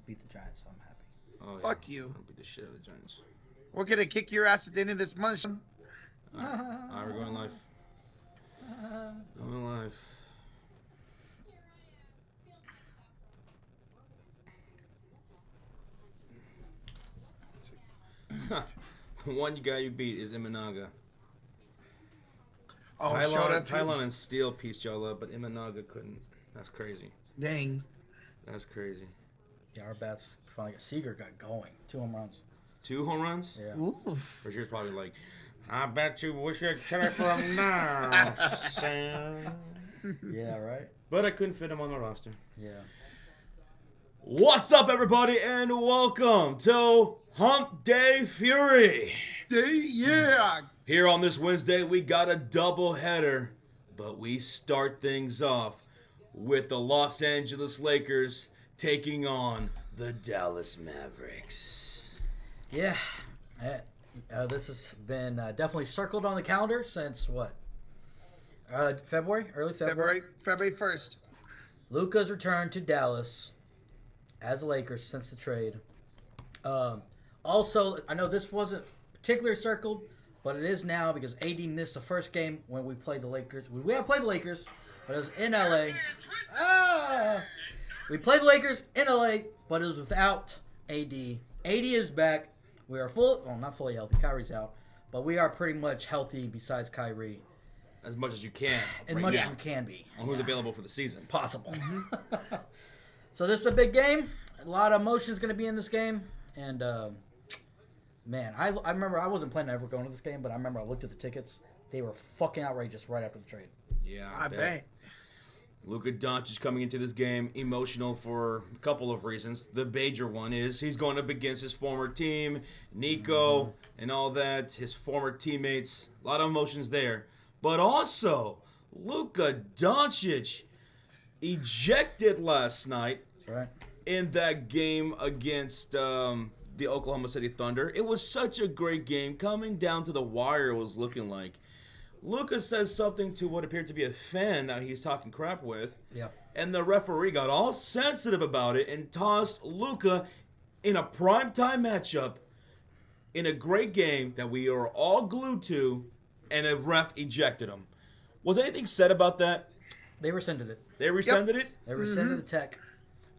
beat the Giants, so I'm happy. Oh, Fuck you. I'll beat the shit out of the Giants. We're gonna kick your ass at the end of this month. All right, we're going live. Going live. The one guy you beat is Imanaga. Oh, showed up. Tylon and Steele pieced y'all up, but Imanaga couldn't. That's crazy. Dang. That's crazy. Yeah, our bats finally got Seager got going. 2 home runs. 2 home runs? Yeah. Oof. For sure, it's probably like, I bet you wish you'd try from now, son. Yeah, right? But I couldn't fit him on the roster. Yeah. What's up, everybody, and welcome to Hump Day Fury. Yeah. Here on this Wednesday, we got a doubleheader, but we start things off with the Los Angeles Lakers taking on the Dallas Mavericks. Yeah. This has been definitely circled on the calendar since what? February? Early February? February 1st. Luca's returned to Dallas as a Lakers since the trade. Also, I know this wasn't particularly circled, but it is now because AD missed the first game when we played the Lakers. We haven't played the Lakers, but it was in LA. We played the Lakers in LA, but it was without AD. AD is back. We are not fully healthy. Kyrie's out, but we are pretty much healthy besides Kyrie. As much as you can. As much as we can be. On who's available for the season. Possible. So this is a big game. A lot of emotions going to be in this game. And, man, I remember I wasn't planning on ever going to this game, but I remember I looked at the tickets. They were fucking outrageous right after the trade. Yeah, I bet. Luca Doncic coming into this game emotional for a couple of reasons. The major one is he's going up against his former team, Nico, and all that, his former teammates. A lot of emotions there. But also, Luca Doncic ejected last night. That's right. In that game against the Oklahoma City Thunder. It was such a great game. Coming down to the wire, it was looking like. Luca says something to what appeared to be a fan that he's talking crap with. Yeah. And the referee got all sensitive about it and tossed Luca in a primetime matchup in a great game that we are all glued to, and a ref ejected him. Was anything said about that? They rescinded it. They rescinded it? They rescinded the tech.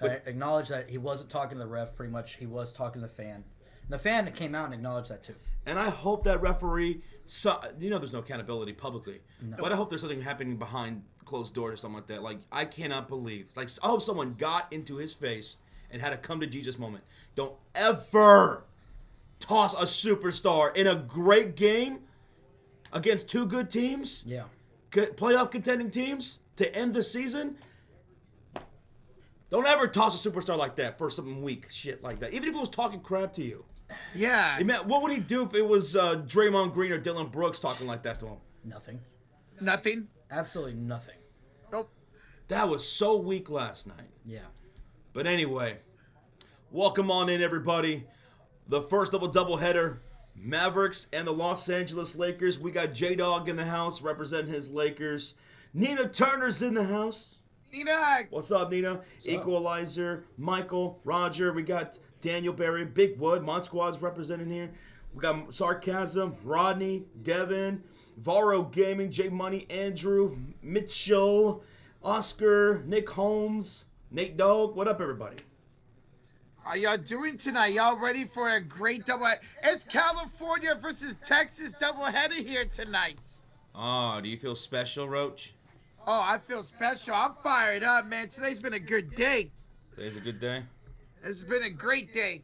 Acknowledged that he wasn't talking to the ref, pretty much. He was talking to the fan. And the fan came out and acknowledged that, too. And I hope that referee saw, there's no accountability publicly. No. But I hope there's something happening behind closed doors or something like that. Like, I cannot believe. Like, I hope someone got into his face and had a come to Jesus moment. Don't ever toss a superstar in a great game against 2 good teams. Yeah. Playoff contending teams to end the season. Don't ever toss a superstar like that for some weak shit like that. Even if it was talking crap to you. Yeah. What would he do if it was Draymond Green or Dylan Brooks talking like that to him? Nothing. Nothing. Absolutely nothing. Nope. That was so weak last night. Yeah. But anyway, welcome on in, everybody. The first doubleheader, Mavericks and the Los Angeles Lakers. We got J-Dog in the house representing his Lakers. Nina Turner's in the house. Nina. What's up, Nina? What's Equalizer, Michael, Roger. We got Daniel Barry, Big Wood, Mod Squad's representing here. We got Sarcasm, Rodney, Devin, Varo Gaming, J Money, Andrew, Mitchell, Oscar, Nick Holmes, Nate Dogg. What up, everybody? How y'all doing tonight? Y'all ready for a great double? It's California versus Texas doubleheader here tonight. Oh, do you feel special, Roach? Oh, I feel special. I'm fired up, man. Today's been a good day. Today's a good day. It's been a great day.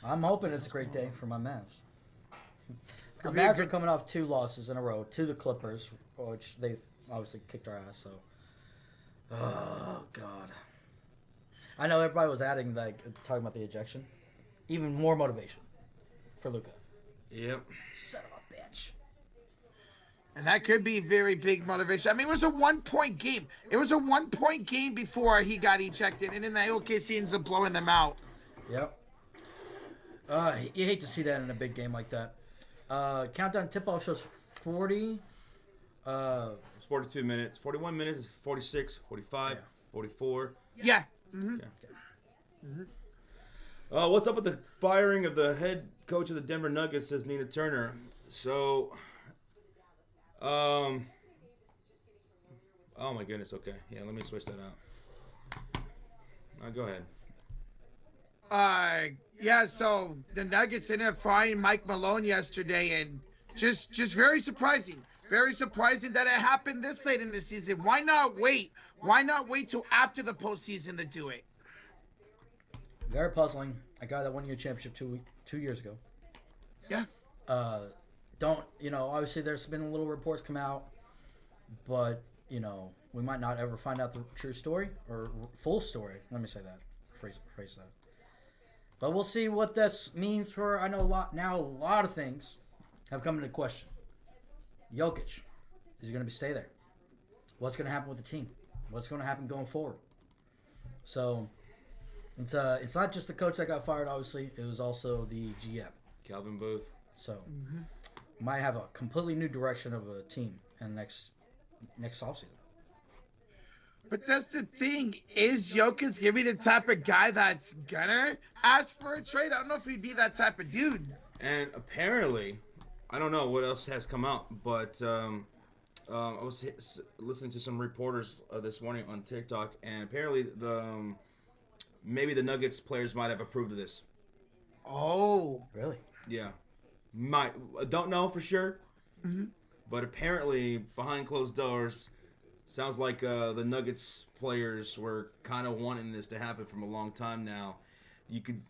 I'm hoping it's a great day for my Mavs. The Could be a Mavs are good- coming off 2 losses in a row to the Clippers, which they've obviously kicked our ass. So, oh god, I know everybody was adding talking about the ejection. Even more motivation for Luca. Yep. Son of a bitch. And that could be very big motivation. I mean, it was a 1-point game. It was a 1-point game before he got ejected, and then the OKC ends up blowing them out. Yep. You hate to see that in a big game like that. Countdown tip-off shows 40. It's 42 minutes. 41 minutes. 46, 45, Yeah. 44. Yeah. Mm-hmm. Okay. What's up with the firing of the head coach of the Denver Nuggets? Says Nina Turner. So, oh my goodness. Okay, yeah. Let me switch that out. Go ahead. Yeah, so the Nuggets ended up firing Mike Malone yesterday, and just very surprising. Very surprising that it happened this late in the season. Why not wait? Why not wait till after the postseason to do it? Very puzzling. A guy that won you a championship 2 years ago. Yeah. Obviously there's been little reports come out, but, we might not ever find out the true story or full story. Let me say that. Phrase that. But we'll see what this means for, I know a lot of things have come into question. Jokic, is he going to stay there? What's going to happen with the team? What's going to happen going forward? So, it's not just the coach that got fired, obviously. It was also the GM. Calvin Booth. So, might have a completely new direction of a team in next offseason. But that's the thing. Is Jokic gonna be the type of guy that's gonna ask for a trade? I don't know if he'd be that type of dude. And apparently, I don't know what else has come out, but I was listening to some reporters this morning on TikTok, and apparently maybe the Nuggets players might have approved of this. Oh, really? Yeah, don't know for sure, but apparently behind closed doors. Sounds like the Nuggets players were kind of wanting this to happen from a long time now.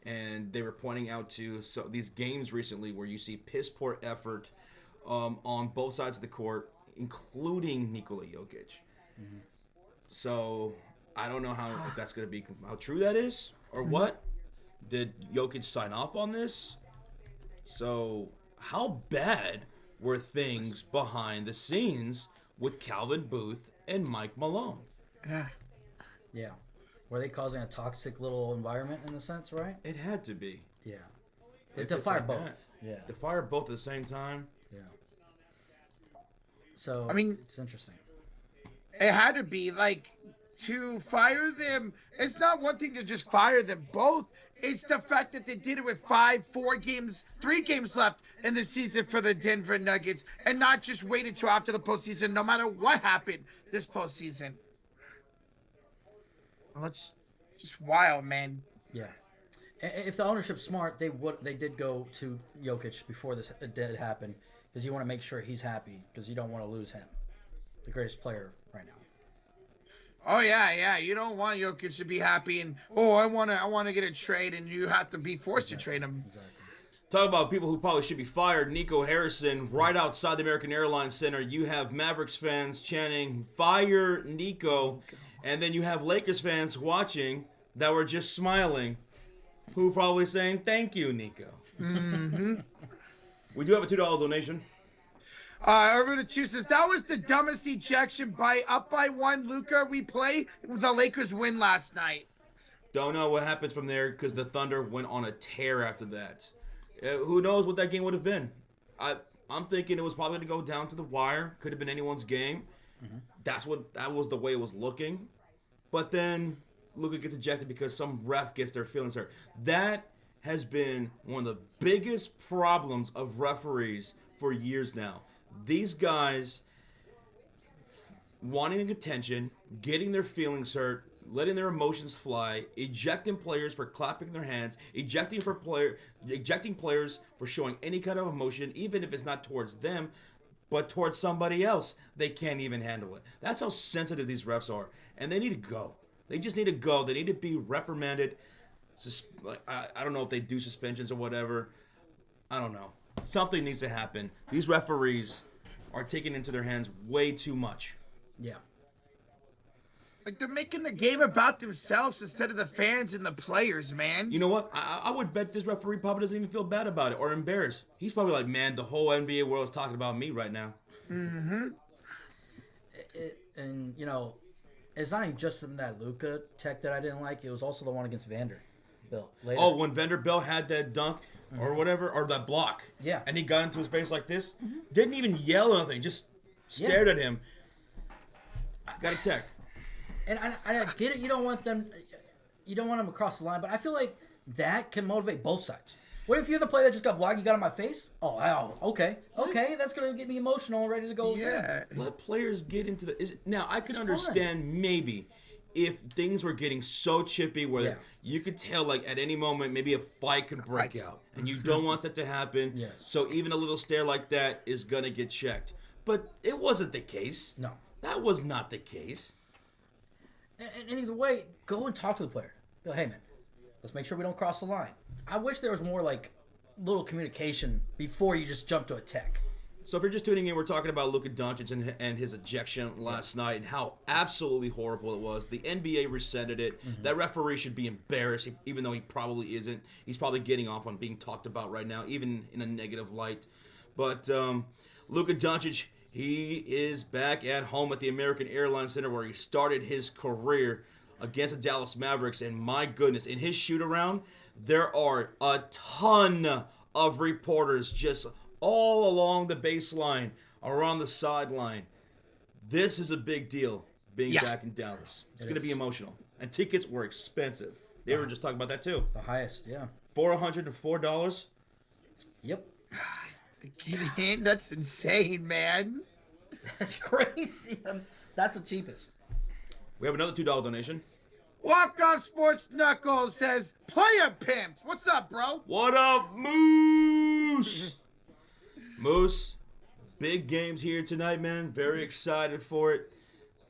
And they were pointing out to these games recently where you see piss poor effort on both sides of the court, including Nikola Jokic. Mm-hmm. So I don't know if that's going to be how true that is or what. Did Jokic sign off on this? So how bad were things behind the scenes with Calvin Booth and Mike Malone? Yeah. Were they causing a toxic little environment in a sense, right? It had to be. Yeah. To fire both. Yeah. To fire both at the same time. Yeah. So, I mean, it's interesting. It had to be to fire them. It's not one thing to just fire them both. It's the fact that they did it with 3 games left in the season for the Denver Nuggets, and not just wait until after the postseason, no matter what happened this postseason. Well, it's just wild, man. Yeah. If the ownership's smart, they did go to Jokic before this did happen, because you want to make sure he's happy, because you don't want to lose him, the greatest player right now. Oh yeah. You don't want Jokic to be happy and I want to get a trade, and you have to be forced to trade him. Exactly. Talk about people who probably should be fired. Nico Harrison, right outside the American Airlines Center, you have Mavericks fans chanting, "Fire Nico," and then you have Lakers fans watching that were just smiling, who probably saying, "Thank you, Nico." Mm-hmm. We do have a $2 donation. Everyone chooses. That was the dumbest ejection up by 1. Luca, we play. The Lakers win last night. Don't know what happens from there because the Thunder went on a tear after that. Who knows what that game would have been? I'm thinking it was probably going to go down to the wire. Could have been anyone's game. Mm-hmm. That was the way it was looking. But then Luca gets ejected because some ref gets their feelings hurt. That has been one of the biggest problems of referees for years now. These guys wanting attention, getting their feelings hurt, letting their emotions fly, ejecting players for clapping their hands, ejecting players for showing any kind of emotion, even if it's not towards them, but towards somebody else. They can't even handle it. That's how sensitive these refs are, and they need to go. They just need to go. They need to be reprimanded. I don't know if they do suspensions or whatever. I don't know. Something needs to happen. These referees are taking into their hands way too much. Yeah. They're making the game about themselves instead of the fans and the players, man. You know what? I would bet this referee probably doesn't even feel bad about it or embarrassed. He's probably like, man, the whole NBA world is talking about me right now. Mm-hmm. And, it's not even just that Luca tech that I didn't like. It was also the one against Vanderbilt later. Oh, when Vanderbilt had that dunk or whatever, or that block. Yeah. And he got into his face like this. Mm-hmm. Didn't even yell or anything. Just stared at him. Got a tech. And I get it. You don't want them across the line, but I feel like that can motivate both sides. What if you're the player that just got blocked, you got on my face? Oh, wow, okay, that's gonna get me emotional and ready to go. Yeah. Let players get into the. Now I can It's understand maybe if things were getting so chippy where Yeah. you could tell like at any moment maybe a fight could break Fights. out, and you don't want that to happen. Yes. So even a little stare like that is gonna get checked. But it wasn't the case. No. That was not the case. And either way, go and talk to the player. Go, hey man, let's make sure we don't cross the line. I wish there was more like little communication before you just jump to attack. So if you're just tuning in, we're talking about Luca Doncic and his ejection last night and how absolutely horrible it was. The NBA resented it. That referee should be embarrassed, even though he probably isn't. He's probably getting off on being talked about right now, even in a negative light. But Luca Doncic, he is back at home at the American Airlines Center where he started his career against the Dallas Mavericks. And my goodness, in his shoot-around, there are a ton of reporters just all along the baseline, around the sideline. This is a big deal, being back in Dallas. It's going to be emotional. And tickets were expensive. They were just talking about that, too. The highest, yeah. $404. Yep. That's insane, man. That's crazy. That's the cheapest. We have another $2 donation. Walk Off Sports Knuckles says, "Player pimps, what's up, bro?" What up, Moose? Moose, big games here tonight, man. Very excited for it.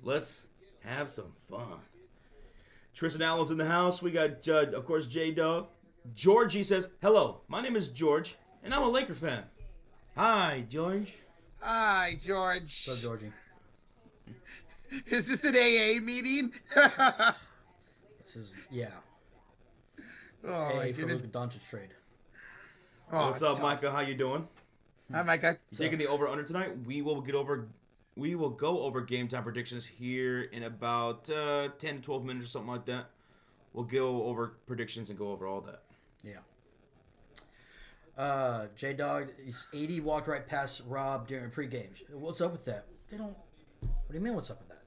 Let's have some fun. Tristan Allen's in the house. We got, of course, J-Dog. Georgie says, "Hello, my name is George, and I'm a Laker fan." Hi, George. Hi, George. So, Georgie. Is this an AA meeting? This is, yeah. Oh, my Hey, for goodness. Luka Doncic trade. Oh, What's it's up, tough. Micah? How you doing? Hi, Micah. You taking the over/under tonight? We will go over game time predictions here in about 10 to 12 minutes or something like that. We'll go over predictions and go over all that. Yeah. J-Dog, 80 walked right past Rob during pregame. What's up with that? They don't... What do you mean what's up with that?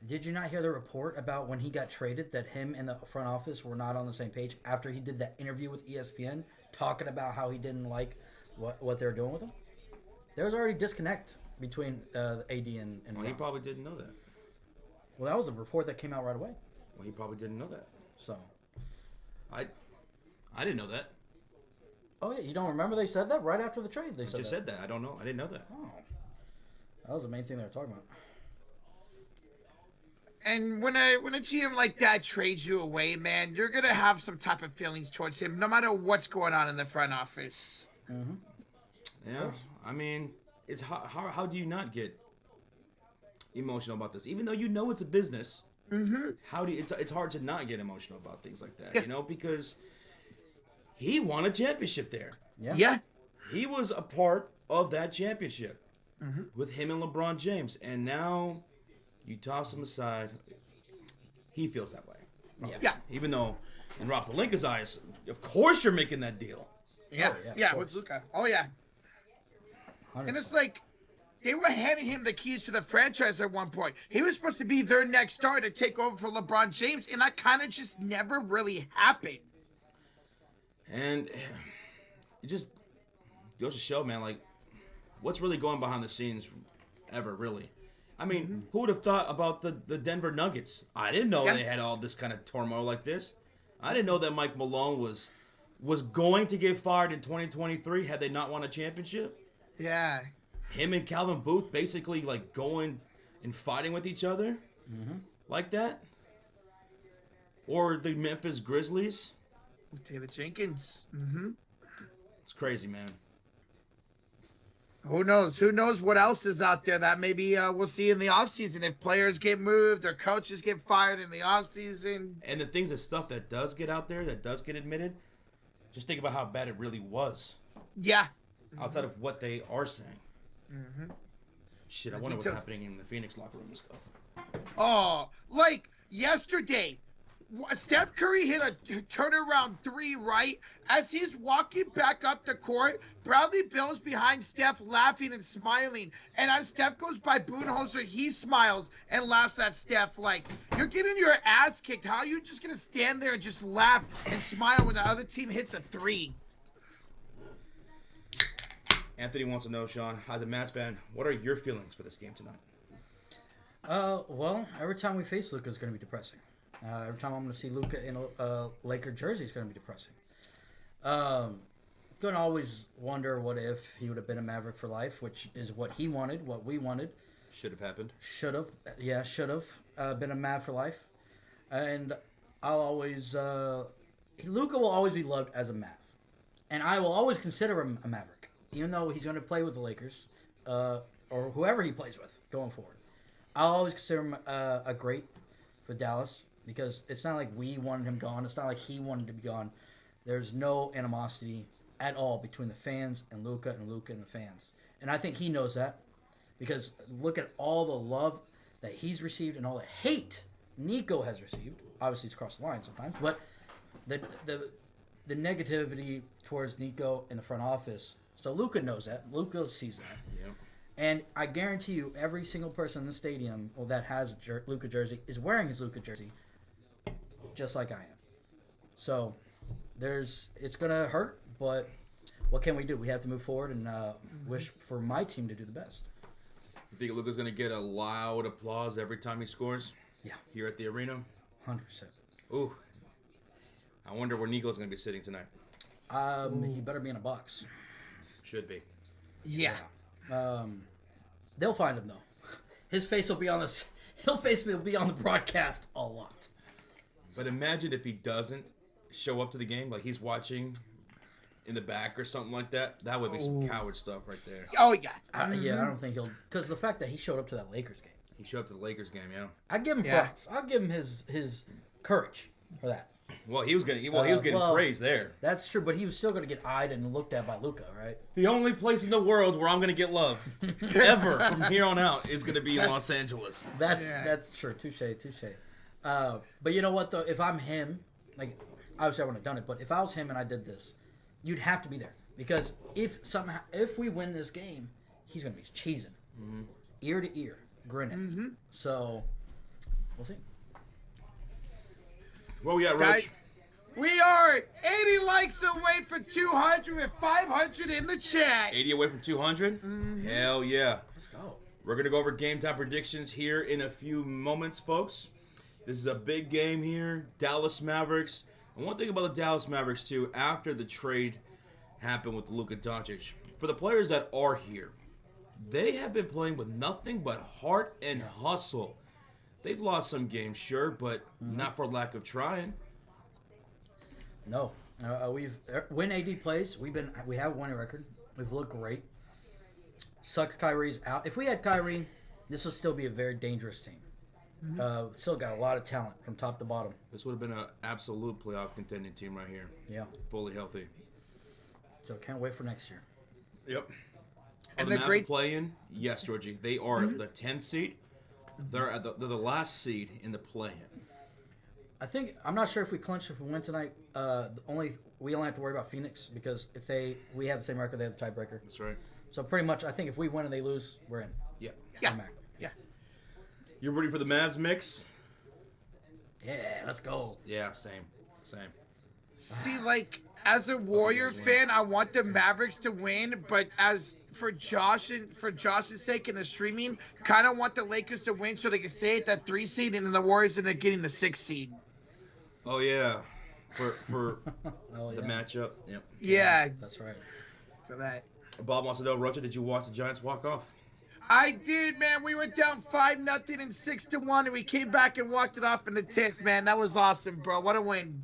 Did you not hear the report about when he got traded that him and the front office were not on the same page after he did that interview with ESPN talking about how he didn't like what they were doing with him? There was already disconnect between AD and Well, he Rob. probably didn't know that. Well, that was a report that came out right away. Well, he probably didn't know that. So... I didn't know that. Oh, yeah, you don't remember they said that? Right after the trade, they I said just that. said that. I don't know. I didn't know that. Oh. That was the main thing they were talking about. And when a GM like that trades you away, man, you're gonna have some type of feelings towards him, no matter what's going on in the front office. Mm-hmm. Yeah, I mean, it's how do you not get emotional about this? Even though you know it's a business, how do you, it's hard to not get emotional about things like that, you know, because he won a championship there. Yeah. He was a part of that championship with him and LeBron James, and now you toss him aside. He feels that way. Yeah. Even though, in Rob Pelinka's eyes, of course you're making that deal. Yeah. Oh, yeah, of Yeah, course. with Luca. Oh, yeah. 100%. And it's like, they were handing him the keys to the franchise at one point. He was supposed to be their next star to take over for LeBron James, and that kind of just never really happened. And it just goes to show, man, like, what's really going behind the scenes ever, really? I mean, who would have thought about the Denver Nuggets? I didn't know they had all this kind of turmoil like this. I didn't know that Mike Malone was going to get fired in 2023 had they not won a championship. Yeah. Him and Calvin Booth basically, like, going and fighting with each other like that. Or the Memphis Grizzlies. Taylor Jenkins. It's crazy, man. Who knows? Who knows what else is out there that maybe we'll see in the offseason if players get moved or coaches get fired in the offseason. And the stuff that does get out there, that does get admitted, just think about how bad it really was. Yeah. Outside of what they are saying. Shit, I wonder what's details. happening in the Phoenix locker room and stuff. Oh, like yesterday, Steph Curry hit a turnaround three, right? As he's walking back up the court, Bradley Bill's behind Steph laughing and smiling. And as Steph goes by Budenholzer, he smiles and laughs at Steph like, you're getting your ass kicked. How are you just going to stand there and just laugh and smile when the other team hits a three? Anthony wants to know, Sean, as a Mavs fan, what are your feelings for this game tonight? Well, every time we face Luca is going to be depressing. Every time I'm going to see Luca in a Laker jersey is going to be depressing. Going to always wonder what if he would have been a Maverick for life, which is what he wanted, what we wanted. Should have happened. Should have been a Mav for life. And I'll always, Luca will always be loved as a Mav. And I will always consider him a Maverick, even though he's going to play with the Lakers, or whoever he plays with going forward. I'll always consider him a great for Dallas because it's not like we wanted him gone. It's not like he wanted to be gone. There's no animosity at all between the fans and Luca and the fans. And I think he knows that because look at all the love that he's received and all the hate Nico has received. Obviously, it's crossed the line sometimes, but the negativity towards Nico in the front office. So Luca knows that. Luca sees that. Yeah. And I guarantee you, every single person in the stadium that has a Luca jersey is wearing his Luca jersey, just like I am. So, it's gonna hurt, but what can we do? We have to move forward and wish for my team to do the best. You think Luca's gonna get a loud applause every time he scores? Yeah, Here at the arena? 100%. Ooh. I wonder where Nico's gonna be sitting tonight. He better be in a box. Should be. Yeah. They'll find him though. His face will be on this. His face will be on the broadcast a lot. But imagine if he doesn't show up to the game, like he's watching in the back or something like that. That would be some coward stuff right there. Oh, yeah. Yeah, I don't think he'll. Because the fact that he showed up to that Lakers game. He showed up to the Lakers game, yeah. I give him props. I'll give him his courage for that. Well, he was getting praised there. That's true, but he was still going to get eyed and looked at by Luca, right? The only place in the world where I'm going to get love ever from here on out is going to be in Los Angeles. That's true. Touche. But you know what though? If I'm him, like obviously I wouldn't have done it, but if I was him and I did this, you'd have to be there because if we win this game, he's going to be cheesing, ear to ear, grinning. So we'll see. Where we at, Rich? We are 80 likes away from 200 and 500 in the chat. 80 away from 200? Hell yeah. Let's go. We're going to go over game time predictions here in a few moments, folks. This is a big game here. Dallas Mavericks. And one thing about the Dallas Mavericks, too, after the trade happened with Luca Doncic, for the players that are here, they have been playing with nothing but heart and hustle. They've lost some games, sure, but not for lack of trying. No, when AD plays, we have a winning record. We've looked great. Sucks Kyrie's out. If we had Kyrie, this would still be a very dangerous team. Still got a lot of talent from top to bottom. This would have been an absolute playoff contending team right here. Yeah. Fully healthy. So can't wait for next year. Yep. And the the Mavs great play-in? Yes, Georgie. They are the 10th seed. They're the last seed in the play-in. I'm not sure if we clinch if we win tonight. We only have to worry about Phoenix because if we have the same record, they have the tiebreaker. That's right. So pretty much, I think if we win and they lose, we're in. Yeah. Automatically. Yeah. You ready for the Mavs mix? Yeah, let's go. Yeah, same. See, like, as a Warrior fan, I want the Mavericks to win, but for Josh's sake in the streaming, kind of want the Lakers to win so they can stay at that 3 seed, and then the Warriors end up getting the 6 seed. Oh yeah, for The matchup. Yep. Yeah, That's right. for that. Bob wants to know, Roger, did you watch the Giants walk off? I did, man. We went down 5-0 and 6-1, and we came back and walked it off in the 10th, man. That was awesome, bro. What a win.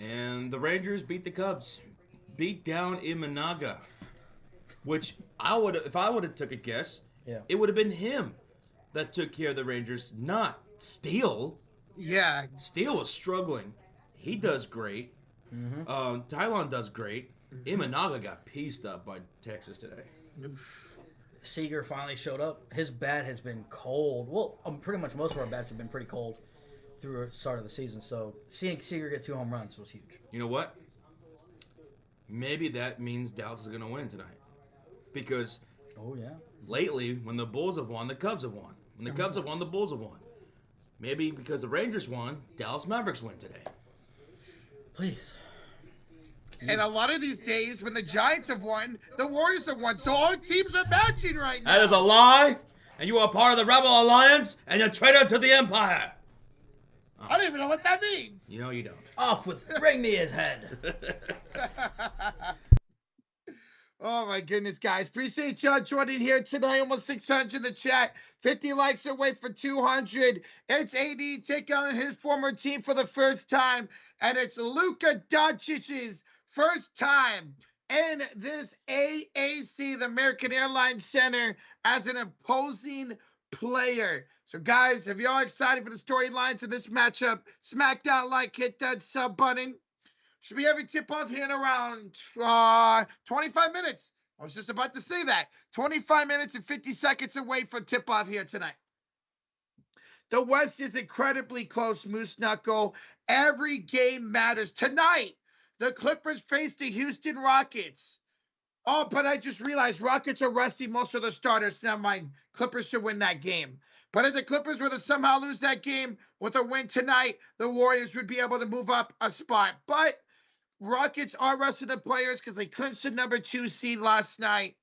And the Rangers beat the Cubs, beat down Imanaga, which if I would have took a guess, it would have been him that took care of the Rangers, not Steele. Yeah. Steele was struggling. He does great. Tylon does great. Imanaga got pieced up by Texas today. Seager finally showed up. His bat has been cold. Well, pretty much most of our bats have been pretty cold through the start of the season. So seeing Seager get 2 home runs was huge. You know what? Maybe that means Dallas is going to win tonight. Because Oh yeah. lately, when the Bulls have won, the Cubs have won. When the Cubs have won, the Bulls have won. Maybe because the Rangers won, Dallas Mavericks win today. Please. And a lot of these days, when the Giants have won, the Warriors have won. So all teams are matching right now. That is a lie, and you are part of the Rebel Alliance, and you're traitor to the Empire. I don't even know what that means. You know you don't. Off with bring me his head. Oh my goodness, guys. Appreciate y'all joining here tonight. Almost 600 in the chat. 50 likes away for 200. It's AD taking on his former team for the first time. And it's Luca Doncic's first time in this AAC, the American Airlines Center, as an opposing player. So, guys, if y'all excited for the storylines of this matchup, smack that like, hit that sub button. Should be having tip-off here in around 25 minutes. I was just about to say that. 25 minutes and 50 seconds away from tip-off here tonight. The West is incredibly close, Moose Knuckle. Every game matters. Tonight, the Clippers face the Houston Rockets. Oh, but I just realized Rockets are resting most of the starters. Never mind. Clippers should win that game. But if the Clippers were to somehow lose that game with a win tonight, the Warriors would be able to move up a spot. But Rockets are resting the players because they clinched the number 2 seed last night.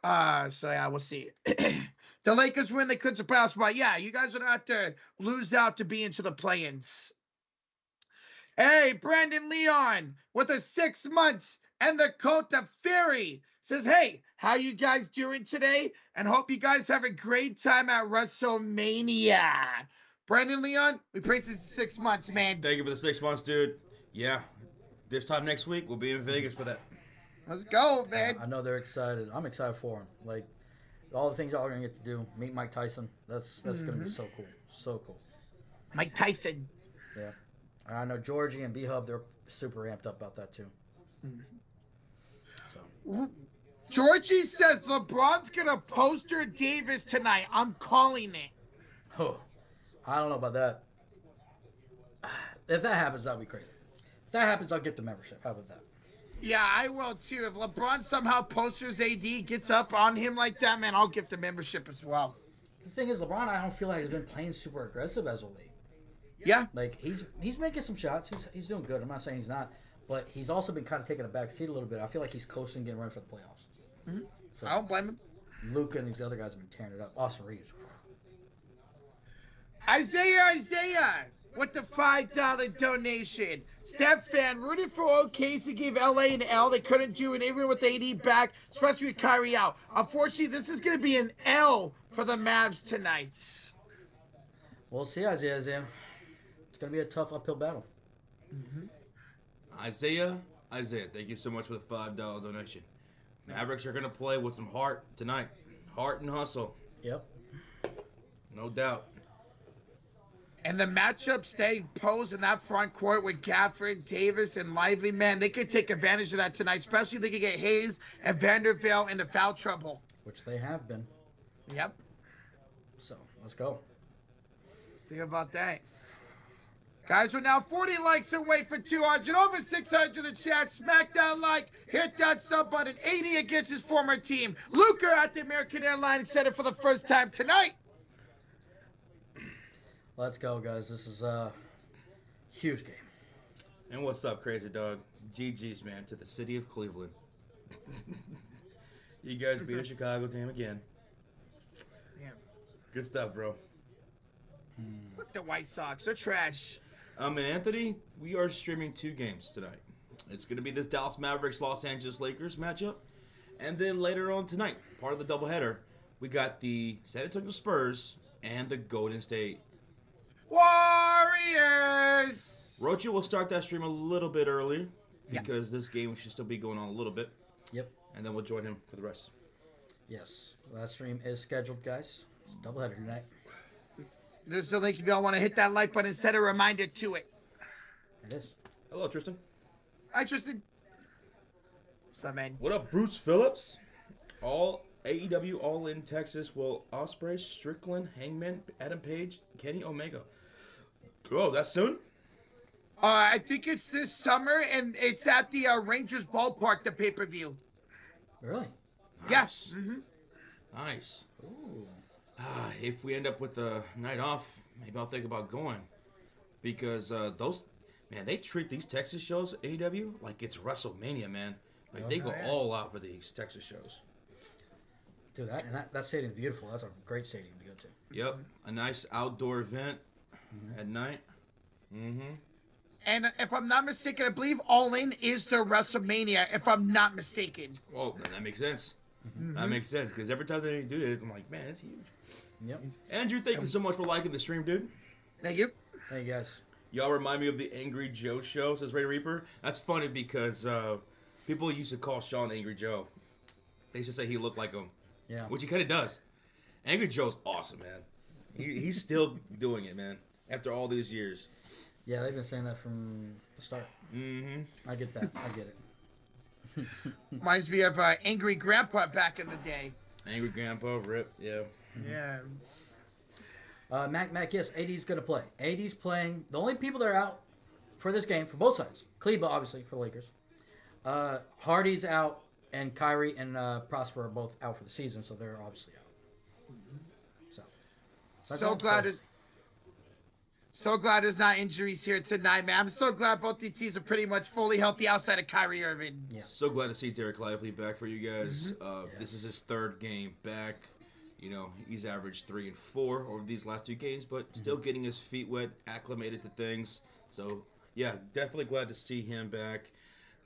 So yeah, we'll see. The Lakers win, they clinched the playoff spot. Yeah, you guys are not to lose out to be into the play-ins. Hey, Brandon Leon with a 6 months and the Coat of Fury says, hey, how you guys doing today? And hope you guys have a great time at WrestleMania. Brandon Leon, we praise you 6 months, man. Thank you for the 6 months, dude. Yeah. This time next week, we'll be in Vegas for that. Let's go, man. I know they're excited. I'm excited for them. Like, all the things y'all are going to get to do. Meet Mike Tyson. That's going to be so cool. So cool. Mike Tyson. Yeah. And I know Georgie and B-Hub, they're super amped up about that, too. So. Georgie says LeBron's going to poster Davis tonight. I'm calling it. Oh, I don't know about that. If that happens, that'll be crazy. If that happens, I'll get the membership. How about that? Yeah, I will too. If LeBron somehow posters AD, gets up on him like that, man, I'll give the membership as well. The thing is, LeBron, I don't feel like he's been playing super aggressive as of late. Yeah. Like, he's making some shots. He's doing good. I'm not saying he's not. But he's also been kind of taking a back seat a little bit. I feel like he's coasting, getting ready for the playoffs. Mm-hmm. So, I don't blame him. Luca and these other guys have been tearing it up. Austin Reeves. Isaiah with the $5 donation. Steph fan rooted for OKC, gave LA an L. They couldn't do it even with AD back, especially with Kyrie out. Unfortunately, this is going to be an L for the Mavs tonight. We'll see, Isaiah. It's going to be a tough uphill battle. Mm-hmm. Isaiah, thank you so much for the $5 donation. Mavericks are going to play with some heart tonight. Heart and hustle. Yep. No doubt. And the matchup staying posed in that front court with Gafford, Davis, and Lively, man, they could take advantage of that tonight, especially if they could get Hayes and Vanderbilt into foul trouble. Which they have been. Yep. So, let's go. See about that. Guys, we're now 40 likes away for 200. Over 600 in the chat. Smack that like. Hit that sub button. 80 against his former team. Luca at the American Airlines Center for the first time tonight. Let's go, guys. This is a huge game. And what's up, Crazy Dog? GG's, man, to the city of Cleveland. You guys beat a Chicago team again. Yeah. Good stuff, bro. Fuck the White Sox. They're trash. And Anthony, we are streaming 2 games tonight. It's going to be this Dallas Mavericks Los Angeles Lakers matchup. And then later on tonight, part of the doubleheader, we got the San Antonio Spurs and the Golden State Warriors. Rocha will start that stream a little bit earlier because this game should still be going on a little bit. Yep. And then we'll join him for the rest. Yes. That stream is scheduled, guys. It's a doubleheader tonight. There's the link if y'all want to hit that like button and set a reminder to it. It is. Hello, Tristan. Hi, Tristan. What's up, man? What up, Bruce Phillips? All AEW All In Texas will Ospreay, Strickland, Hangman, Adam Page, Kenny Omega. Oh, that's soon? I think it's this summer, and it's at the Rangers ballpark, the pay-per-view. Really? Nice. Yeah. Nice. Ooh. If we end up with a night off, maybe I'll think about going. Because they treat these Texas shows, AEW, like it's WrestleMania, man. Like, they go all out for these Texas shows. Dude, that stadium's beautiful. That's a great stadium to go to. Yep. A nice outdoor event at night. Mm-hmm. And if I'm not mistaken, I believe All In is their WrestleMania, if I'm not mistaken. Oh, then that makes sense. That makes sense, because every time they do this, I'm like, man, that's huge. Yep. Andrew, thank you so much for liking the stream, dude. Thank you. Hey, guys. Y'all remind me of the Angry Joe show, says Ray Reaper. That's funny because people used to call Sean Angry Joe. They used to say he looked like him. Yeah. Which he kind of does. Angry Joe's awesome, man. He's still doing it, man, after all these years. Yeah, they've been saying that from the start. Mm-hmm. I get that. I get it. Reminds me of Angry Grandpa back in the day. Angry Grandpa, rip, yeah. Yeah. Mac, yes, AD's going to play. AD's playing. The only people that are out for this game, for both sides, Kleba, obviously, for the Lakers. Hardy's out, and Kyrie and Prosper are both out for the season, so they're obviously out. So glad there's not injuries here tonight, man. I'm so glad both these teams are pretty much fully healthy outside of Kyrie Irving. Yeah. So glad to see Derek Lively back for you guys. This is his third game back. You know, he's averaged 3 and 4 over these last 2 games, but still getting his feet wet, acclimated to things. So, yeah, definitely glad to see him back.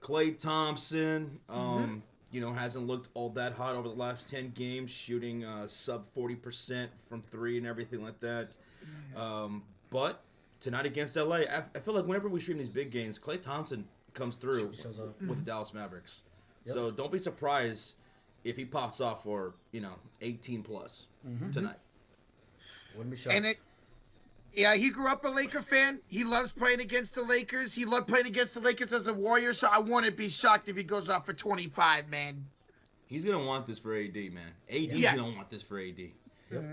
Klay Thompson, hasn't looked all that hot over the last 10 games, shooting sub 40% from 3 and everything like that. But tonight against LA, I feel like whenever we stream these big games, Klay Thompson comes through with the Dallas Mavericks. Yep. So don't be surprised if he pops off for 18 plus tonight. Wouldn't be shocked. And he grew up a Laker fan. He loves playing against the Lakers. He loved playing against the Lakers as a Warrior. So I wouldn't be shocked if he goes off for 25, man. He's gonna want this for AD, man. AD's gonna want this for AD. Yep.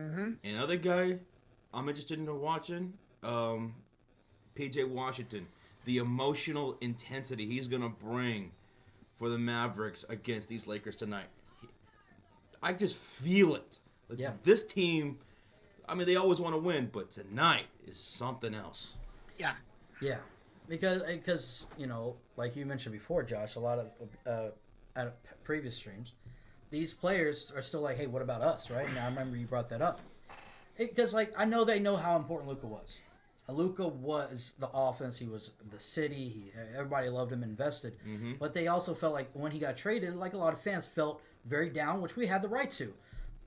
Another guy I'm interested in watching, PJ Washington. The emotional intensity he's gonna bring for the Mavericks against these Lakers tonight. I just feel it. Like, this team, I mean, they always want to win, but tonight is something else. Yeah. Yeah. Because like you mentioned before, Josh, a lot of at previous streams, these players are still like, hey, what about us, right? And I remember you brought that up. Because, I know they know how important Luca was. Luca was the offense. He was the city. Everybody loved him, invested. But they also felt like when he got traded, like a lot of fans felt very down, which we had the right to.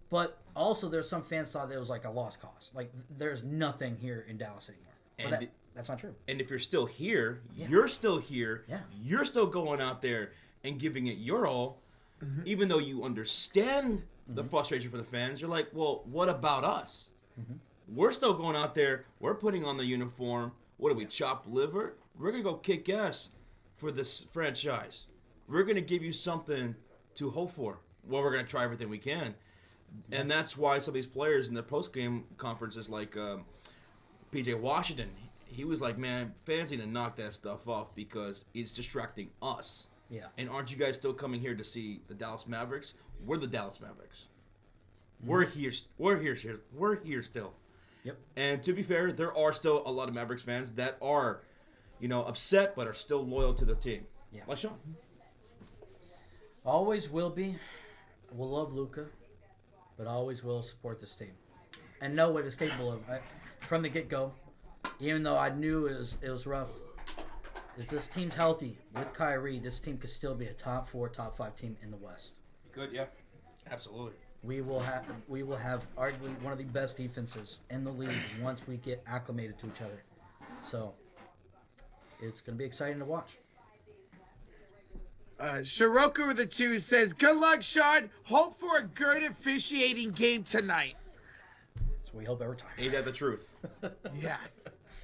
But also there's some fans thought that it was like a lost cause. Like, there's nothing here in Dallas anymore. But that's not true. And if you're still here, you're still here. Yeah. You're still going out there and giving it your all. Even though you understand the frustration for the fans, you're like, well, what about us? We're still going out there. We're putting on the uniform. What do we, chop liver? We're going to go kick ass for this franchise. We're going to give you something to hope for. Well, we're going to try everything we can. And that's why some of these players in the post-game conferences, like PJ Washington, he was like, man, fans need to knock that stuff off because it's distracting us. Yeah. And aren't you guys still coming here to see the Dallas Mavericks? We're the Dallas Mavericks. We're here. We're here still. Yep. And to be fair, there are still a lot of Mavericks fans that are, upset but are still loyal to the team. Yeah. Like Sean. Always will be. Will love Luca, but always will support this team, and know what it's capable of. From the get-go, even though I knew it was rough. If this team's healthy with Kyrie, this team could still be a top 4, top 5 team in the West. Good, yeah, absolutely. We will have arguably one of the best defenses in the league once we get acclimated to each other. So it's going to be exciting to watch. Shiroku with the 2 says, good luck, Sean. Hope for a good officiating game tonight. So we hope every time. Ain't that the truth? Yeah.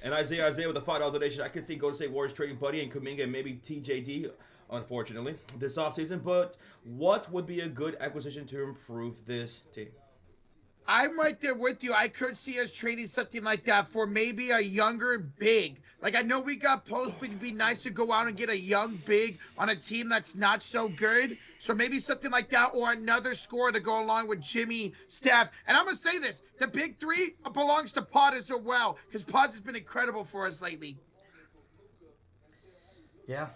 And Isaiah with a $5 donation. I can see Golden State Warriors trading Buddy and Kuminga and maybe TJD, unfortunately, this offseason. But what would be a good acquisition to improve this team? I'm right there with you. I could see us trading something like that for maybe a younger big. Like, I know we got Post, but it'd be nice to go out and get a young big on a team that's not so good. So maybe something like that, or another scorer to go along with Jimmy, Steph. And I'm going to say this. The big three belongs to Pod as well, because Pods has been incredible for us lately. Yeah.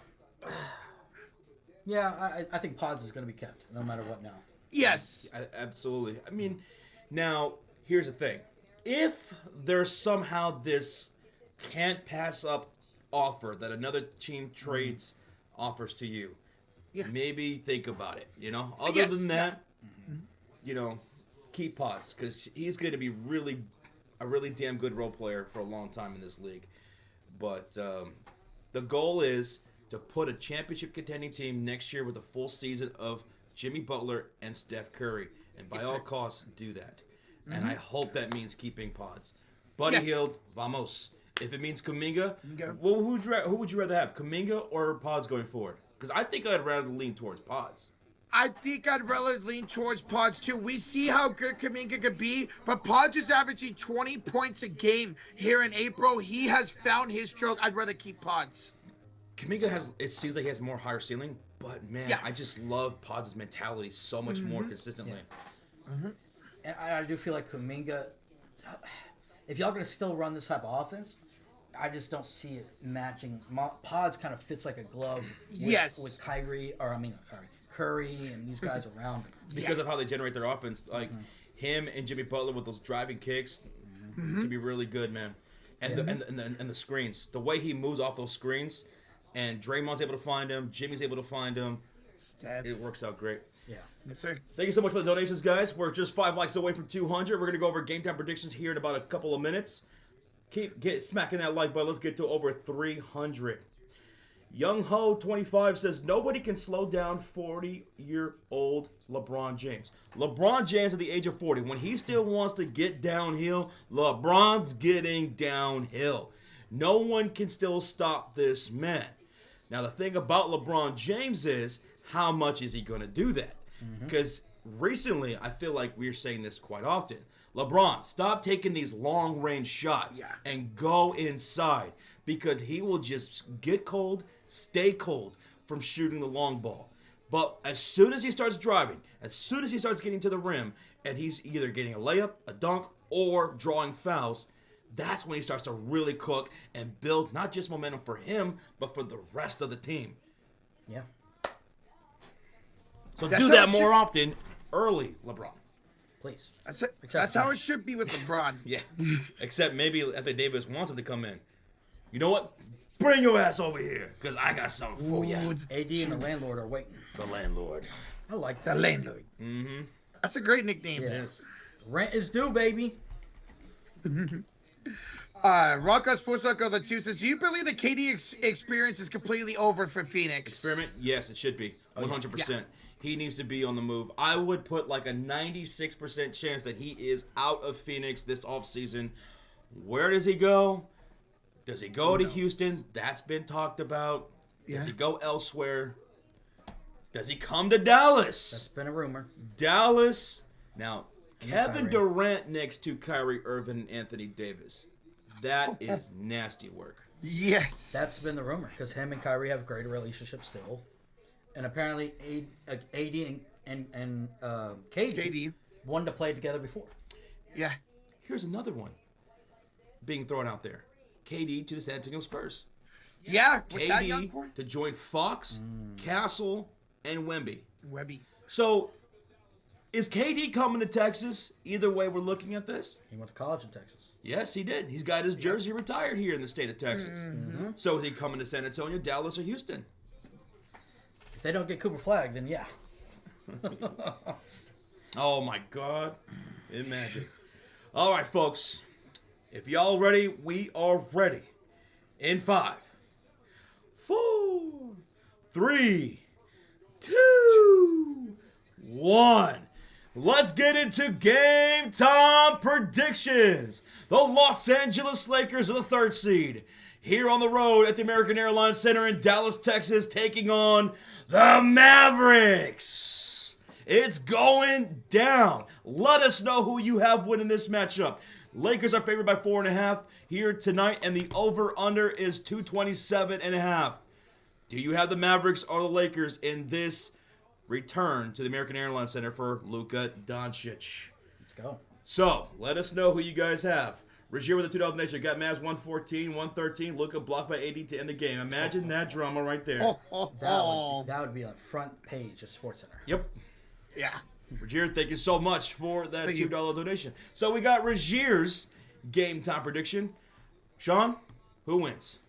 Yeah, I think Pods is going to be kept, no matter what now. Yes. Absolutely. I mean, now, here's the thing. If there's somehow this can't pass up offer that another team trades offers to you, maybe think about it, you know? Other than that, you know, keep Potts, because he's going to be a really damn good role player for a long time in this league. But the goal is to put a championship contending team next year with a full season of Jimmy Butler and Steph Curry. And by all costs, do that. And I hope that means keeping Pods. Buddy Hield, vamos. If it means Kuminga, well, who would you rather have, Kuminga or Pods going forward? Because I think I'd rather lean towards Pods. I think I'd rather lean towards Pods too. We see how good Kuminga could be, but Pods is averaging 20 points a game here in April. He has found his stroke. I'd rather keep Pods. Kuminga it seems like he has more higher ceiling, but man, I just love Pods' mentality so much more consistently. Yeah. And I do feel like Kuminga, if y'all going to still run this type of offense, I just don't see it matching. Pods kind of fits like a glove with Curry and these guys around him. Because of how they generate their offense. Like him and Jimmy Butler with those driving kicks could be really good, man. And the screens. The way he moves off those screens, and Draymond's able to find him, Jimmy's able to find him. It works out great. Yeah. Yes, sir. Thank you so much for the donations, guys. We're just 5 likes away from 200. We're going to go over game time predictions here in about a couple of minutes. Get smacking that like button. Let's get to over 300. Young Ho 25 says nobody can slow down 40-year-old LeBron James. LeBron James at the age of 40, when he still wants to get downhill, LeBron's getting downhill. No one can still stop this man. Now the thing about LeBron James is, how much is he going to do that? Because recently, I feel like we're saying this quite often. LeBron, stop taking these long-range shots and go inside, because he will just get cold, stay cold from shooting the long ball. But as soon as he starts driving, as soon as he starts getting to the rim, and he's either getting a layup, a dunk, or drawing fouls, that's when he starts to really cook and build not just momentum for him, but for the rest of the team. Yeah. So do that more often early, LeBron. Please. That's how it should be with LeBron. Yeah. Except maybe Anthony Davis wants him to come in. You know what? Bring your ass over here, because I got something for you. AD and the landlord are waiting. The landlord. I like that. The landlord. That's a great nickname. Yes. Rent is due, baby. Rocco Sports Loco the 2 says, do you believe the KD experience is completely over for Phoenix? Experiment? Yes, it should be. 100%. He needs to be on the move. I would put like a 96% chance that he is out of Phoenix this offseason. Where does he go? Does he go to Houston? That's been talked about. Does he go elsewhere? Does he come to Dallas? That's been a rumor. Dallas. Now, Kevin Durant next to Kyrie Irving and Anthony Davis. That is nasty work. Yes. That's been the rumor, because him and Kyrie have a great relationship still. And apparently AD and KD wanted to play together before. Yeah. Here's another one being thrown out there. KD to the San Antonio Spurs. Yeah, with that young KD to join Fox, Castle, and Wemby. So, is KD coming to Texas? Either way, we're looking at this. He went to college in Texas. Yes, he did. He's got his jersey retired here in the state of Texas. So is he coming to San Antonio, Dallas, or Houston? If they don't get Cooper Flag, then yeah. Oh, my God. Imagine. All right, folks. If y'all ready, we are ready. In 5, 4, 3, 2, 1. Let's get into game time predictions. The Los Angeles Lakers are the 3rd seed, here on the road at the American Airlines Center in Dallas, Texas, taking on the Mavericks. It's going down. Let us know who you have winning this matchup. Lakers are favored by 4.5 here tonight, and the over-under is 227.5. Do you have the Mavericks or the Lakers in this return to the American Airlines Center for Luca Doncic? Let's go. So, let us know who you guys have. Regier with the $2 donation. Got Mavs 114, 113. Luca blocked by AD to end the game. Imagine that drama right there. That would be on front page of SportsCenter. Yep. Yeah. Regier, thank you so much for that $2 donation. So we got Regier's game time prediction. Sean, who wins?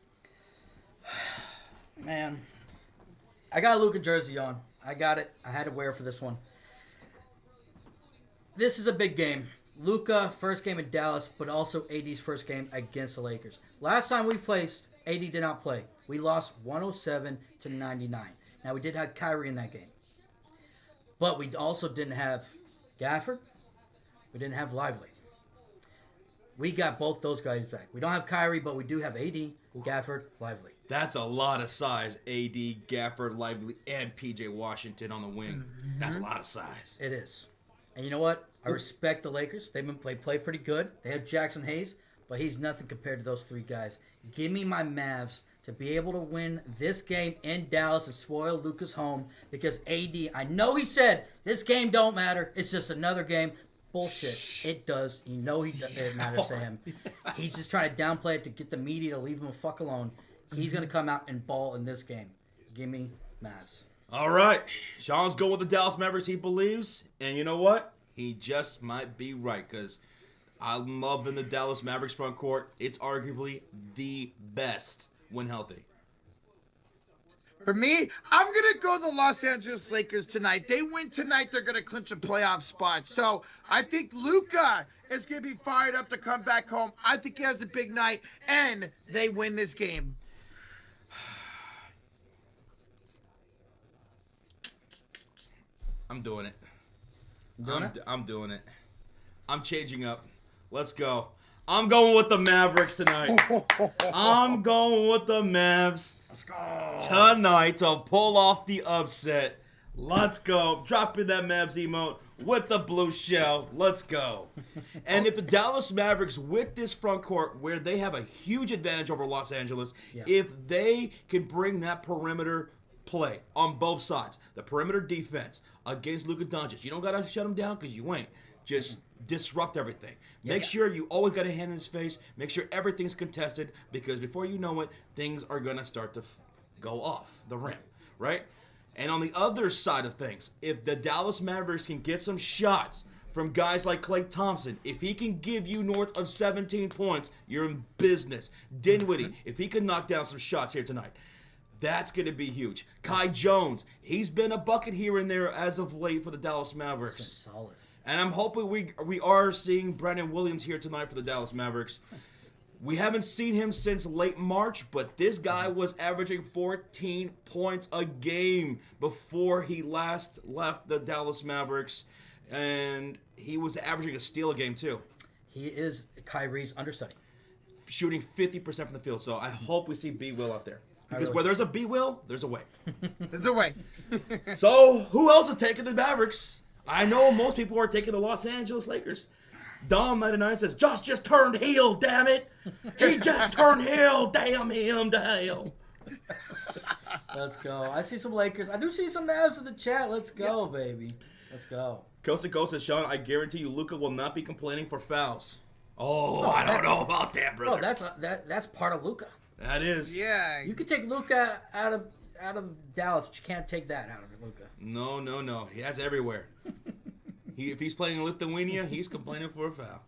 Man, I got a Luca jersey on. I got it. I had to wear it for this one. This is a big game. Luca, first game in Dallas, but also AD's first game against the Lakers. Last time we placed, AD did not play. We lost 107-99. Now, we did have Kyrie in that game. But we also didn't have Gafford. We didn't have Lively. We got both those guys back. We don't have Kyrie, but we do have AD, Gafford, Lively. That's a lot of size. AD, Gafford, Lively, and PJ Washington on the wing. That's a lot of size. It is. And you know what? I respect the Lakers. They play pretty good. They have Jackson Hayes, but he's nothing compared to those three guys. Give me my Mavs to be able to win this game in Dallas and spoil Luca's home because AD, I know he said this game don't matter. It's just another game. Bullshit. It does. You know it matters to him. He's just trying to downplay it to get the media to leave him the fuck alone. He's going to come out and ball in this game. Give me Mavs. All right. Sean's going with the Dallas Mavericks, he believes. And you know what? He just might be right because I'm loving the Dallas Mavericks front court. It's arguably the best when healthy. For me, I'm going to go the Los Angeles Lakers tonight. They win tonight, they're going to clinch a playoff spot. So I think Luca is going to be fired up to come back home. I think he has a big night, and they win this game. I'm doing it. I'm doing it. I'm changing up. Let's go. I'm going with the Mavericks tonight. I'm going with the Mavs tonight to pull off the upset. Let's go. Dropping that Mavs emote with the blue shell. Let's go. And if the Dallas Mavericks, with this front court where they have a huge advantage over Los Angeles, if they can bring that perimeter play on both sides, the perimeter defense against Luca Doncic, you don't got to shut him down because you ain't. Just disrupt everything. Make sure you always got a hand in his face. Make sure everything's contested because before you know it, things are going to start to go off the rim, right? And on the other side of things, if the Dallas Mavericks can get some shots from guys like Klay Thompson, if he can give you north of 17 points, you're in business. Dinwiddie, if he can knock down some shots here tonight, that's going to be huge. Kai Jones, he's been a bucket here and there as of late for the Dallas Mavericks. It's been solid. And I'm hoping we are seeing Brandon Williams here tonight for the Dallas Mavericks. We haven't seen him since late March, but this guy was averaging 14 points a game before he last left the Dallas Mavericks. And he was averaging a steal a game, too. He is Kyrie's understudy. Shooting 50% from the field. So I hope we see B. Will out there. Because where there's a B. Will, there's a way. There's a way. So who else is taking the Mavericks? I know most people are taking the Los Angeles Lakers. Dom99 says, Josh just turned heel, damn it. He just turned heel, damn him to hell. Let's go. I see some Lakers. I do see some Mavs in the chat. Let's go, baby. Let's go. Coast to Coast says, Sean, I guarantee you Luca will not be complaining for fouls. Oh, I don't know about that, brother. No, that's part of Luca. That is. Yeah. You can take Luca out of Dallas, but you can't take that out of Luca. No. That's everywhere. If he's playing in Lithuania, he's complaining for a foul.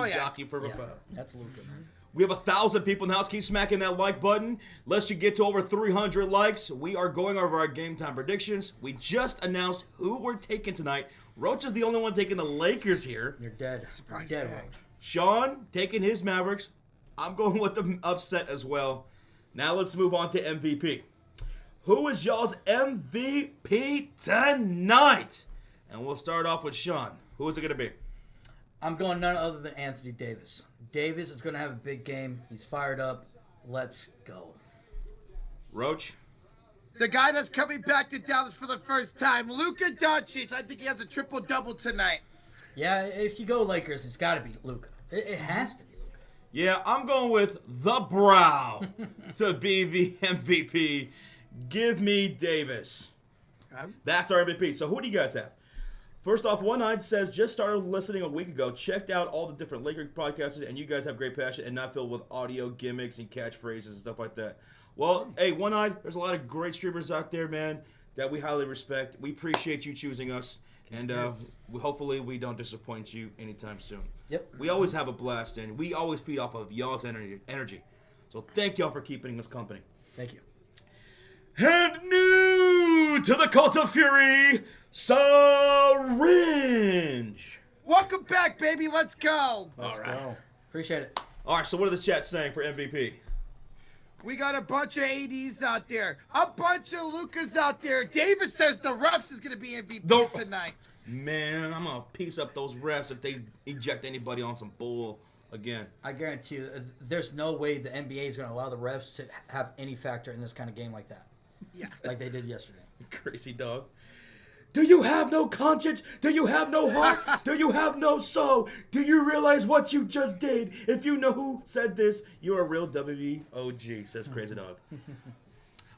He's jockeying for a foul. That's Luca, man. We have 1,000 people in the house. Keep smacking that like button. Let's you get to over 300 likes. We are going over our game time predictions. We just announced who we're taking tonight. Roach is the only one taking the Lakers here. You're dead. Surprise. You're dead, Roach. Sean taking his Mavericks. I'm going with the upset as well. Now let's move on to MVP. Who is y'all's MVP tonight? And we'll start off with Sean. Who is it going to be? I'm going none other than Anthony Davis. Davis is going to have a big game. He's fired up. Let's go. Roach? The guy that's coming back to Dallas for the first time, Luca Doncic. I think he has a triple-double tonight. Yeah, if you go Lakers, it's got to be Luca. It has to be Luca. Yeah, I'm going with the Brow to be the MVP. Give me Davis. That's our MVP. So who do you guys have? First off, One Eyed says, just started listening a week ago. Checked out all the different Laker podcasts, and you guys have great passion and not filled with audio gimmicks and catchphrases and stuff like that. Well, hey, One Eyed, there's a lot of great streamers out there, man, that we highly respect. We appreciate you choosing us, and hopefully we don't disappoint you anytime soon. Yep. We always have a blast, and we always feed off of y'all's energy. So thank y'all for keeping us company. Thank you. And new to the Cult of Fury, Syringe. Welcome back, baby. Let's go. Let's go. Appreciate it. All right, so what are the chats saying for MVP? We got a bunch of ADs out there. A bunch of Lucas out there. David says the refs is going to be MVP tonight. Man, I'm going to piece up those refs if they eject anybody on some bull again. I guarantee you, there's no way the NBA is going to allow the refs to have any factor in this kind of game like that. Yeah. Like they did yesterday. Crazy dog. Do you have no conscience? Do you have no heart? Do you have no soul? Do you realize what you just did? If you know who said this, you're a real WOG, says Crazy Dog.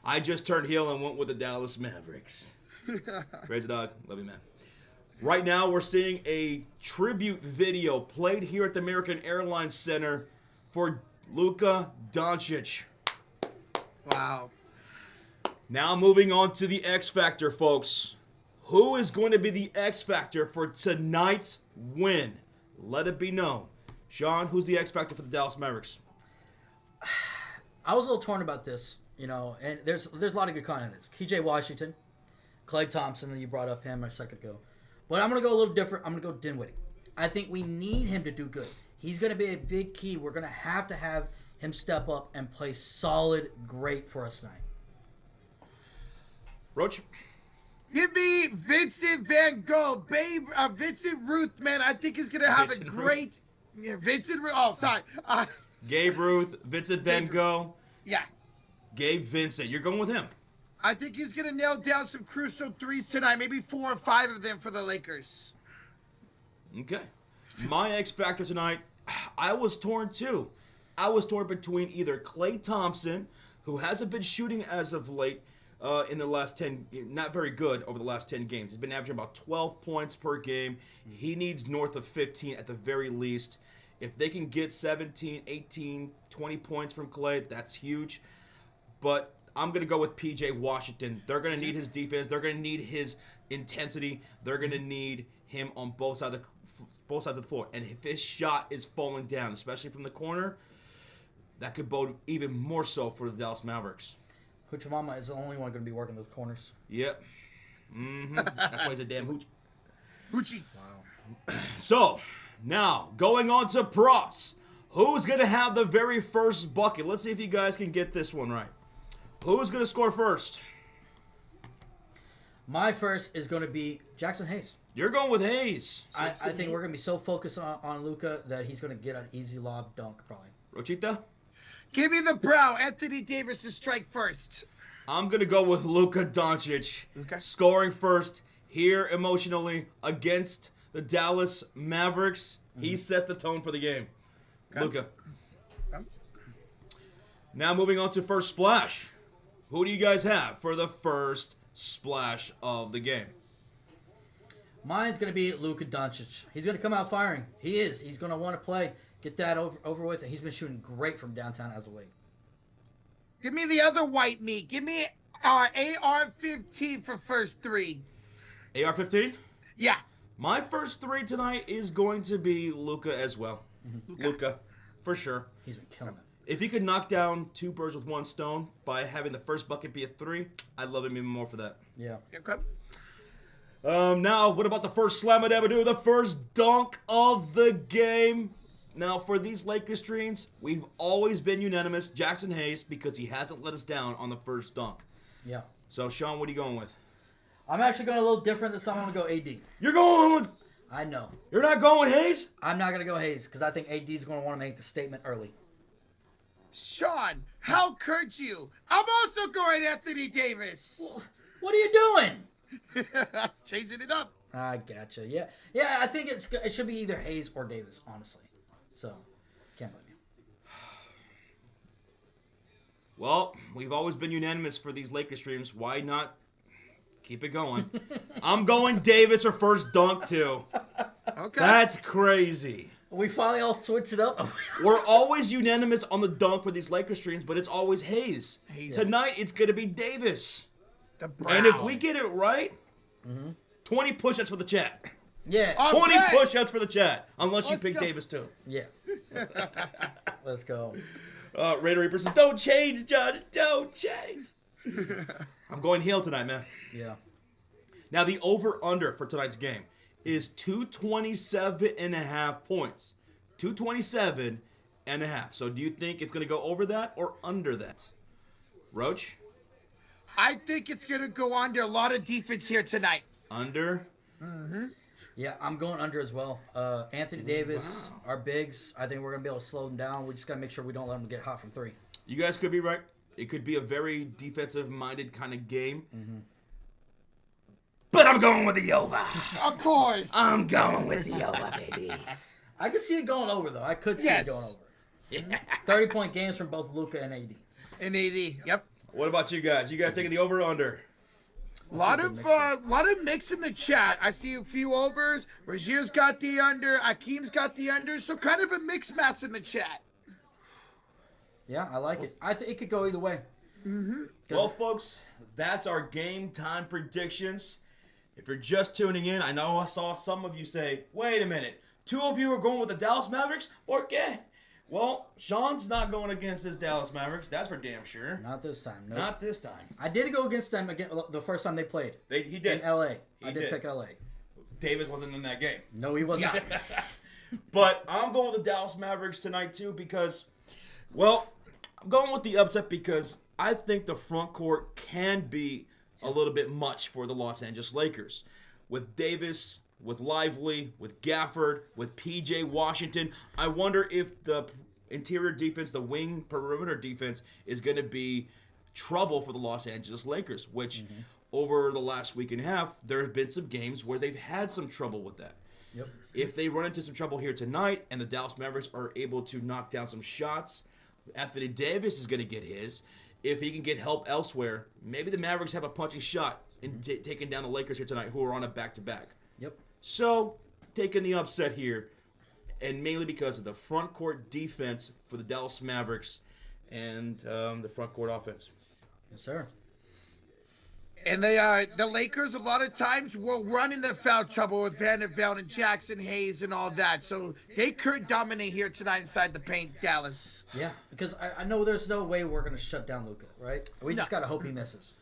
I just turned heel and went with the Dallas Mavericks. Crazy Dog, love you, man. Right now, we're seeing a tribute video played here at the American Airlines Center for Luca Doncic. Wow. Now moving on to the X Factor, folks. Who is going to be the X Factor for tonight's win? Let it be known. Sean, who's the X Factor for the Dallas Mavericks? I was a little torn about this, and there's a lot of good candidates. KJ Washington, Klay Thompson, and you brought up him a second ago. But I'm going to go a little different. I'm going to go Dinwiddie. I think we need him to do good. He's going to be a big key. We're going to have him step up and play solid, great for us tonight. Roach? Give me Vincent Van Gogh. Babe, Vincent Ruth, man. I think he's going to have Vincent a great... Yeah, Vincent Ruth. Oh, sorry. Gabe Ruth, Vincent Van Gogh. Yeah. Gabe Vincent. You're going with him. I think he's going to nail down some crucial threes tonight. Maybe 4 or 5 of them for the Lakers. Okay. My X Factor tonight, I was torn too. I was torn between either Klay Thompson, who hasn't been shooting as of late in the last 10, not very good over the last 10 games. He's been averaging about 12 points per game. He needs north of 15 at the very least. If they can get 17, 18, 20 points from Klay, that's huge. But I'm going to go with P.J. Washington. They're going to need his defense. They're going to need his intensity. They're going to need him on both sides of the floor. And if his shot is falling down, especially from the corner, that could bode even more so for the Dallas Mavericks. Hoochie Mama is the only one going to be working those corners. Yep. That's why he's a damn hoochie. Hoochie. Wow. So, now, going on to props. Who's going to have the very first bucket? Let's see if you guys can get this one right. Who's going to score first? My first is going to be Jackson Hayes. You're going with Hayes. I think we're going to be so focused on Luca that he's going to get an easy lob dunk, probably. Rochita? Give me the brow. Anthony Davis to strike first. I'm going to go with Luca Doncic. Okay. Scoring first here emotionally against the Dallas Mavericks. He sets the tone for the game. Okay. Luca. Okay. Now moving on to first splash. Who do you guys have for the first splash of the game? Mine's going to be Luka Doncic. He's going to come out firing. He is. He's going to want to play, get that over with, and he's been shooting great from downtown as of late. Give me the other white meat. Give me AR-15 for first 3. AR-15? Yeah. My first 3 tonight is going to be Luca as well. Luca, for sure. He's been killing it. If he could knock down 2 birds with 1 stone by having the first bucket be a 3, I'd love him even more for that. Yeah. Okay. Now, what about the first slam-a-dabba-doo, the first dunk of the game? Now, for these Lakers streams, we've always been unanimous, Jackson Hayes, because he hasn't let us down on the first dunk. Yeah. So, Sean, what are you going with? I'm actually going a little different this time. I'm going to go AD. You're going with... I know. You're not going with Hayes? I'm not going to go Hayes because I think AD is going to want to make a statement early. Sean, how could you? I'm also going Anthony Davis. What are you doing? Chasing it up. I gotcha. Yeah. I think it should be either Hayes or Davis, honestly. So, can't blame you. Well, we've always been unanimous for these Lakers streams. Why not keep it going? I'm going Davis or first dunk too. Okay. That's crazy. We finally all switched it up. We're always unanimous on the dunk for these Lakers streams, but it's always Hayes. Hayes. Tonight, it's going to be Davis. The Brown. And if we get it right, 20 push-ups for the chat. Yeah. 20 bet. push-ups for the chat, unless you Let's pick go. Davis too. Yeah. Let's go. Raider Reaper says, don't change, Judge. Don't change. I'm going heel tonight, man. Yeah. Now, the over-under for tonight's game is 227.5 points. 227.5. So do you think it's going to go over that or under that? Roach? I think it's going to go under. A lot of defense here tonight. Under? Yeah, I'm going under as well. Anthony Davis, our bigs, I think we're going to be able to slow them down. We just got to make sure we don't let them get hot from three. You guys could be right. It could be a very defensive-minded kind of game. But I'm going with the over. Of course. I'm going with the over, baby. I could see it going over, though. I could see Yes. it going over. 30-point games from both Luca and AD. And AD. Yep. What about you guys? You guys taking the over or under? A lot of mix in the chat. I see a few overs. Rogier's got the under. Akeem's got the under. So kind of a mixed mess in the chat. Yeah, I like it. I think it could go either way. Well, folks, that's our game time predictions. If you're just tuning in, I know I saw some of you say, wait a minute, 2 of you are going with the Dallas Mavericks? ¿Por qué? Well, Sean's not going against his Dallas Mavericks. That's for damn sure. Not this time. Nope. Not this time. I did go against them again the first time they played. He did. In LA. He I did did. pick LA. Davis wasn't in that game. No, he wasn't. But I'm going with the Dallas Mavericks tonight, too, because, well, I'm going with the upset because I think the front court can be a little bit much for the Los Angeles Lakers. With Davis, with Lively, with Gafford, with P.J. Washington, I wonder if the interior defense, the wing perimeter defense, is going to be trouble for the Los Angeles Lakers, which over the last week and a half, there have been some games where they've had some trouble with that. Yep. If they run into some trouble here tonight and the Dallas Mavericks are able to knock down some shots, Anthony Davis is going to get his. If he can get help elsewhere, maybe the Mavericks have a punching shot in taking down the Lakers here tonight, who are on a back-to-back. Yep. So, taking the upset here, and mainly because of the front court defense for the Dallas Mavericks and the front court offense. Yes, sir. And the Lakers a lot of times will run into foul trouble with Vanderbilt and Jackson Hayes and all that. So they could dominate here tonight inside the paint, Dallas. Yeah, because I know there's no way we're going to shut down Luca, right? We just got to hope he misses.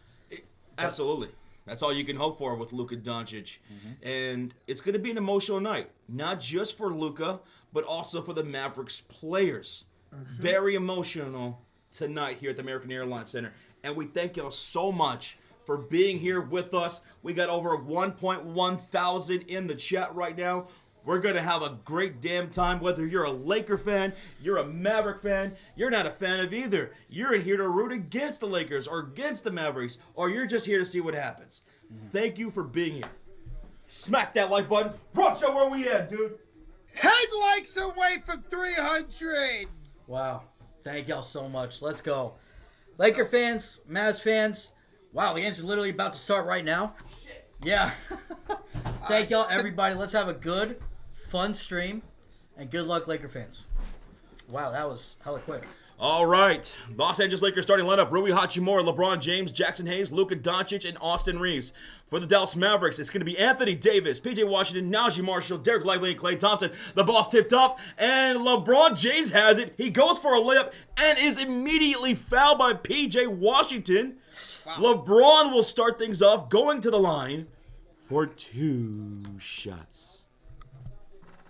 Absolutely. That's all you can hope for with Luca Doncic. And it's going to be an emotional night, not just for Luca, but also for the Mavericks players. Very emotional tonight here at the American Airlines Center. And we thank y'all so much for being here with us. We got over 1.1 thousand in the chat right now. We're going to have a great damn time, whether you're a Laker fan, you're a Maverick fan, you're not a fan of either. You're in here to root against the Lakers or against the Mavericks, or you're just here to see what happens. Thank you for being here. Smack that like button. Rocha, where we at, dude? 10 likes away from 300. Wow. Thank y'all so much. Let's go. Laker fans, Mavs fans. Wow, the game's literally about to start right now. Yeah. Thank y'all, everybody. Let's have a good, fun stream. And good luck, Laker fans. Wow, that was hella quick. All right. Los Angeles Lakers starting lineup. Rui Hachimura, LeBron James, Jackson Hayes, Luka Doncic, and Austin Reeves. For the Dallas Mavericks, it's going to be Anthony Davis, P.J. Washington, Najee Marshall, Derek Lively, and Klay Thompson. The ball's tipped off, and LeBron James has it. He goes for a layup and is immediately fouled by P.J. Washington. Wow. LeBron will start things off, going to the line for 2 shots.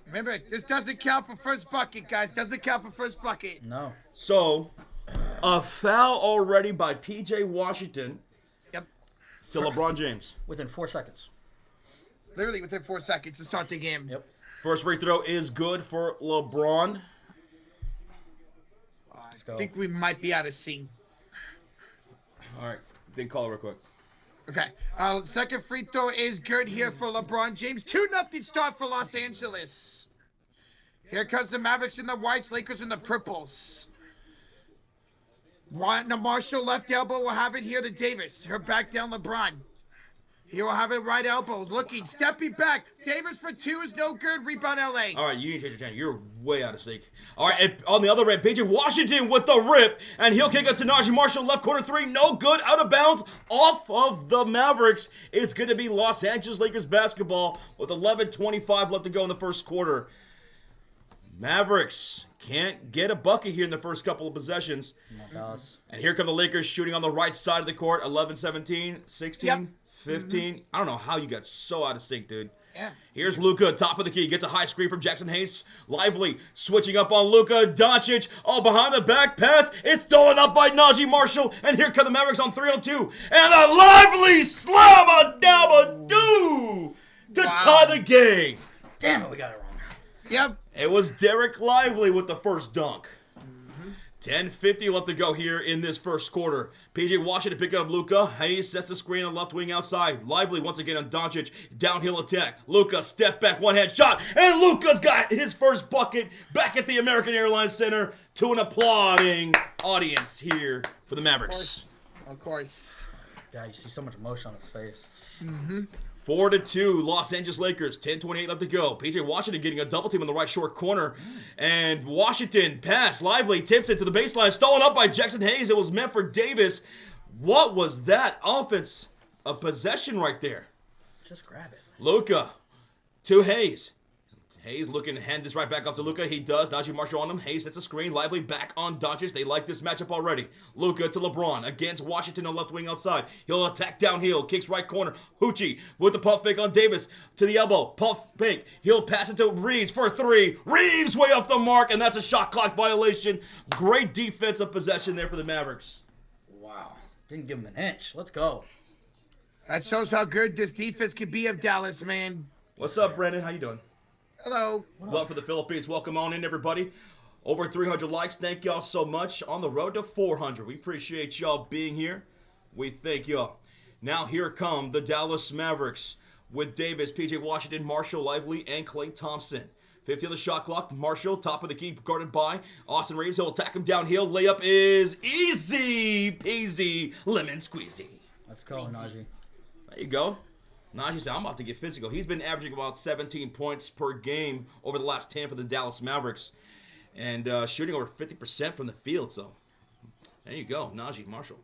Remember, this doesn't count for first bucket, guys. Doesn't count for first bucket. No. So, a foul already by P.J. Washington Yep. to LeBron James. Within 4 seconds. Literally within 4 seconds to start the game. Yep. First free throw is good for LeBron. go. I think we might be out of sync. All right, big call real quick. Okay. Second free throw is good here for LeBron James. 2-0 start for Los Angeles. Here comes the Mavericks in the whites, Lakers in the purples. Marshall left elbow will have it here to Davis. Her back down LeBron. He will have it right elbow. Looking, stepping back. Davis for two is no good. Rebound LA. All right, you need to change your channel. You're way out of sync. All right, and on the other end, PJ Washington with the rip, and he'll kick it to Najee Marshall. Left corner three, no good. Out of bounds, off of the Mavericks. It's going to be Los Angeles Lakers basketball with 11:25 left to go in the first quarter. Mavericks can't get a bucket here in the first couple of possessions. And here come the Lakers shooting on the right side of the court. 11, 17, 16, Yep. 15. I don't know how you got so out of sync, dude. Yeah. Here's Luca, top of the key. Gets a high screen from Jackson Hayes. Lively, switching up on Luca. Doncic, all behind the back pass. It's stolen up by Najee Marshall. And here come the Mavericks on 3-on-2. And a lively slam-a-dab-a-doo to tie the game. Damn it, we got it wrong. Yep. It was Derek Lively with the first dunk. 10:50 left to go here in this first quarter. PJ Washington picking up Luca. Hayes sets the screen on left wing outside. Lively once again on Doncic. Downhill attack. Luca step back, one-hand shot. And Luca's got his first bucket back at the American Airlines Center to an applauding audience here for the Mavericks. Of course. God, you see so much emotion on his face. 4-2, Los Angeles Lakers. 10:28 left to go. PJ Washington getting a double team on the right short corner. And Washington pass. Lively tips it to the baseline. Stolen up by Jackson Hayes. It was meant for Davis. What was that offense? A possession right there. Just grab it. Luca to Hayes. Hayes looking to hand this right back off to Luca. He does. Najee Marshall on him. Hayes sets a screen. Lively back on Doncic. They like this matchup already. Luca to LeBron against Washington on left wing outside. He'll attack downhill. Kicks right corner. Hoochie with the pump fake on Davis to the elbow. Pump fake. He'll pass it to Reeves for three. Reeves way off the mark, and that's a shot clock violation. Great defensive possession there for the Mavericks. Wow. Didn't give him an inch. Let's go. That shows how good this defense can be of Dallas, man. What's up, Brandon? How you doing? Hello. Love for the Philippines. Welcome on in, everybody. Over 300 likes. Thank y'all so much. On the road to 400. We appreciate y'all being here. We thank y'all. Now here come the Dallas Mavericks with Davis, PJ Washington, Marshall, Lively, and Klay Thompson. 50 on the shot clock. Marshall, top of the key, guarded by Austin Reeves. He'll attack him downhill. Layup is easy peasy, lemon squeezy. Let's go, Najee. There you go. Najee said, I'm about to get physical. He's been averaging about 17 points per game over the last 10 for the Dallas Mavericks. And shooting over 50% from the field. So, there you go. Najee Marshall.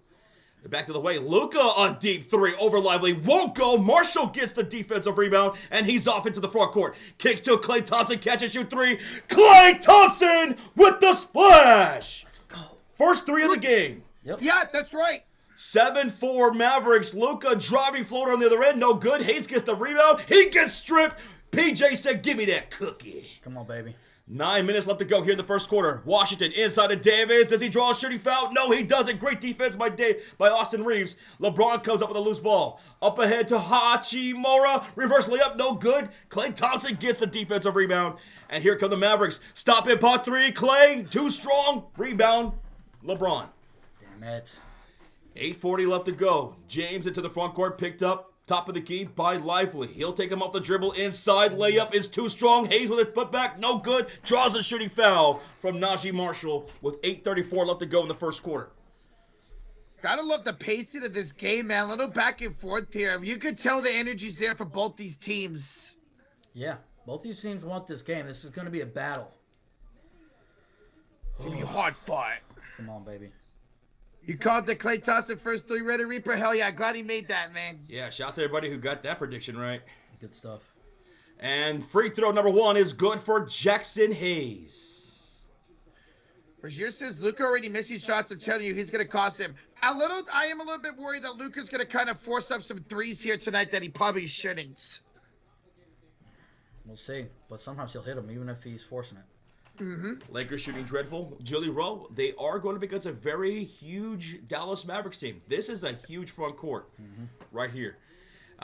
Back to the way. Luca, a deep three over Lively. Won't go. Marshall gets the defensive rebound. And he's off into the front court. Kicks to Klay Thompson. Catch and shoot three. Klay Thompson with the splash. Let's go. First three of the game. Yep. Yeah, that's right. 7-4 Mavericks. Luca driving floater on the other end. No good. Hayes gets the rebound. He gets stripped. PJ said, give me that cookie. Come on, baby. 9 minutes left to go here in the first quarter. Washington inside of Davis. Does he draw a shooting foul? No, he doesn't. Great defense by Austin Reeves. LeBron comes up with a loose ball. Up ahead to Hachimura. Reverse layup. No good. Klay Thompson gets the defensive rebound. And here come the Mavericks. Stop it. Pot three. Klay. Too strong. Rebound. LeBron. Damn it. 8:40 left to go. James into the front court, picked up, top of the key by Lively. He'll take him off the dribble inside. Layup is too strong. Hayes with it put back, no good. Draws a shooting foul from Najee Marshall with 8:34 left to go in the first quarter. Gotta love the pacing of this game, man. A little back and forth here. You could tell the energy's there for both these teams. Yeah. Both these teams want this game. This is going to be a battle. It's gonna be hard fought. Come on, baby. You called the Klay Thompson first three Red Reaper? Hell yeah, glad he made that, man. Yeah, shout out to everybody who got that prediction right. Good stuff. And free throw number one is good for Jackson Hayes. Rozier says Luca already missing shots. I'm telling you, he's going to cost him. I am a little bit worried that Luca's going to kind of force up some threes here tonight that he probably shouldn't. We'll see. But sometimes he'll hit them, even if he's forcing it. Lakers shooting dreadful. Julie Rowe, they are going to be against a very huge Dallas Mavericks team. This is a huge front court right here.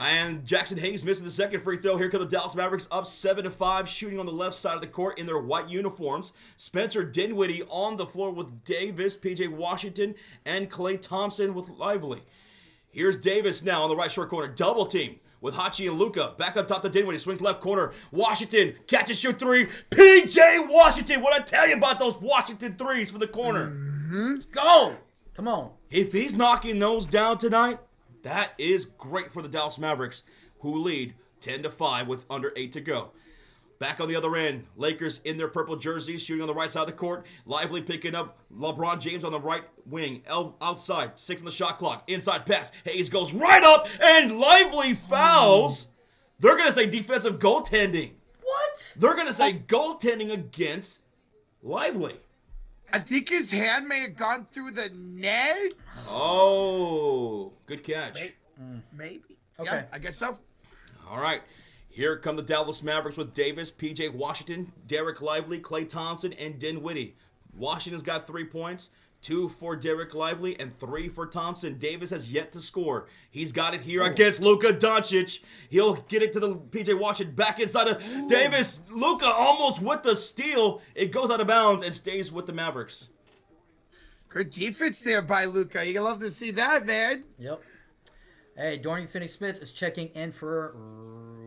And Jackson Hayes missing the second free throw. Here come the Dallas Mavericks up 7-5, shooting on the left side of the court in their white uniforms. Spencer Dinwiddie on the floor with Davis, PJ Washington, and Klay Thompson with Lively. Here's Davis now on the right short corner. Double team with Hachi and Luca. Back up top to Dinwiddie. Swings left corner. Washington. Catch and shoot three. PJ Washington. What I tell you about those Washington threes from the corner. Let's go. Come on. If he's knocking those down tonight, that is great for the Dallas Mavericks, who lead 10-5 with under 8 to go. Back on the other end, Lakers in their purple jerseys, shooting on the right side of the court. Lively picking up LeBron James on the right wing. Outside, 6 on the shot clock. Inside pass. Hayes goes right up, and Lively fouls. They're going to say defensive goaltending. What? They're going to say goaltending against Lively. I think his hand may have gone through the net. Oh, good catch. Maybe. Okay. Yeah, I guess so. All right. Here come the Dallas Mavericks with Davis, PJ Washington, Derek Lively, Klay Thompson, and Dinwiddie. Washington's got 3 points, 2 for Derek Lively, and 3 for Thompson. Davis has yet to score. He's got it here against Luca Doncic. He'll get it to the PJ Washington, back inside of Davis. Luca almost with the steal. It goes out of bounds and stays with the Mavericks. Good defense there by Luca. You love to see that, man. Yep. Hey, Dorian Finney-Smith is checking in for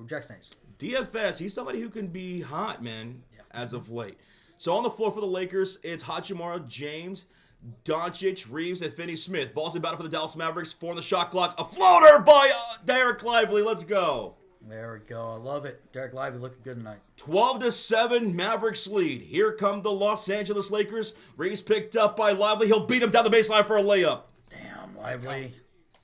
Jackson Hayes. DFS, he's somebody who can be hot, man, as of late. So on the floor for the Lakers, it's Hachimura, James, Doncic, Reeves, and Finney-Smith. Ball's in battle for the Dallas Mavericks. 4 on the shot clock. A floater by Derek Lively. Let's go. There we go. I love it. Derek Lively looking good tonight. 12-7, Mavericks lead. Here come the Los Angeles Lakers. Reeves picked up by Lively. He'll beat him down the baseline for a layup. Damn, Lively.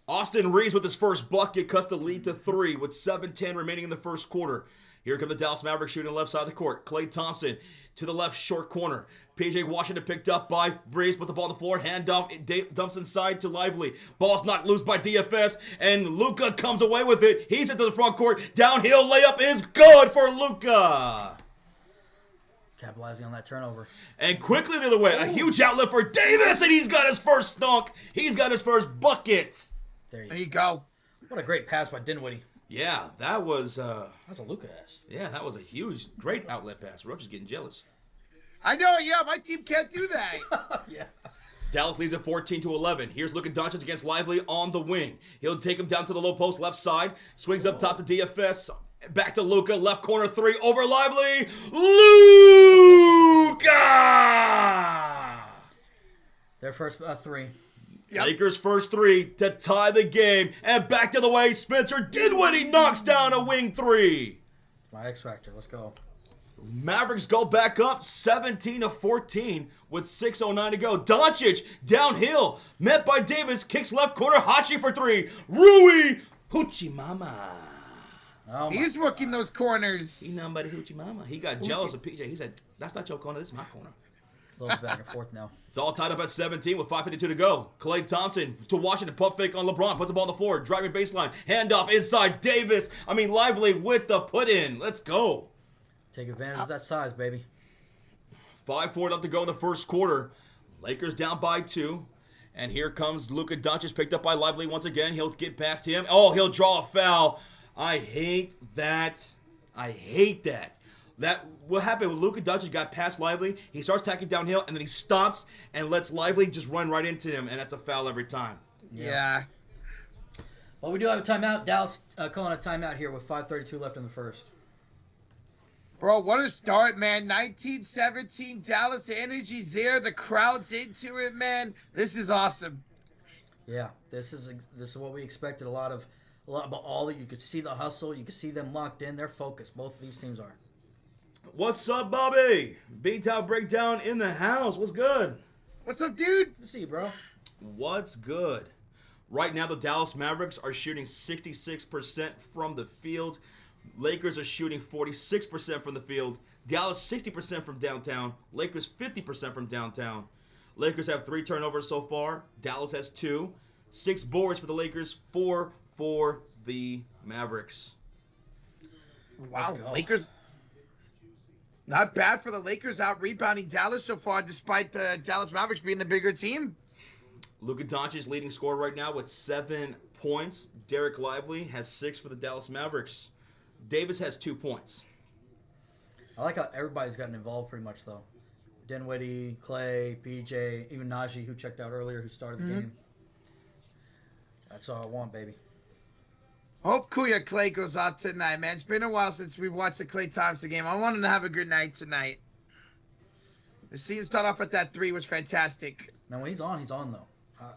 Austin Reeves with his first bucket cuts the lead to 3 with 7:10 remaining in the first quarter. Here come the Dallas Mavericks shooting on the left side of the court. Klay Thompson to the left short corner. PJ Washington picked up by Reeves, puts the ball on the floor, handoff, dumps inside to Lively. Ball's knocked loose by DFS, and Luca comes away with it. He's into the front court. Downhill layup is good for Luca. Capitalizing on that turnover. And quickly the other way, a huge outlet for Davis, and he's got his first dunk. He's got his first bucket. There you go. What a great pass by Dinwiddie. Yeah, that was That's a Luca ass. yeah, that was a huge, great outlet pass. Roach is getting jealous. I know, yeah, my team can't do that. Yeah. Dallas leads at 14-11. Here's Luka Doncic against Lively on the wing. He'll take him down to the low post left side. Swings up top to DFS. Back to Luka. Left corner 3 over Lively. Luka! Their first 3. Yep. Lakers first 3 to tie the game. And back to the way, Spencer Dinwiddie knocks down a wing 3. My X Factor. Let's go. Mavericks go back up 17-14 with 6:09 to go. Doncic downhill, met by Davis, kicks left corner, Hachi for 3. Rui Hoochie Mama. Oh He's working those corners. He nothing but a Hoochie Mama. He got jealous of PJ. He said, "That's not your corner. This is my corner." Close back and forth now. It's all tied up at 17 with 5:52 to go. Klay Thompson to Washington, pump fake on LeBron, puts the ball on the floor, driving baseline, handoff inside Davis. Lively with the put in. Let's go. Take advantage of that size, baby. 5:4 left to go in the first quarter. Lakers down by 2. And here comes Luka Doncic, picked up by Lively once again. He'll get past him. Oh, he'll draw a foul. I hate that. What happened when Luka Doncic got past Lively, he starts attacking downhill, and then he stops and lets Lively just run right into him, and that's a foul every time. Yeah. Well, we do have a timeout. Dallas calling a timeout here with 5:32 left in the first. Bro, what a start, man. 19-17, Dallas energy's there. The crowd's into it, man. This is awesome. Yeah, this is what we expected. A lot about all that. You could see the hustle. You could see them locked in. They're focused. Both of these teams are. What's up, Bobby? B-Town Breakdown in the house. What's good? What's up, dude? Good to see you, bro. What's good? Right now, the Dallas Mavericks are shooting 66% from the field. Lakers are shooting 46% from the field. Dallas 60% from downtown. Lakers 50% from downtown. Lakers have 3 turnovers so far. Dallas has 2. 6 boards for the Lakers, 4 for the Mavericks. Wow, Lakers. Not bad for the Lakers out rebounding Dallas so far, despite the Dallas Mavericks being the bigger team. Luka Doncic leading scorer right now with 7 points. Derek Lively has 6 for the Dallas Mavericks. Davis has 2 points. I like how everybody's gotten involved pretty much, though. Dinwiddie, Clay, PJ, even Najee, who checked out earlier, who started the game. That's all I want, baby. Hope Kuya Clay goes off tonight, man. It's been a while since we've watched the Clay Thompson game. I want him to have a good night tonight. The team start off with that 3 was fantastic. Now, when he's on, though.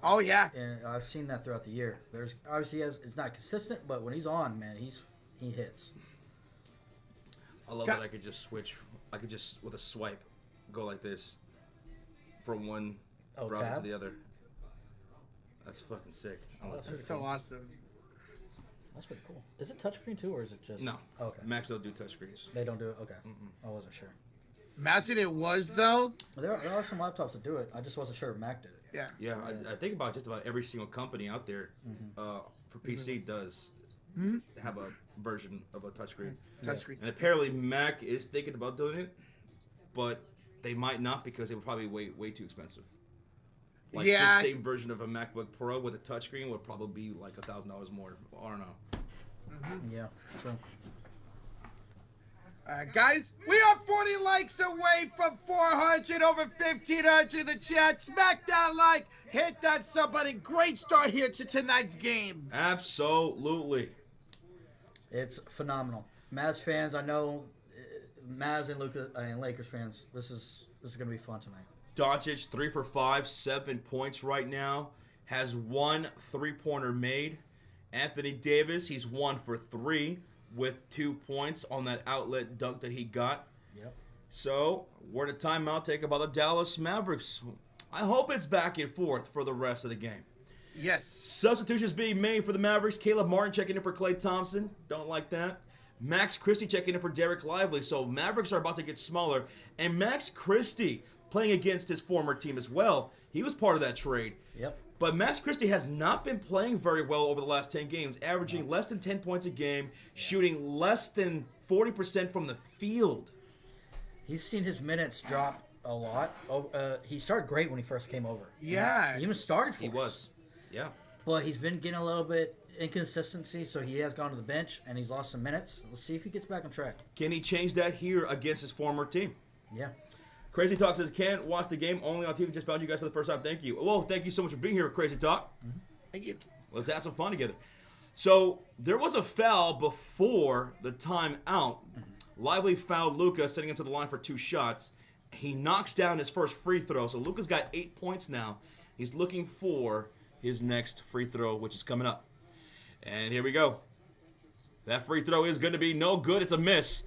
Oh, yeah. And I've seen that throughout the year. There's obviously it's not consistent, but when he's on, man, he hits. I love that I could just switch. I could just, with a swipe, go like this from one browser tab? to the other. That's fucking sick. I like That's that. so awesome. That's pretty cool. Is it touchscreen too, or is it just... No. Oh, okay. Macs don't do touchscreens. They don't do it? Okay. I wasn't sure. Imagine it was, though. Well, there are some laptops that do it. I just wasn't sure if Mac did it. Yeah. Yeah, I think about just about every single company out there for PC does have a version of a touchscreen. Touchscreen. And apparently Mac is thinking about doing it, but they might not because it would probably be way too expensive. Like Yeah. the same version of a MacBook Pro with a touchscreen would probably be like $1,000 more. I don't know. Yeah, true. Guys, we are 40 likes away from 400, over 1,500 in the chat. Smack that like, hit that sub button. Great start here to tonight's game. Absolutely. It's phenomenal. Mavs fans, I know, Mavs and Luca and Lakers fans, this is going to be fun tonight. Doncic 3 for 5, 7 points right now. Has 1 3-pointer made. Anthony Davis, he's 1 for 3 with 2 points on that outlet dunk that he got. Yep. So, word of timeout taken by the Dallas Mavericks. I hope it's back and forth for the rest of the game. Yes. Substitutions being made for the Mavericks. Caleb Martin checking in for Klay Thompson. Don't like that. Max Christie checking in for Derek Lively. So, Mavericks are about to get smaller. And Max Christie playing against his former team as well. He was part of that trade. Yep. But Max Christie has not been playing very well over the last 10 games, averaging less than 10 points a game, shooting less than 40% from the field. He's seen his minutes drop a lot. He started great when he first came over. Yeah. He even started for He us. was. Yeah. But he's been getting a little bit inconsistency, so he has gone to the bench, and he's lost some minutes. Let's see if he gets back on track. Can he change that here against his former team? Yeah. Crazy Talk says, can't watch the game, only on TV. Just found you guys for the first time. Thank you. Well, thank you so much for being here, Crazy Talk. Thank you. Let's have some fun together. So, there was a foul before the timeout. Lively fouled Luca, sending him to the line for 2 shots. He knocks down his first free throw. So, Luca's got 8 points now. He's looking for his next free throw, which is coming up. And here we go. That free throw is going to be no good. It's a miss.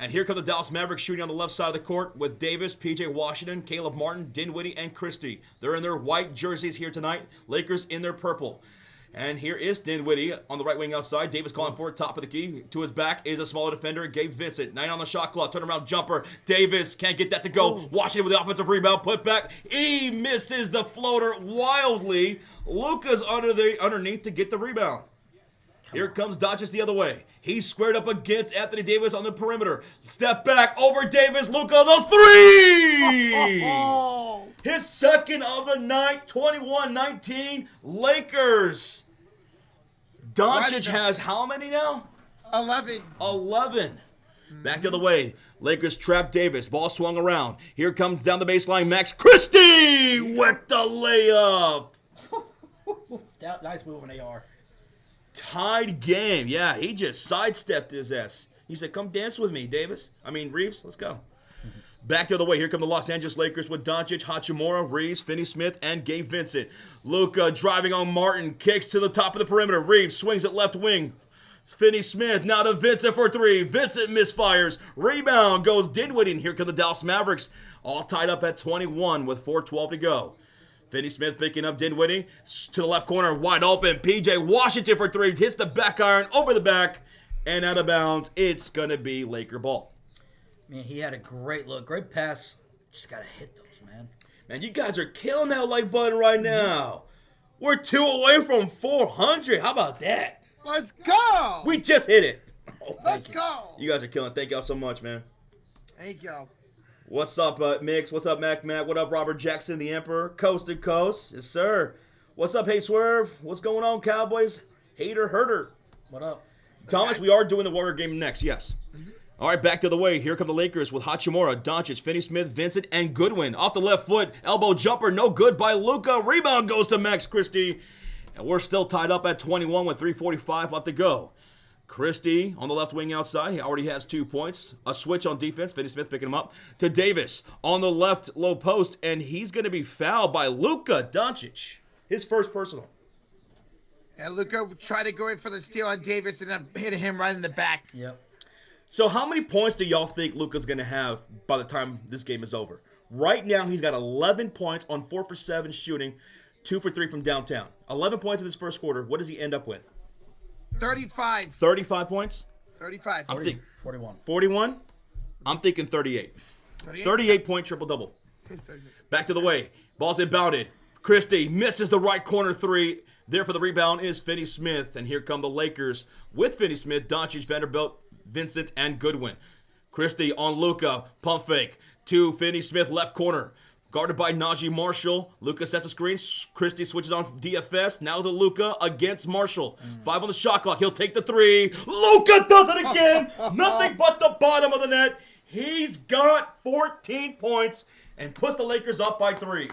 And here come the Dallas Mavericks shooting on the left side of the court with Davis, P.J. Washington, Caleb Martin, Dinwiddie, and Christie. They're in their white jerseys here tonight. Lakers in their purple. And here is Dinwiddie on the right wing outside. Davis calling for it, top of the key. To his back is a smaller defender, Gabe Vincent. 9 on the shot clock, turnaround jumper. Davis can't get that to go. Washington with the offensive rebound, put back. He misses the floater wildly. Luca's underneath to get the rebound. Here comes Doncic the other way. He's squared up against Anthony Davis on the perimeter. Step back over Davis. Luca, the 3! Oh. His second of the night, 21-19, Lakers. Doncic has how many now? 11. 11. Back the other way. Lakers trap Davis. Ball swung around. Here comes down the baseline Max Christie with the layup. Nice move on AR. Tied game. Yeah, he just sidestepped his ass. He said, come dance with me, Reeves. Let's go. Back the other way. Here come the Los Angeles Lakers with Doncic, Hachimura, Reeves, Finney-Smith, and Gabe Vincent. Luca driving on Martin. Kicks to the top of the perimeter. Reeves swings at left wing. Finney-Smith now to Vincent for 3. Vincent misfires. Rebound goes Dinwiddie. And here come the Dallas Mavericks. All tied up at 21 with 4:12 to go. Finney-Smith picking up Dinwiddie to the left corner, wide open. P.J. Washington for 3, hits the back iron over the back and out of bounds. It's going to be Laker ball. Man, he had a great look, great pass. Just got to hit those, man. Man, you guys are killing that like button right now. We're 2 away from 400. How about that? Let's go. We just hit it. Oh, Let's go. you guys are killing. Thank y'all so much, man. Thank you. What's up, Mix? What's up, Mac? What up, Robert Jackson, the Emperor? Coast to coast. Yes, sir. What's up, Hey Swerve? What's going on, Cowboys? Hater Herder. What up? Thomas, we are doing the Warrior game next, yes. All right, back to the way. Here come the Lakers with Hachimura, Doncic, Finney-Smith, Vincent, and Goodwin. Off the left foot, elbow jumper, no good by Luca. Rebound goes to Max Christie. And we're still tied up at 21 with 3:45 left to go. Christie on the left wing outside. He already has 2 points. A switch on defense. Finney-Smith picking him up. To Davis on the left low post. And he's going to be fouled by Luca Doncic. His first personal. And Luca tried to go in for the steal on Davis and then hit him right in the back. Yep. So how many points do y'all think Luca's going to have by the time this game is over? Right now, he's got 11 points on 4 for 7 shooting, 2 for 3 from downtown. 11 points in this first quarter. What does he end up with? 35. 35 points? 35. 41. 41? I'm thinking 38. 38-point triple-double. Back to the way. Ball's inbounded. Christie misses the right corner 3. There for the rebound is Finney-Smith. And here come the Lakers with Finney-Smith, Doncic, Vanderbilt, Vincent, and Goodwin. Christie on Luca. Pump fake to Finney-Smith, left corner. Guarded by Najee Marshall. Luca sets a screen. Christie switches on DFS. Now to Luca against Marshall. 5 on the shot clock. He'll take the 3. Luca does it again. Nothing but the bottom of the net. He's got 14 points and puts the Lakers up by 3.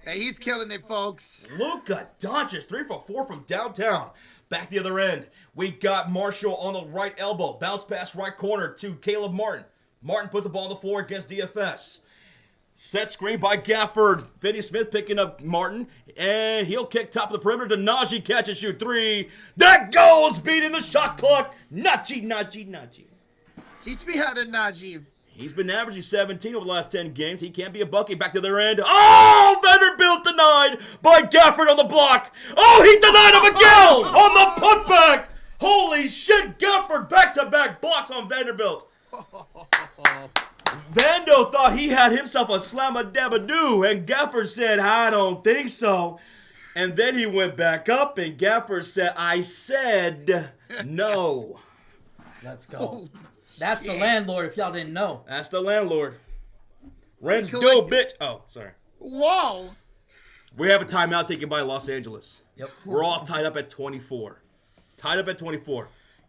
Hey, he's killing it, folks. Luca Doncic, 3 for 4 from downtown. Back the other end. We got Marshall on the right elbow. Bounce pass right corner to Caleb Martin. Martin puts the ball on the floor against DFS. Set screen by Gafford. Finney-Smith picking up Martin. And he'll kick top of the perimeter to Najee. Catch and shoot 3. That goes! Beating the shot clock. Najee. Teach me how to Najee. He's been averaging 17 over the last 10 games. He can't be a bucket. Back to their end. Oh! Vanderbilt denied by Gafford on the block. Oh, he denied him again on the putback. Holy shit, Gafford back-to-back blocks on Vanderbilt. Vando thought he had himself a slam-a-dab-a-doo, and Gafford said, I don't think so. And then he went back up, and Gafford said, I said no. Let's go. That's the landlord, if y'all didn't know. That's the landlord. Rent's due, bitch. Oh, sorry. Whoa. We have a timeout taken by Los Angeles. Yep. We're all tied up at 24.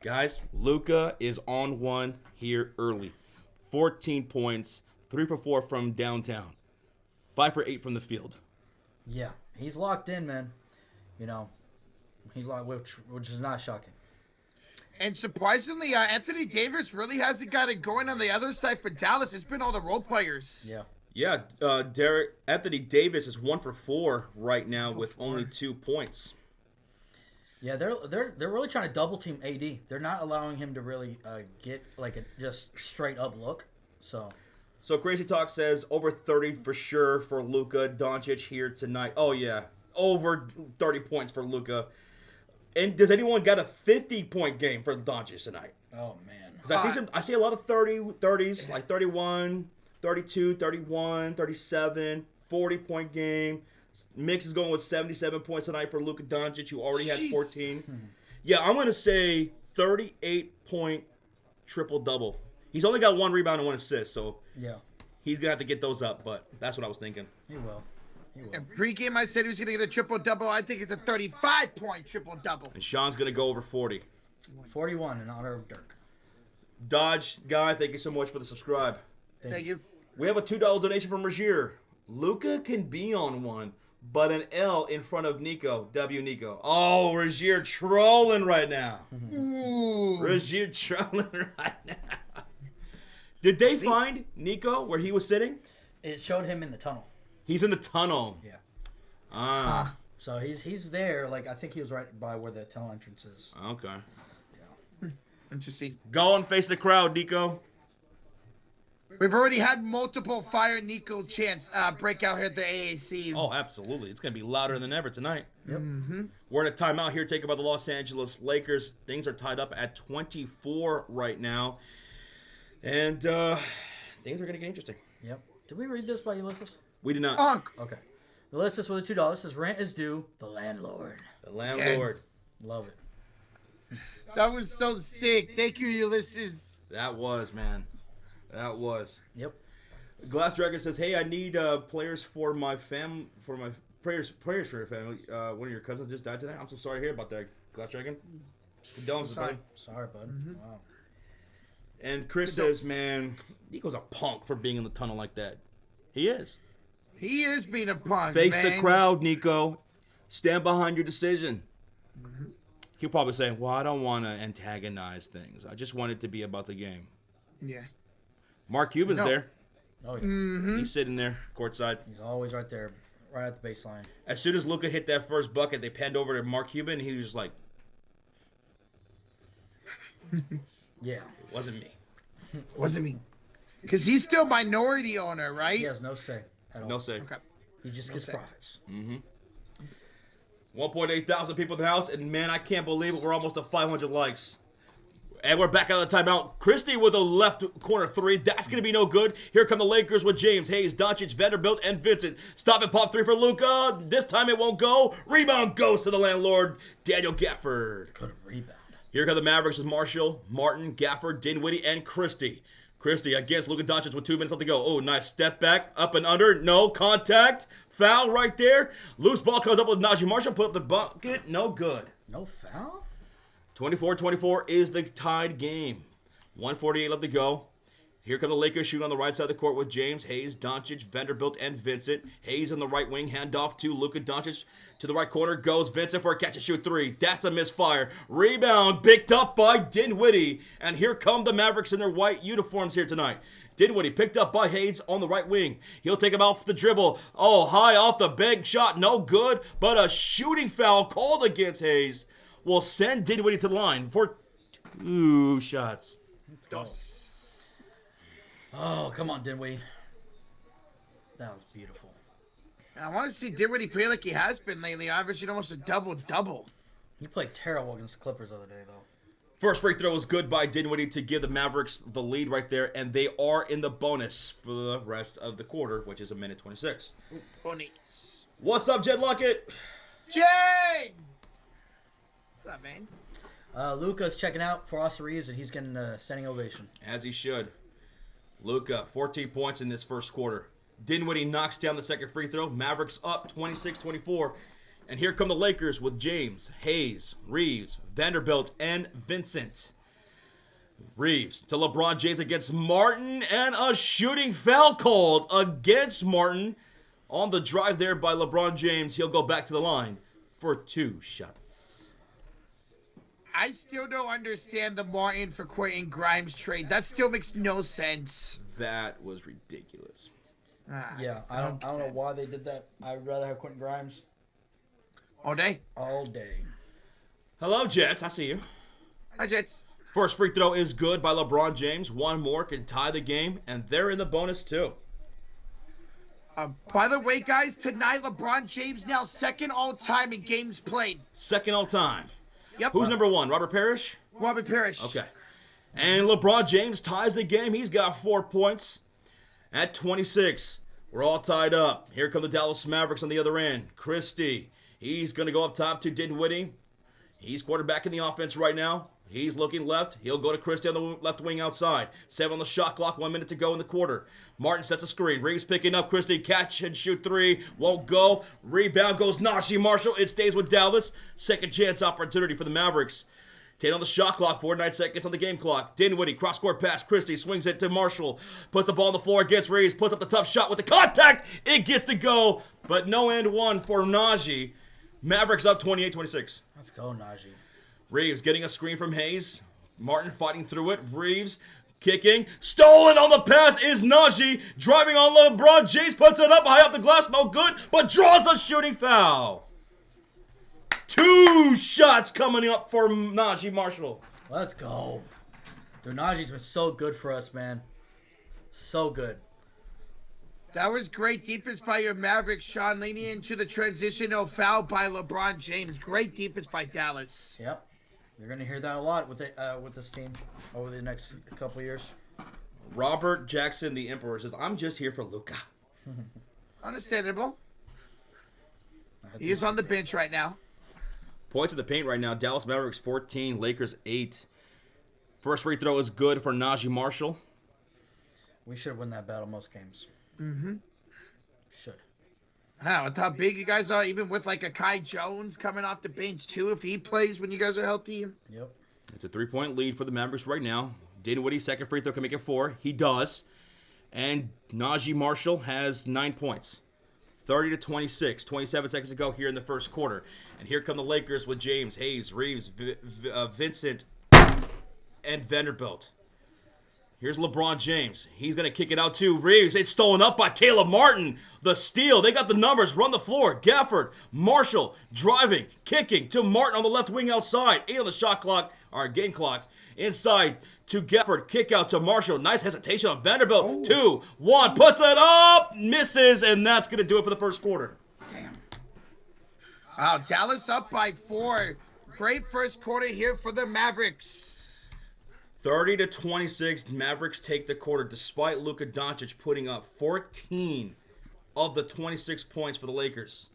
Guys, Luca is on one here early. 14 points, 3 for 4 from downtown. 5 for 8 from the field. Yeah, he's locked in, man. You know, which is not shocking. And surprisingly, Anthony Davis really hasn't got it going on the other side for Dallas. It's been all the role players. Yeah. Yeah, Anthony Davis is 1 for 4 right now with only 2 points. Yeah, they're really trying to double team AD. They're not allowing him to really get like a just straight up look. So Crazy Talk says over 30 for sure for Luca Doncic here tonight. Oh yeah, over 30 points for Luca. And does anyone got a 50-point game for Doncic tonight? Oh man, because I see a lot of 30s, like 31, 32, 31, 37, 40-point game. Mix is going with 77 points tonight for Luka Doncic, who already had 14. Yeah, I'm going to say 38-point triple-double. He's only got 1 rebound and 1 assist, so yeah, he's going to have to get those up, but that's what I was thinking. He will. And pregame, I said he was going to get a triple-double. I think it's a 35-point triple-double. And Sean's going to go over 40. 41 in honor of Dirk. Dodge Guy, thank you so much for the subscribe. Thank you. We have a $2 donation from Rajier. Luca can be on one, but an L in front of Nico. W Nico. Oh, Rajier trolling right now. Ooh. Rajier trolling right now. Did they find Nico where he was sitting? It showed him in the tunnel. He's in the tunnel. Yeah. So he's there. Like I think he was right by where the tunnel entrance is. Okay. Yeah. Interesting. Go and face the crowd, Nico. We've already had multiple Fire Nico chants break out here at the AAC. Oh, absolutely. It's going to be louder than ever tonight. Yep. Mm-hmm. We're in a timeout here taken by the Los Angeles Lakers. Things are tied up at 24 right now. And things are going to get interesting. Yep. Did we read this by Ulysses? We did not. Unk. Okay. Ulysses with the $2 says rent is due. The landlord. The landlord. Yes. Love it. That was so sick. Thank you, Ulysses. That was, man. That was. Yep. Glass Dragon says, "Hey, I need players for my prayers for your family. One of your cousins just died today. I'm so sorry to hear about that, Glass Dragon. Condolences, Sorry. buddy. Sorry, bud. Wow. And Chris says, man, Nico's a punk for being in the tunnel like that. He is. He is being a punk, Face man. the crowd, Nico. Stand behind your decision. He'll probably say, well, I don't want to antagonize things. I just want it to be about the game. Yeah. Mark Cuban's No. there. Oh, yeah. He's sitting there, courtside. He's always right there, right at the baseline. As soon as Luca hit that first bucket, they panned over to Mark Cuban, and he was just like, Yeah. it wasn't me. Wasn't me. Because he's still minority owner, right? He has no say at all. No say. Okay. He just No gets say. profits. 1.8 thousand people in the house, and man, I can't believe it. We're almost at 500 likes. And we're back out of the timeout. Christie with a left corner three. That's going to be no good. Here come the Lakers with James, Hayes, Doncic, Vanderbilt, and Vincent. Stop and pop three for Luca. This time it won't go. Rebound goes to the landlord, Daniel Gafford. Good rebound. Here come the Mavericks with Marshall, Martin, Gafford, Dinwiddie, and Christie. Christie against Luka Doncic with 2 minutes left to go. Oh, nice step back, up and under. No contact. Foul right there. Loose ball comes up with Najee Marshall. Put up the bucket. No good. No foul? 24-24 is the tied game. 1:48 left to go. Here come the Lakers shooting on the right side of the court with James, Hayes, Doncic, Vanderbilt, and Vincent. Hayes on the right wing, handoff to Luka Doncic. To the right corner goes Vincent for a catch and shoot three. That's a misfire. Rebound picked up by Dinwiddie. And here come the Mavericks in their white uniforms here tonight. Dinwiddie picked up by Hayes on the right wing. He'll take him off the dribble. Oh, high off the bank shot. No good, but a shooting foul called against Hayes will send Dinwiddie to the line for 2 shots. Dos. Oh, come on, Dinwiddie. That was beautiful. I want to see Dinwiddie play like he has been lately, averaging almost a double-double. He played terrible against the Clippers the other day, though. First free throw was good by Dinwiddie to give the Mavericks the lead right there, and they are in the bonus for the rest of the quarter, which is 1:26. Bonies. What's up, Jed Luckett? Jade! What's up, man? Luca's checking out for Austin Reeves, and he's getting a standing ovation. As he should. Luca, 14 points in this first quarter. Dinwiddie knocks down the second free throw. Mavericks up 26-24. And here come the Lakers with James, Hayes, Reeves, Vanderbilt, and Vincent. Reeves to LeBron James against Martin, and a shooting foul called against Martin. On the drive there by LeBron James, he'll go back to the line for 2 shots. I still don't understand the Martin for Quentin Grimes trade. That still makes no sense. That was ridiculous. Yeah, I don't know why they did that. I'd rather have Quentin Grimes All day. all day. Hello, Jets. I see you. Hi, Jets. First free throw is good by LeBron James. One more can tie the game, and they're in the bonus too. By the way, guys, tonight LeBron James now second all-time in games played. Second all time. Yep. Who's number 1? Robert Parrish? Robert Parrish. Okay. And LeBron James ties the game. He's got 4 points at 26. We're all tied up. Here come the Dallas Mavericks on the other end. Christie. He's going to go up top to Dinwiddie. He's quarterback in the offense right now. He's looking left. He'll go to Christie on the left wing outside. 7 on the shot clock. 1 minute to go in the quarter. Martin sets a screen. Reeves picking up. Christie catch and shoot 3. Won't go. Rebound goes Najee Marshall. It stays with Dallas. Second chance opportunity for the Mavericks. 10 on the shot clock. 49 seconds on the game clock. Dinwiddie cross-court pass. Christie swings it to Marshall. Puts the ball on the floor. Gets Reeves. Puts up the tough shot with the contact. It gets to go. But no and one for Najee. Mavericks up 28-26. Let's go, Najee. Reeves getting a screen from Hayes. Martin fighting through it. Reeves kicking. Stolen on the pass is Najee. Driving on LeBron James. Puts it up high off the glass. No good. But draws a shooting foul. 2 shots coming up for Najee Marshall. Let's go. Dude, Najee's been so good for us, man. So good. That was great defense by your Mavericks, Sean, leaning into the transitional foul by LeBron James. Great defense by Dallas. Yep. You're going to hear that a lot with this team over the next couple of years. Robert Jackson, the Emperor, says, I'm just here for Luca. Understandable. He is on the bench right now. Points in the paint right now. Dallas Mavericks 14, Lakers 8. First free throw is good for Najee Marshall. We should win that battle most games. Mm-hmm. Should. Wow, with how big you guys are, even with like a Kai Jones coming off the bench too, if he plays when you guys are healthy. Yep. It's a 3-point lead for the Mavericks right now. Dinwiddie's second free throw can make it 4. He does. And Najee Marshall has 9 points. 30-26. 27 seconds to go here in the first quarter. And here come the Lakers with James, Hayes, Reeves, Vincent, and Vanderbilt. Here's LeBron James. He's going to kick it out to Reeves. It's stolen up by Caleb Martin. The steal. They got the numbers. Run the floor. Gafford, Marshall, driving, kicking to Martin on the left wing outside. 8 on the shot clock, or game clock. Inside to Gafford. Kick out to Marshall. Nice hesitation on Vanderbilt. 2-1. Puts it up. Misses. And that's going to do it for the first quarter. Damn. Wow, Dallas up by 4. Great first quarter here for the Mavericks. 30-26, Mavericks take the quarter despite Luca Doncic putting up 14 of the 26 points for the Lakers.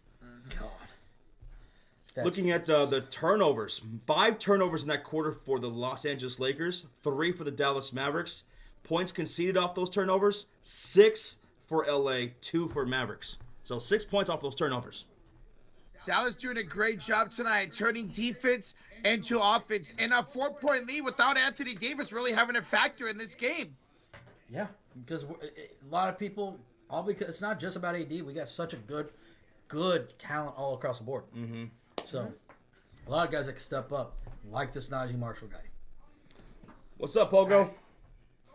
God. Looking at the turnovers, 5 turnovers in that quarter for the Los Angeles Lakers, 3 for the Dallas Mavericks. Points conceded off those turnovers, 6 for LA, 2 for Mavericks. So 6 points off those turnovers. Dallas doing a great job tonight, turning defense into offense, and a 4-point lead without Anthony Davis really having a factor in this game. Yeah, because a lot of people, all because it's not just about AD. We got such a good talent all across the board. Mm-hmm. So a lot of guys that can step up, like this Najee Marshall guy. What's up, Pogo?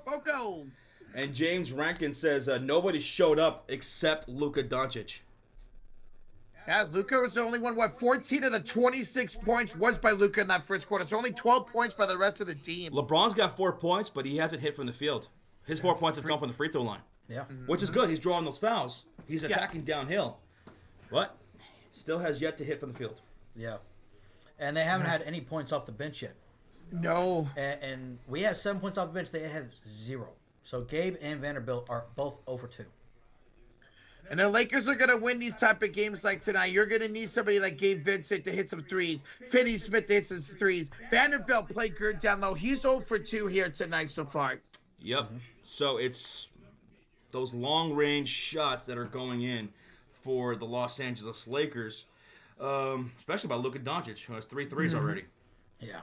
Pogo. And James Rankin says nobody showed up except Luca Doncic. Yeah, Luca was the only one. 14 of the 26 points was by Luca in that first quarter. So only 12 points by the rest of the team. LeBron's got 4 points, but he hasn't hit from the field. His 4 points have come from the free throw line. Yeah. Which is good. He's drawing those fouls. He's attacking downhill. But still has yet to hit from the field. Yeah. And they haven't had any points off the bench yet. No. And we have 7 points off the bench. They have 0. So Gabe and Vanderbilt are both over 2. And the Lakers are going to win these type of games like tonight. You're going to need somebody like Gabe Vincent to hit some threes. Finney Smith to hit some threes. Vanderbilt played good down low. He's 0 for 2 here tonight so far. Yep. So it's those long-range shots that are going in for the Los Angeles Lakers, especially by Luka Doncic, who has 3 threes already. Yeah.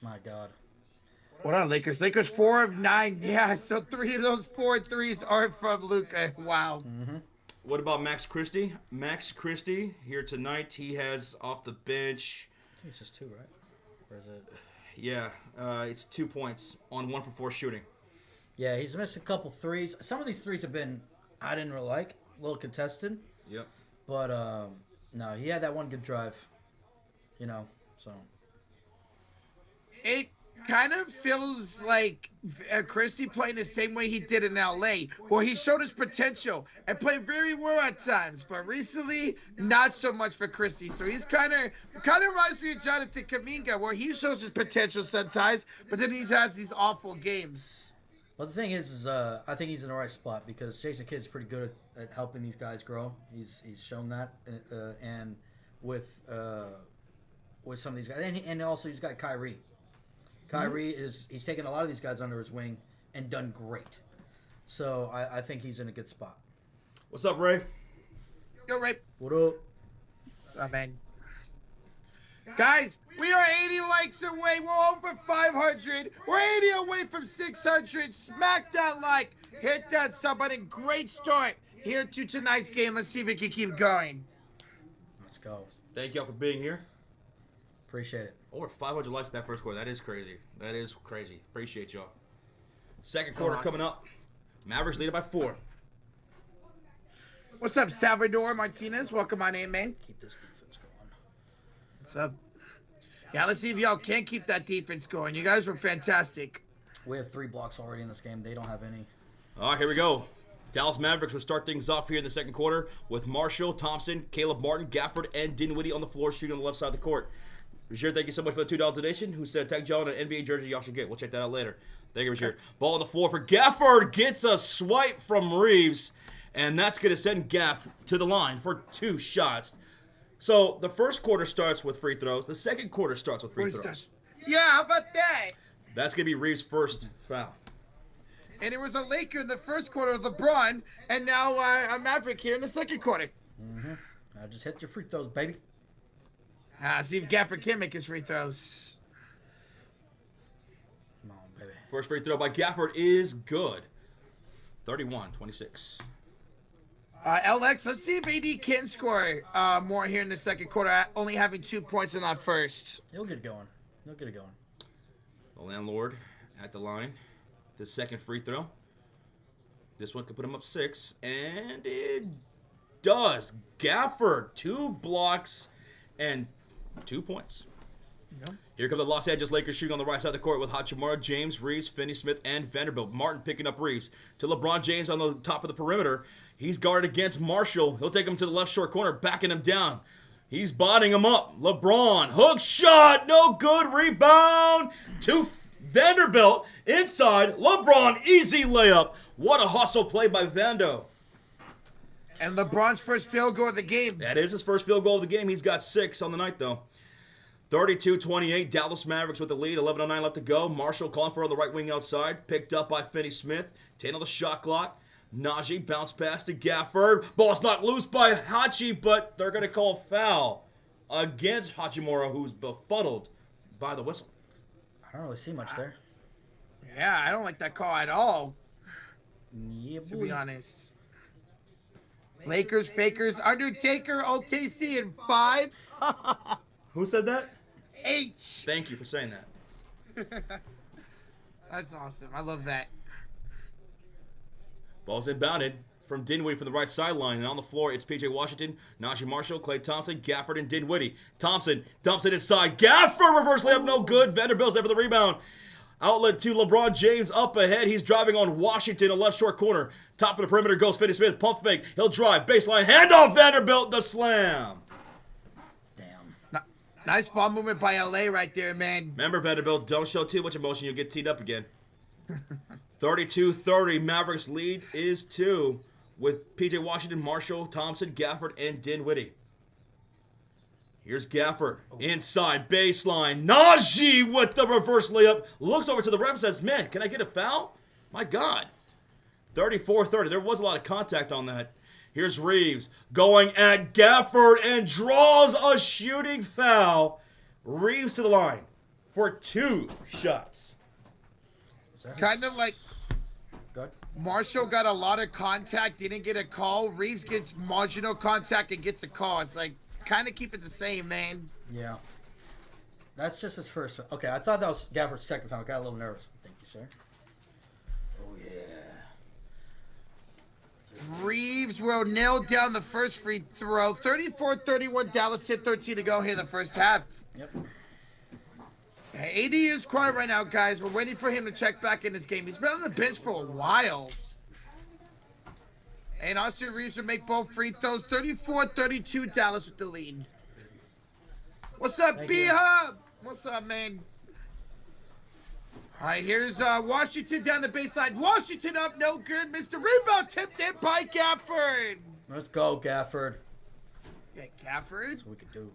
My God. What are Lakers? Lakers 4 of 9. Yeah, so 3 of those 4 threes are from Luka. Wow. Mm-hmm. What about Max Christie? Max Christie here tonight. He has off the bench. I think it's just 2, right? Or is it? Yeah, it's 2 points on 1 for 4 shooting. Yeah, he's missed a couple threes. Some of these threes have been, I didn't really like, a little contested. Yep. But, no, he had that one good drive, so. It kind of feels like Christie playing the same way he did in L.A., where he showed his potential and played very well at times, but recently, not so much for Christie. So he's kind of reminds me of Jonathan Kuminga, where he shows his potential sometimes, but then he has these awful games. Well, the thing is I think he's in the right spot because Jason Kidd's pretty good at helping these guys grow. He's shown that, and with some of these guys, and also he's got Kyrie. Kyrie he's taken a lot of these guys under his wing and done great. So I think he's in a good spot. What's up, Ray? Yo, Ray. What up? What's up, man? Guys, we are 80 likes away. We're over 500. We're 80 away from 600. Smack that like. Hit that sub button. Great start here to tonight's game. Let's see if we can keep going. Let's go. Thank y'all for being here. Appreciate it. Over 500 likes in that first quarter. That is crazy. That is crazy. Appreciate y'all. Second quarter coming up. Mavericks lead it by 4. What's up, Salvador Martinez? Welcome on in, man. Keep this defense going. What's up? Yeah, let's see if y'all can keep that defense going. You guys were fantastic. We have 3 blocks already in this game. They don't have any. All right, here we go. Dallas Mavericks will start things off here in the second quarter with Marshall, Thompson, Caleb Martin, Gafford, and Dinwiddie on the floor shooting on the left side of the court. Bashir, thank you so much for the $2 donation. Who said, tag Joe on an NBA jersey y'all should get. We'll check that out later. Thank you, Bashir. Ball on the floor for Gafford. Gets a swipe from Reeves. And that's going to send Gaff to the line for 2 shots. So the first quarter starts with free throws. The second quarter starts with free throws. Yeah, how about that? That's going to be Reeves' first foul. and it was a Laker in the first quarter of LeBron, and now a Maverick here in the second quarter. Now just hit your free throws, baby. See if Gafford can make his free throws. Come on, baby. First free throw by Gafford is good. 31-26. LX, let's see if AD can score more here in the second quarter, only having 2 points in that first. He'll get it going. He'll get it going. The landlord at the line. The second free throw. This one could put him up 6. And it does. Gafford, 2 blocks and 2 points. Yep. Here come the Los Angeles Lakers shooting on the right side of the court with Hachimura, James, Reeves, Finney-Smith, and Vanderbilt. Martin picking up Reeves. To LeBron James on the top of the perimeter. He's guarded against Marshall. He'll take him to the left short corner, backing him down. He's botting him up. LeBron, hook shot, no good. Rebound to Vanderbilt. Inside, LeBron, easy layup. What a hustle play by Vando. And LeBron's first field goal of the game. That is his first field goal of the game. He's got 6 on the night, though. 32-28, Dallas Mavericks with the lead. 11:09 left to go. Marshall calling for the right wing outside. Picked up by Finney-Smith. 10 on the shot clock. Najee bounce pass to Gafford. Ball's knocked loose by Hachi, but they're going to call foul against Hachimura, who's befuddled by the whistle. I don't really see much there. Yeah, I don't like that call at all, Yeah, to be honest. Lakers, Fakers, Undertaker, OKC in 5. Who said that? H. Thank you for saying that. That's awesome. I love that. Ball's inbounded from Dinwiddie from the right sideline. And on the floor, it's P.J. Washington, Najee Marshall, Klay Thompson, Gafford, and Dinwiddie. Thompson dumps it inside. Gafford reverse layup, no good. Vanderbilt's there for the rebound. Outlet to LeBron James up ahead. He's driving on Washington, a left short corner. Top of the perimeter goes Finney-Smith. Pump fake. He'll drive. Baseline. Handoff. Vanderbilt. The slam. Damn. Nice ball movement by LA right there, man. Remember, Vanderbilt, don't show too much emotion. You'll get teed up again. 32-30. Mavericks lead is 2 with P.J. Washington, Marshall, Thompson, Gafford, and Dinwiddie. Here's Gafford. Inside baseline. Najee with the reverse layup. Looks over to the ref and says, man, can I get a foul? My God. 34-30. There was a lot of contact on that. Here's Reeves going at Gafford and draws a shooting foul. Reeves to the line for 2 shots. Kind of like Good. Marshall got a lot of contact, didn't get a call. Reeves gets marginal contact and gets a call. It's like, kind of keep it the same, man. Yeah. That's just his first. Okay, I thought that was Gafford's second foul. Got a little nervous. Thank you, sir. Oh, yeah. Reeves will nail down the first free throw. 34-31, Dallas 10-13 to go here in the first half. Yep. AD is quiet right now, guys. We're waiting for him to check back in this game. He's been on the bench for a while. And Austin Reeves will make both free throws. 34-32, Dallas with the lead. What's up, Thank you. B-Hub? What's up, man? All right, here's Washington down the baseline. Washington up, no good. Mr. Rebound tipped in by Gafford. Let's go, Gafford. Yeah, Gafford. That's what we could do.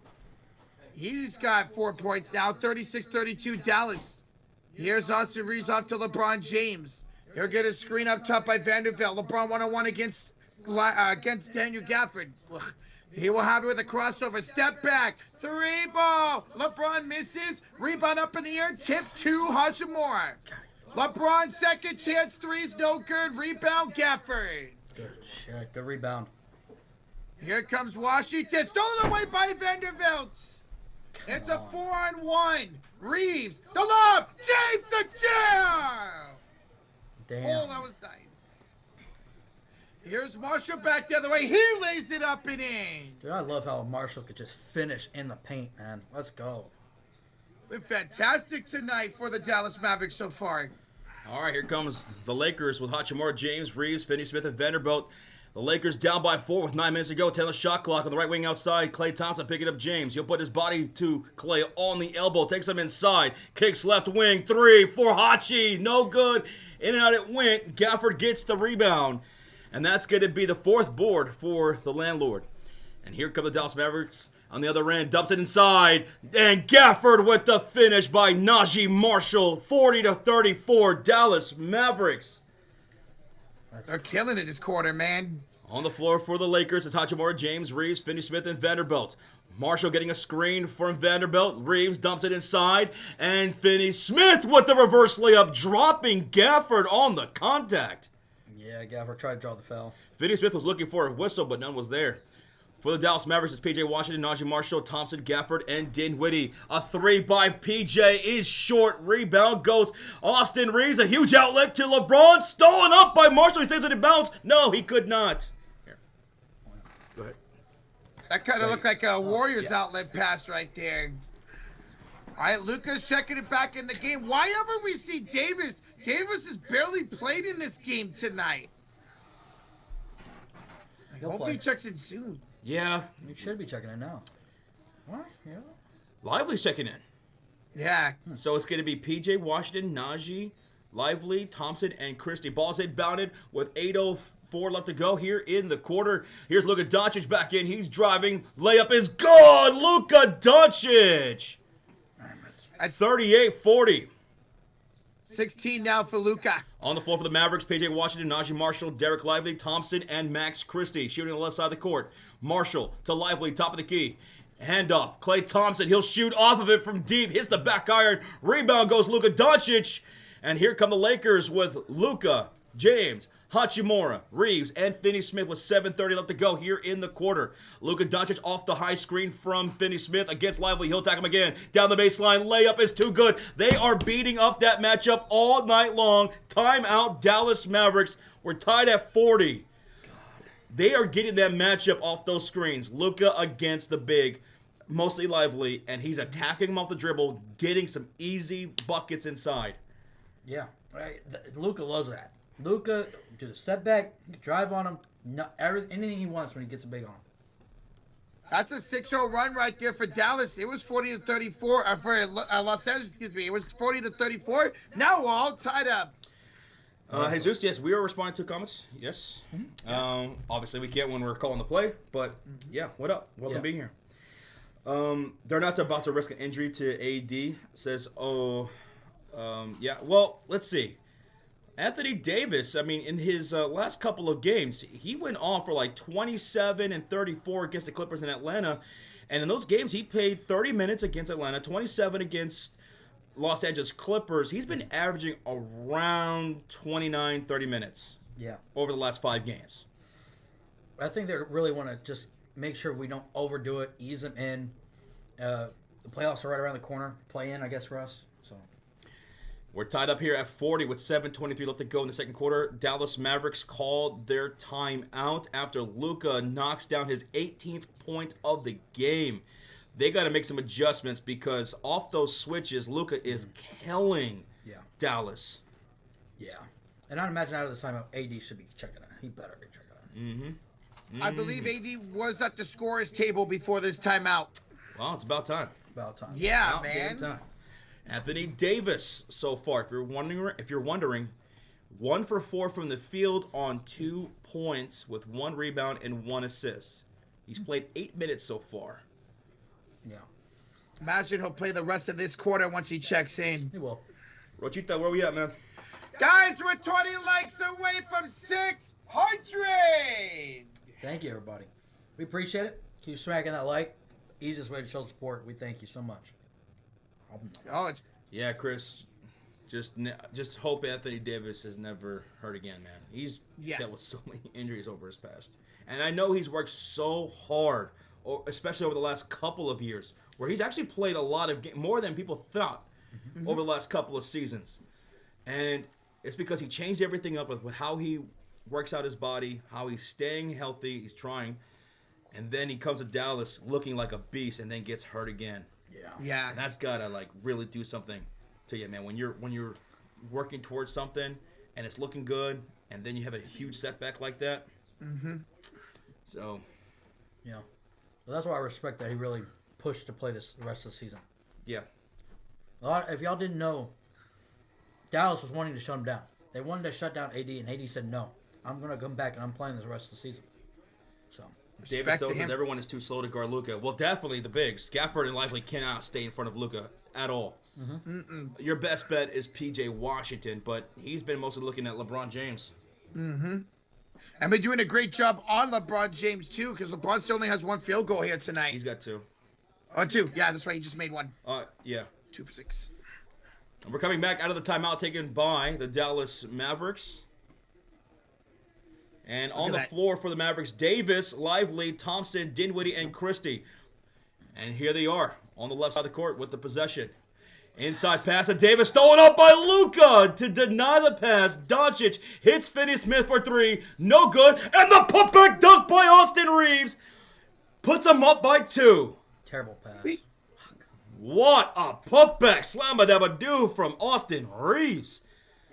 He's got 4 points now. 36-32, Dallas. Here's Austin Reeves off to LeBron James. He'll get a screen up top by Vanderbilt. LeBron one-on-one against Daniel Gafford. He will have it with a crossover. Step back. 3-ball. LeBron misses. Rebound up in the air. Tip to Hachimura. LeBron second chance. Three's no good. Rebound Gafford. Good shit. Good rebound. Here comes Washington. Stolen away by Vanderbilt. It's a 4-on-1. Reeves. The lob. James the jam. Damn. Oh, that was nice. Here's Marshall back the other way. He lays it up and in. Dude, I love how Marshall could just finish in the paint, man. Let's go. Been fantastic tonight for the Dallas Mavericks so far. All right, here comes the Lakers with Hachimura, James, Reeves, Finney-Smith, and Vanderbilt. The Lakers down by 4 with 9 minutes to go. 10 on the shot clock on the right wing outside. Klay Thompson picking up James. He'll put his body to Klay on the elbow. Takes him inside. Kicks left wing. 3 for Hachi. No good. In and out it went. Gafford gets the rebound. And that's going to be the 4th board for the landlord. And here come the Dallas Mavericks on the other end. Dumps it inside. And Gafford with the finish by Najee Marshall. 40-34. Dallas Mavericks. They're killing it this quarter, man. On the floor for the Lakers is Hachimura, James, Reeves, Finney-Smith, and Vanderbilt. Marshall getting a screen from Vanderbilt. Reeves dumps it inside. And Finney-Smith with the reverse layup, dropping Gafford on the contact. Yeah, Gafford tried to draw the foul. Finney-Smith was looking for a whistle, but none was there. For the Dallas Mavericks, it's P.J. Washington, Najee Marshall, Thompson, Gafford, and Dinwiddie. A three by P.J. is short. Rebound goes Austin Reeves. A huge outlet to LeBron. Stolen up by Marshall. He saves it in bounds. No, he could not. Here. Go ahead. That kind of looked like a Warriors outlet pass right there. All right, Luca's checking it back in the game. Why ever we see Davis? Davis has barely played in this game tonight. I hope he checks in soon. Yeah. You should be checking it now. What? Yeah. Lively checking in. Yeah. So it's going to be P.J. Washington, Najee, Lively, Thompson, and Christie. Ball's inbounded with 8:04 left to go here in the quarter. Here's Luka Doncic back in. He's driving. Layup is good. Luka Doncic. That's 38-40. 16 now for Luca. On the floor for the Mavericks, P.J. Washington, Najee Marshall, Derek Lively, Thompson, and Max Christie. Shooting on the left side of the court. Marshall to Lively, top of the key. Handoff. Klay Thompson, he'll shoot off of it from deep. Hits the back iron. Rebound goes Luka Doncic. And here come the Lakers with Luca, James, Hachimura, Reeves, and Finney-Smith with 7:30 left to go here in the quarter. Luka Doncic off the high screen from Finney-Smith against Lively. He'll attack him again. Down the baseline. Layup is too good. They are beating up that matchup all night long. Timeout, Dallas Mavericks. We're tied at 40. They are getting that matchup off those screens. Luka against the big, mostly Lively, and he's attacking him off the dribble, getting some easy buckets inside. Yeah. Right. Luka loves that. Luka do the step back, drive on him, anything he wants when he gets a big arm. That's a 6-0 run right there for Dallas. It was 40-34. For Los Angeles, excuse me. It was 40-34. Now we're all tied up. Jesus, yes, we are responding to comments. Yes. Mm-hmm. Obviously, we can't when we're calling the play, but yeah, what up? Welcome being here. They're not about to risk an injury to AD. Says, yeah. Well, let's see. Anthony Davis, I mean, in his last couple of games, he went on for like 27 and 34 against the Clippers in Atlanta. And in those games, he played 30 minutes against Atlanta, 27 against Los Angeles Clippers. He's been averaging around 29, 30 minutes over the last 5 games. I think they really want to just make sure we don't overdo it, ease them in. The playoffs are right around the corner. Play in, I guess, for us. So we're tied up here at 40 with 7:23 left to go in the second quarter. Dallas Mavericks called their timeout after Luca knocks down his 18th point of the game. They got to make some adjustments because off those switches, Luca is killing Dallas. Yeah. And I'd imagine out of this timeout, AD should be checking it. He better be checking it. Mm-hmm. Mm-hmm. I believe AD was at the scorer's table before this timeout. Well, it's about time. About time. Yeah, about man. Time. Anthony Davis so far, if you're wondering, 1 for 4 from the field on 2 points with 1 rebound and 1 assist. He's played 8 minutes so far. Yeah. Imagine he'll play the rest of this quarter once he checks in. He will. Rochita, where we at, man? Guys, we're 20 likes away from 600. Thank you, everybody. We appreciate it. Keep smacking that like. Easiest way to show support. We thank you so much. Oh, it's Yeah, Chris. Just hope Anthony Davis is never hurt again, man. He's dealt with so many injuries over his past. And I know he's worked so hard, especially over the last couple of years, where he's actually played a lot of games, more than people thought over the last couple of seasons. And it's because he changed everything up with how he works out his body, how he's staying healthy, he's trying. And then he comes to Dallas looking like a beast and then gets hurt again. Yeah. And that's got to really do something to you, man. When you're working towards something and it's looking good and then you have a huge setback like that. Mm-hmm. So. Yeah. Well, that's why I respect that he really pushed to play the rest of the season. Yeah. If y'all didn't know, Dallas was wanting to shut him down. They wanted to shut down AD, and AD said, no, I'm going to come back and I'm playing the rest of the season. So. Davis though says everyone is too slow to guard Luca. Well, definitely the bigs. Gafford and Lively cannot stay in front of Luca at all. Mm-mm. Your best bet is P.J. Washington, but he's been mostly looking at LeBron James. And we're doing a great job on LeBron James, too, because LeBron still only has one field goal here tonight. He's got 2. Oh, 2. Yeah, that's right. He just made 1. Yeah. 2 for 6. And we're coming back out of the timeout taken by the Dallas Mavericks. And on the floor for the Mavericks, Davis, Lively, Thompson, Dinwiddie, and Christie. And here they are on the left side of the court with the possession. Inside pass to Davis, stolen up by Luca to deny the pass. Doncic hits Finney-Smith for 3. No good. And the putback dunk by Austin Reeves puts him up by 2. Terrible pass. What a putback slam-a-dab-a-doo from Austin Reeves.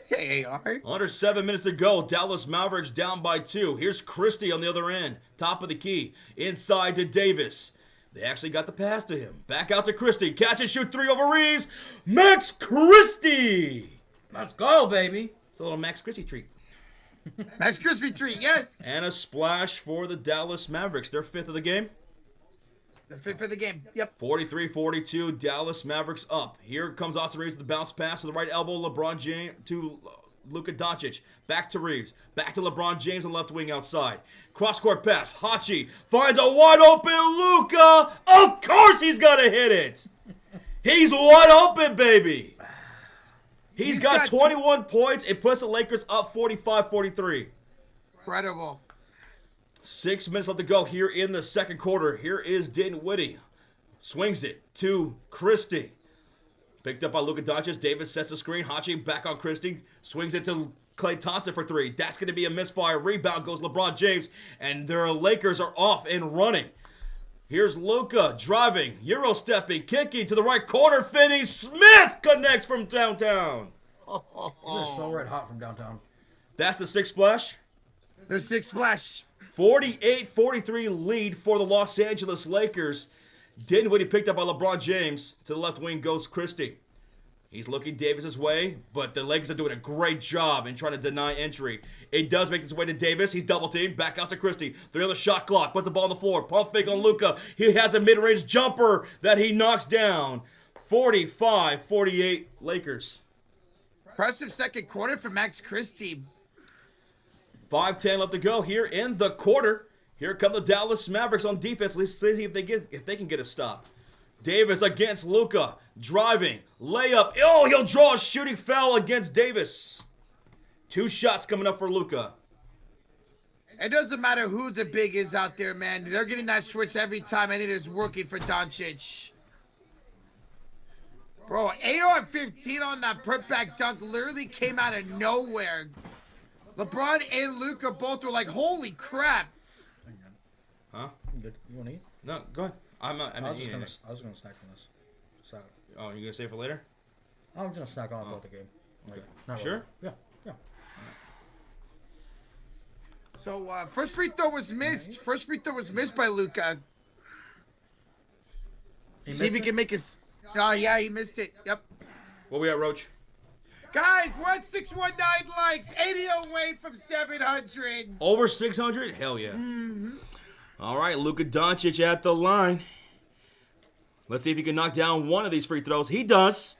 Hey, all right. Under 7 minutes to go. Dallas Mavericks down by 2. Here's Christie on the other end. Top of the key. Inside to Davis. They actually got the pass to him. Back out to Christie. Catch and shoot 3 over Reeves. Max Christie. Let's go, baby. It's a little Max Christie treat. Max Christie 3, yes. And a splash for the Dallas Mavericks. Their 5th of the game. The 5th for the game. Yep. 43-42. Dallas Mavericks up. Here comes Austin Reeves with the bounce pass to the right elbow. LeBron James to Luca Doncic. Back to Reeves. Back to LeBron James on the left wing outside. Cross-court pass. Hachi finds a wide-open Luca. Of course he's going to hit it. He's wide open, baby. He's got 21 points. It puts the Lakers up 45-43. Incredible. 6 minutes left to go here in the second quarter. Here is Dinwiddie. Swings it to Christie. Picked up by Luka Doncic. Davis sets the screen. Hachi back on Christie. Swings it to Klay Thompson for 3. That's going to be a misfire. Rebound goes LeBron James. And their Lakers are off and running. Here's Luka driving, Euro stepping, kicking to the right corner. Finney-Smith connects from downtown. You're so red hot from downtown. That's the 6th splash. The 6th splash. 48-43 lead for the Los Angeles Lakers. Dinwiddie picked up by LeBron James. To the left wing goes Christie. He's looking Davis's way, but the Lakers are doing a great job in trying to deny entry. It does make its way to Davis. He's double teamed. Back out to Christie. 3 on the shot clock. Puts the ball on the floor. Pump fake on Luca. He has a mid-range jumper that he knocks down. 45-48 Lakers. Impressive second quarter for Max Christie. 5:10 left to go here in the quarter. Here come the Dallas Mavericks on defense. Let's see if they can get a stop. Davis against Luca. Driving. Layup. Oh, he'll draw a shooting foul against Davis. 2 shots coming up for Luca. It doesn't matter who the big is out there, man. They're getting that switch every time, and it is working for Doncic. Bro, 8 on 15 on that putback dunk literally came out of nowhere. LeBron and Luca both were like, holy crap. Huh? You good? You want to eat? No, go ahead. I was just gonna snack on this. Salad. Oh, you gonna save for later? I'm gonna snack on it throughout the game. Okay. Not Sure? really. Yeah. So, first free throw was missed. First free throw was missed by Luca. See if he can make his... Oh, yeah, he missed it. Yep. Where we at, Roach? Guys, 1619 likes. 80 away from 700. Over 600? Hell yeah. All right, Luka Doncic at the line. Let's see if he can knock down one of these free throws. He does.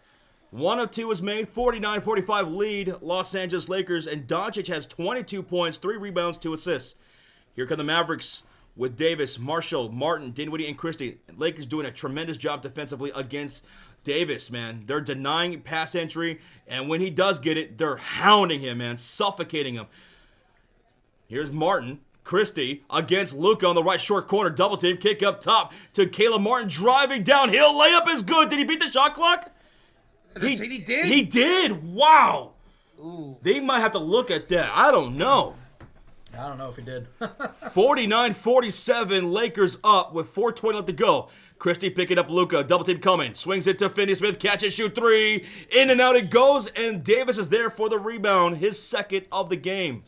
1 of 2 is made. 49-45 lead Los Angeles Lakers. And Doncic has 22 points, 3 rebounds, 2 assists. Here come the Mavericks with Davis, Marshall, Martin, Dinwiddie, and Christie. Lakers doing a tremendous job defensively against Davis, man. They're denying pass entry. And when he does get it, they're hounding him, man. Suffocating him. Here's Martin. Christie against Luca on the right short corner. Double team. Kick up top to Caleb Martin. Driving downhill. Layup is good. Did he beat the shot clock? He did? He did. Wow. Ooh. They might have to look at that. I don't know. I don't know if he did. 49-47. Lakers up with 4:20 left to go. Christie picking up Luca. Double team coming. Swings it to Finney-Smith. Catch and shoot 3. In and out it goes. And Davis is there for the rebound. His 2nd of the game.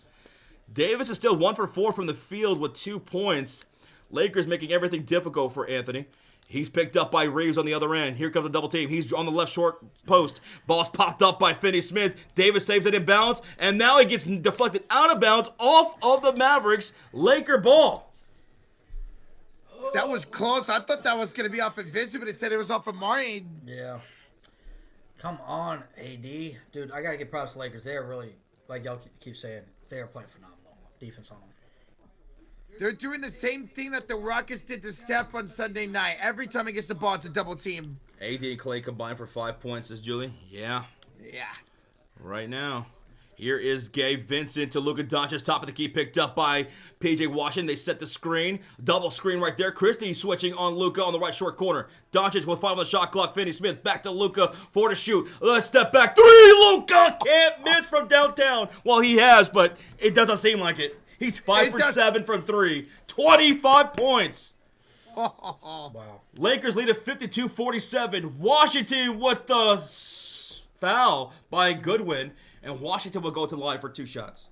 Davis is still 1 for 4 from the field with 2 points. Lakers making everything difficult for Anthony. He's picked up by Reeves on the other end. Here comes the double team. He's on the left short post. Ball's popped up by Finney-Smith. Davis saves it in bounds. And now he gets deflected out of bounds off of the Mavericks. Laker ball. That was close. I thought that was going to be off of Vincent, but it said it was off of Martin. Yeah. Come on, AD. Dude, I got to give props to Lakers. They're really, like y'all keep saying, They are playing phenomenal defense on them. They're doing the same thing that the Rockets did to Steph on Sunday night. Every time he gets the ball, it's a double team. AD and Clay combined for 5 points, says Julie. Yeah. Yeah. Right now. Here is Gabe Vincent to Luca Doncic, top of the key, picked up by PJ Washington. They set the screen. Double screen right there. Christie switching on Luca on the right short corner. Doncic with 5 on the shot clock. Finney Smith back to Luca. 4 to shoot. Let's step back. 3. Luca can't miss from downtown. Well, he has, but it doesn't seem like it. He's 5 for 7 from 3. 25 points. Wow. Lakers lead at 52-47. Washington with the foul by Goodwin. And Washington will go to the line for 2 shots.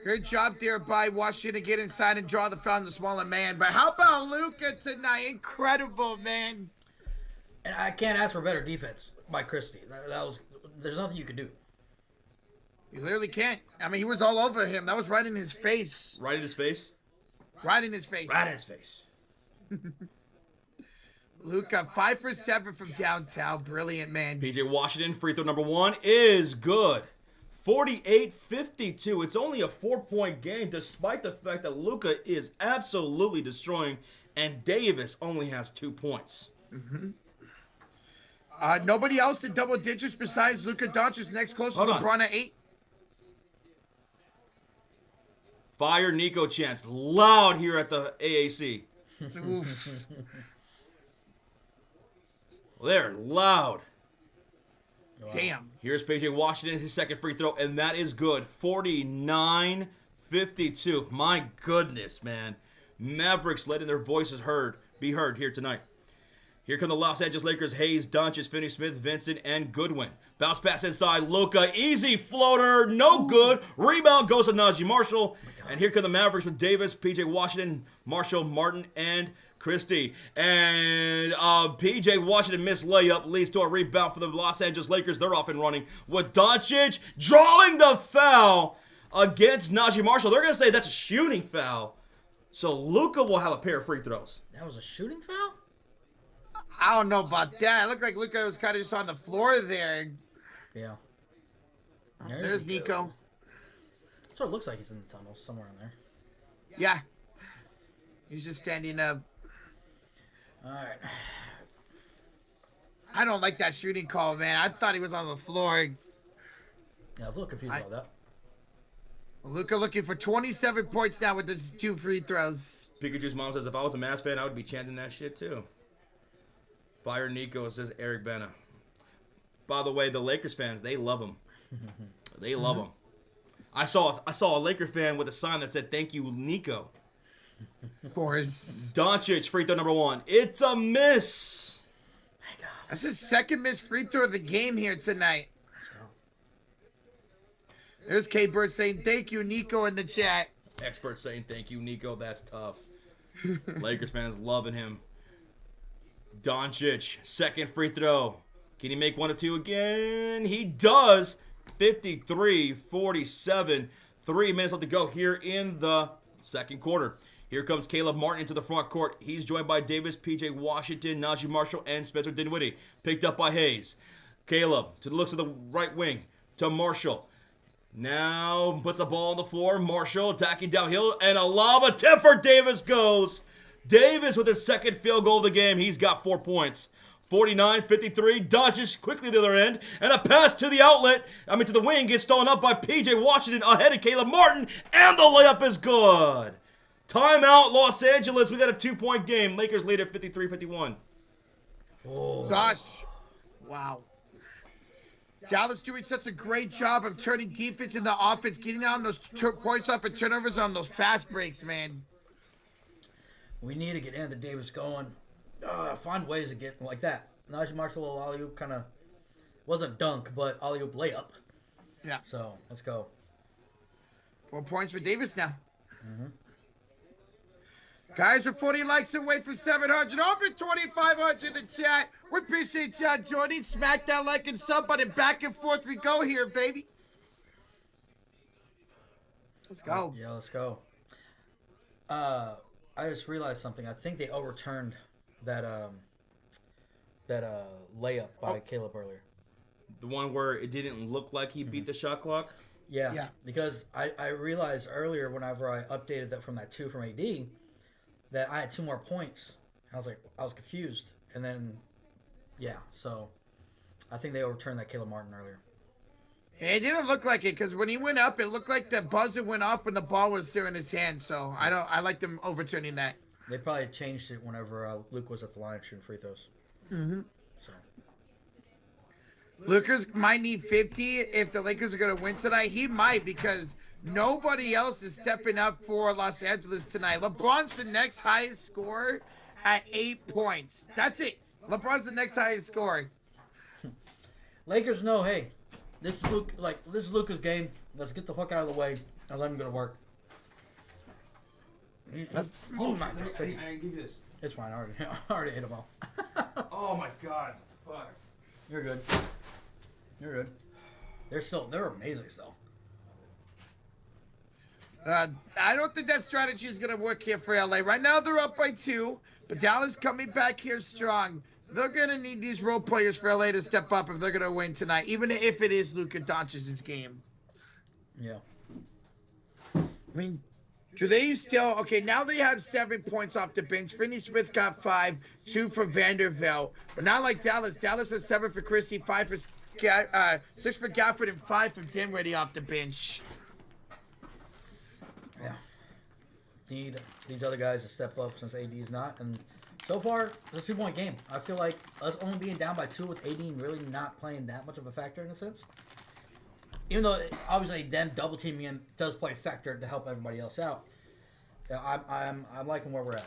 Good job there by Washington to get inside and draw the foul on the smaller man. But how about Luca tonight? Incredible, man. And I can't ask for better defense by Christie. That was. There's nothing you could do. You literally can't. I mean, he was all over him. That was right in his face. Right in his face? Right in his face. Right in his face. Luca, 5 for 7 from downtown. Brilliant, man. PJ Washington, free throw number 1 is good. 48-52. It's only a 4-point game, despite the fact that Luca is absolutely destroying, and Davis only has 2 points. Mm-hmm. Nobody else in double digits besides Luca Doncic. Next closest to LeBron at 8. Fire Nico chants loud here at the AAC. Oof. They're loud. Wow. Damn. Here's PJ Washington, his second free throw, and that is good. 49-52. My goodness, man. Mavericks letting their voices be heard here tonight. Here come the Los Angeles Lakers. Hayes, Doncic, Finney Smith, Vincent, and Goodwin. Bounce pass inside. Luca, easy floater, no good. Rebound goes to Najee Marshall. And here come the Mavericks with Davis, PJ Washington, Marshall, Martin, and Christie. And PJ Washington missed layup leads to a rebound for the Los Angeles Lakers. They're off and running with Doncic drawing the foul against Najee Marshall. They're going to say that's a shooting foul. So Luca will have a pair of free throws. That was a shooting foul? I don't know about that. It looked like Luca was kind of just on the floor there. Yeah. There's Nico. That's what it looks like. He's in the tunnel somewhere in there. Yeah. He's just standing up. All right. I don't like that shooting call, man. I thought he was on the floor. Yeah, I was a little confused about that. Luca looking for 27 points now with the 2 free throws. Pikachu's mom says, if I was a Mavs fan, I would be chanting that shit too. Fire Nico, says Eric Bena. By the way, the Lakers fans, they love him. They love him. I saw a Laker fan with a sign that said, thank you, Nico. Of course. Doncic, free throw number 1. It's a miss. That's his second missed free throw of the game here tonight. There's K-Bird saying, thank you, Nico, in the chat. Experts saying, thank you, Nico. That's tough. Lakers fans loving him. Doncic, second free throw. Can he make 1 or 2 again? He does. 53-47. 3 minutes left to go here in the second quarter. Here comes Caleb Martin into the front court. He's joined by Davis, PJ Washington, Najee Marshall, and Spencer Dinwiddie. Picked up by Hayes. Caleb to the looks of the right wing to Marshall. Now puts the ball on the floor. Marshall attacking downhill, and a lob attempt for Davis goes. Davis with his second field goal of the game. He's got 4 points. 49-53. Doncic quickly to the other end, and a pass to the outlet. To the wing gets stolen up by PJ Washington ahead of Caleb Martin, and the layup is good. Timeout, Los Angeles. We got a 2-point game. Lakers lead at 53-51. Oh. Gosh. Wow. Dallas doing such a great job of turning defense into offense, getting out on those points off and turnovers on those fast breaks, man. We need to get Anthony Davis going. Find ways to get like that. Najee Marshall alley-oop kind of wasn't dunk, but alley-oop layup. Yeah. So let's go. 4 points for Davis now. Mm-hmm. Guys, we're 40 likes away from 700. Over 2,500 in the chat. We appreciate y'all joining. Smack that like and sub button. Back and forth we go here, baby. Let's go. Yeah, let's go. I just realized something. I think they overturned that layup by Caleb earlier. The one where it didn't look like he beat the shot clock? Yeah. Because I realized earlier whenever I updated that from that 2 from AD that I had 2 more points. I was confused. And then, yeah, so I think they overturned that Caleb Martin earlier. It didn't look like it because when he went up, it looked like the buzzer went off when the ball was still in his hand. So I like them overturning that. They probably changed it whenever Luke was at the line shooting free throws. Mm-hmm. So Lucas might need 50 if the Lakers are going to win tonight. He might because nobody else is stepping up for Los Angeles tonight. LeBron's the next highest scorer at 8 points. That's it. LeBron's the next highest scorer. Lakers know, hey, this is Luca's game. Let's get the fuck out of the way and let him go to work. I give you this. It's fine. I already ate them all. Oh my god. Fuck. You're good. You're good. They're amazing still. I don't think that strategy is going to work here for LA. Right now they're up by 2, but Dallas coming back here strong. They're going to need these role players for LA to step up if they're going to win tonight, even if it is Luca Doncic's game. Yeah. I mean, do they still... Okay, now they have 7 points off the bench. Finney Smith got 5, 2 for Vanderbilt. But not like Dallas. Dallas has 7 for Christie, 5 for 6 for Gafford, and 5 for Dinwiddie off the bench. Yeah. Need these other guys to step up since AD is not. And so far, it's a 2-point game. I feel like us only being down by 2 with AD really not playing that much of a factor in a sense. Even though, obviously, them double teaming him does play a factor to help everybody else out. Yeah, I'm liking where we're at.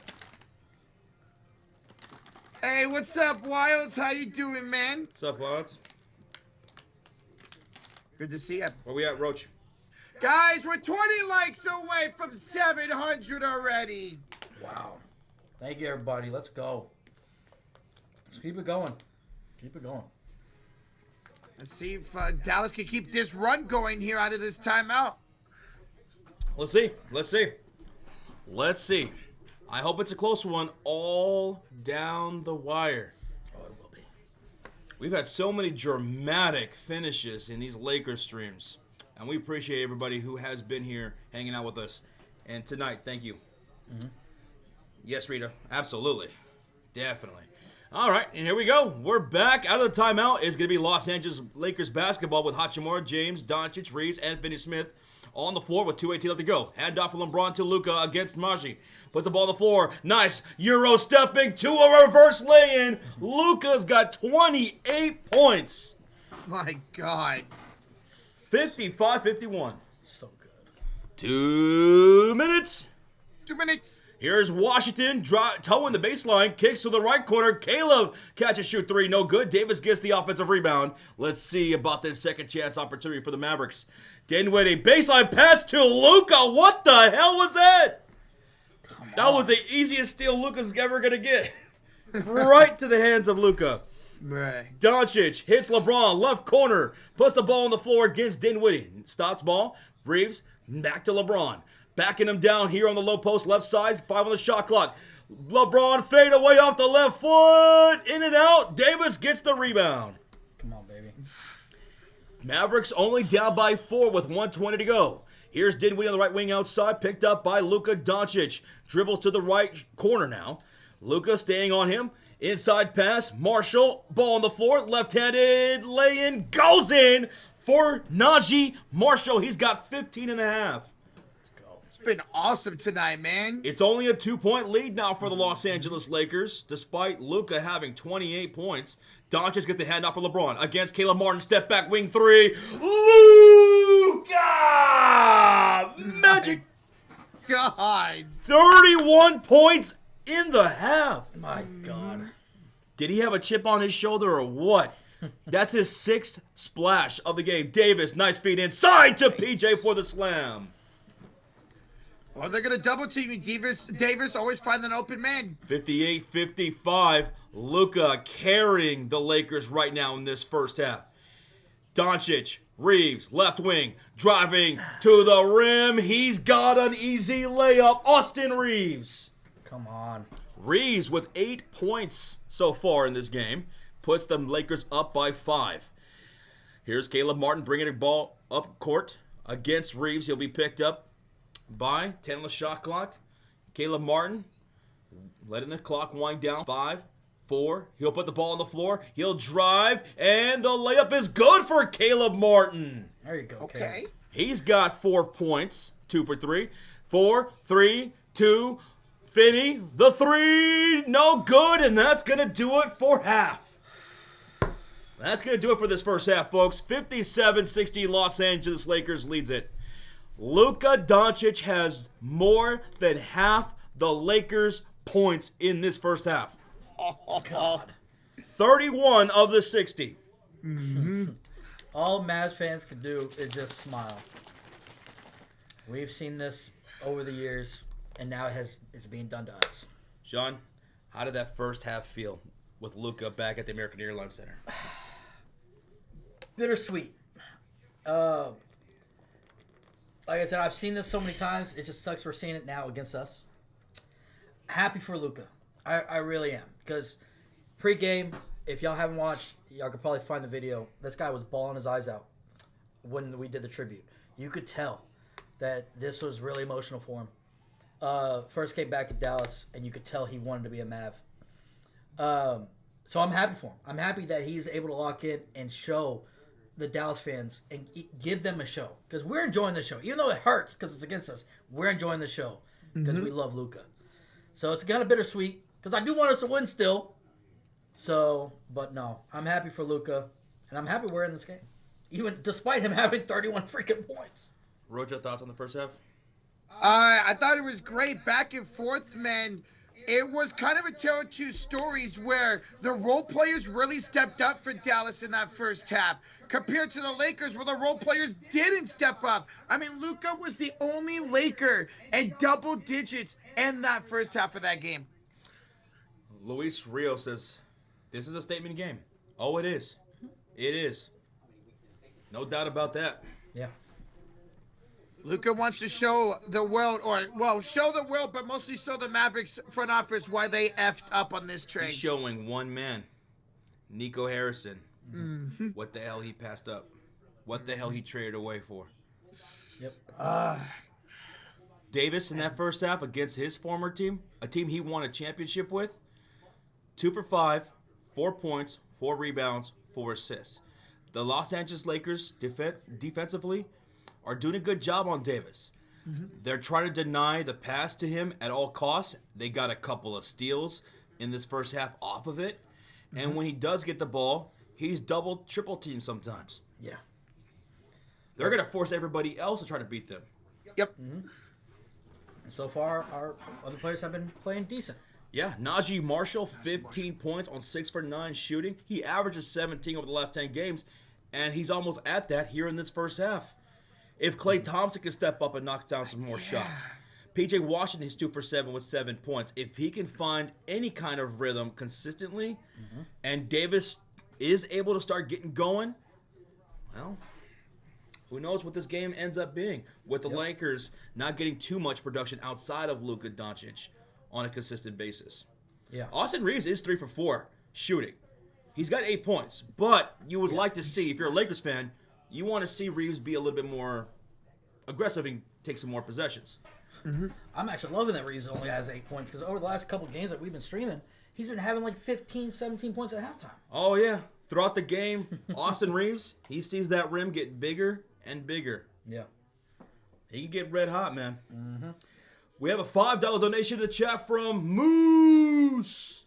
Hey, what's up, Wilds? How you doing, man? What's up, Wilds? Good to see you. Where we at, Roach? Guys, we're 20 likes away from 700 already. Wow. Thank you, everybody. Let's go. Let's keep it going. Keep it going. Let's see if Dallas can keep this run going here out of this timeout. Let's see. Let's see. Let's see. I hope it's a close one all down the wire. Oh, it will be. We've had so many dramatic finishes in these Lakers streams. And we appreciate everybody who has been here hanging out with us. And tonight, thank you. Mm-hmm. Yes, Rita. Absolutely. Definitely. All right, and here we go. We're back. Out of the timeout is going to be Los Angeles Lakers basketball with Hachimura, James, Doncic, Reeves, and Finney Smith on the floor with 2:18 left to go. Hand off from LeBron to Luca against Maggi. Puts the ball on the floor. Nice. Euro stepping to a reverse lay-in. Luca's got 28 points. My God. 55-51. So good. 2 minutes. 2 minutes. Here's Washington towing the baseline, kicks to the right corner. Caleb catches shoot 3, no good. Davis gets the offensive rebound. Let's see about this second chance opportunity for the Mavericks. Dinwiddie, baseline pass to Luca. What the hell was that? That was the easiest steal Luca's ever going to get. Right to the hands of Luca. Right. Doncic hits LeBron, left corner, puts the ball on the floor against Dinwiddie. Stops ball, Reeves, back to LeBron. Backing him down here on the low post, left side, 5 on the shot clock. LeBron fade away off the left foot, in and out. Davis gets the rebound. Come on, baby. Mavericks only down by 4 with 1:20 to go. Here's Dinwiddie on the right wing outside, picked up by Luca Doncic. Dribbles to the right corner now. Luca staying on him. Inside pass, Marshall, ball on the floor, left-handed lay-in, goes in for Najee Marshall. He's got 15 and a half. It's been awesome tonight, man. It's only a 2-point lead now for the Los Angeles Lakers, despite Luca having 28 points. Doncic gets the handoff for LeBron against Caleb Martin, step back, wing 3. Luca! Magic! God. 31 points in the half. My God. Did he have a chip on his shoulder or what? That's his 6th splash of the game. Davis, nice feed inside to PJ for the slam. Well, they're going to double team you. Davis always find an open man. 58-55. Luca carrying the Lakers right now in this first half. Doncic, Reeves, left wing, driving to the rim. He's got an easy layup. Austin Reeves. Come on. Reeves with 8 points so far in this game. Puts the Lakers up by 5. Here's Caleb Martin bringing the ball up court Against Reeves, he'll be picked up by 10 on the shot clock. Caleb Martin, letting the clock wind down. 5, 4. He'll put the ball on the floor. He'll drive, and the layup is good for Caleb Martin. There you go. Okay. He's got 4 points. 2 for 3. 4, 3, 2. Finney, the 3, no good, and that's going to do it for half. That's going to do it for this first half, folks. 57-60, Los Angeles Lakers leads it. Luca Doncic has more than half the Lakers' points in this first half. Oh, God. 31 of the 60. All Mavs fans can do is just smile. We've seen this over the years, and now it's being done to us. Sean, how did that first half feel with Luca back at the American Airlines Center? Bittersweet. Like I said, I've seen this so many times. It just sucks we're seeing it now against us. Happy for Luca. I really am. Because pre-game, if y'all haven't watched, y'all could probably find the video. This guy was bawling his eyes out when we did the tribute. You could tell that this was really emotional for him. First came back to Dallas, and you could tell he wanted to be a Mav. So I'm happy for him. I'm happy that he's able to lock in and show the Dallas fans and give them a show. Because we're enjoying the show. Even though it hurts because it's against us, we're enjoying the show because we love Luca. So it's kind of bittersweet because I do want us to win still. So, but no, I'm happy for Luca, and I'm happy we're in this game. Even despite him having 31 freaking points. Rojo, thoughts on the first half? I thought it was great, back and forth, man. It was kind of a tale of two stories where the role players really stepped up for Dallas in that first half compared to the Lakers where the role players didn't step up. I mean, Luca was the only Laker in double digits in that first half of that game. Luis Rio says, this is a statement game. Oh, it is. It is. No doubt about that. Yeah. Luca wants to show the world, show the world, but mostly show the Mavericks front office why they effed up on this trade. He's showing one man, Nico Harrison, what the hell he passed up. What the hell he traded away for. Yep. Davis in that first half against his former team, a team he won a championship with, 2 for 5, 4 points, 4 rebounds, 4 assists. The Los Angeles Lakers defensively are doing a good job on Davis. They're trying to deny the pass to him at all costs. They got a couple of steals in this first half off of it. And when he does get the ball, he's double, triple teamed sometimes. Yeah. They're going to force everybody else to try to beat them. Yep. And so far, our other players have been playing decent. Yeah, Najee Marshall, 15 points on 6 for 9 shooting. He averages 17 over the last 10 games, and he's almost at that here in this first half. If Klay Thompson can step up and knock down some more shots. PJ Washington is 2 for 7 with 7 points. If he can find any kind of rhythm consistently, and Davis is able to start getting going, well, who knows what this game ends up being with the Lakers not getting too much production outside of Luka Doncic on a consistent basis. Yeah. Austin Reeves is 3 for 4 shooting. He's got 8 points, but you would like to see, if you're a Lakers fan, you want to see Reeves be a little bit more aggressive and take some more possessions. I'm actually loving that Reeves only has 8 points because over the last couple of games that we've been streaming, he's been having like 15, 17 points at halftime. Oh, yeah. Throughout the game, Austin Reeves, he sees that rim get bigger and bigger. Yeah. He can get red hot, man. We have a $5 donation to the chat from Moose.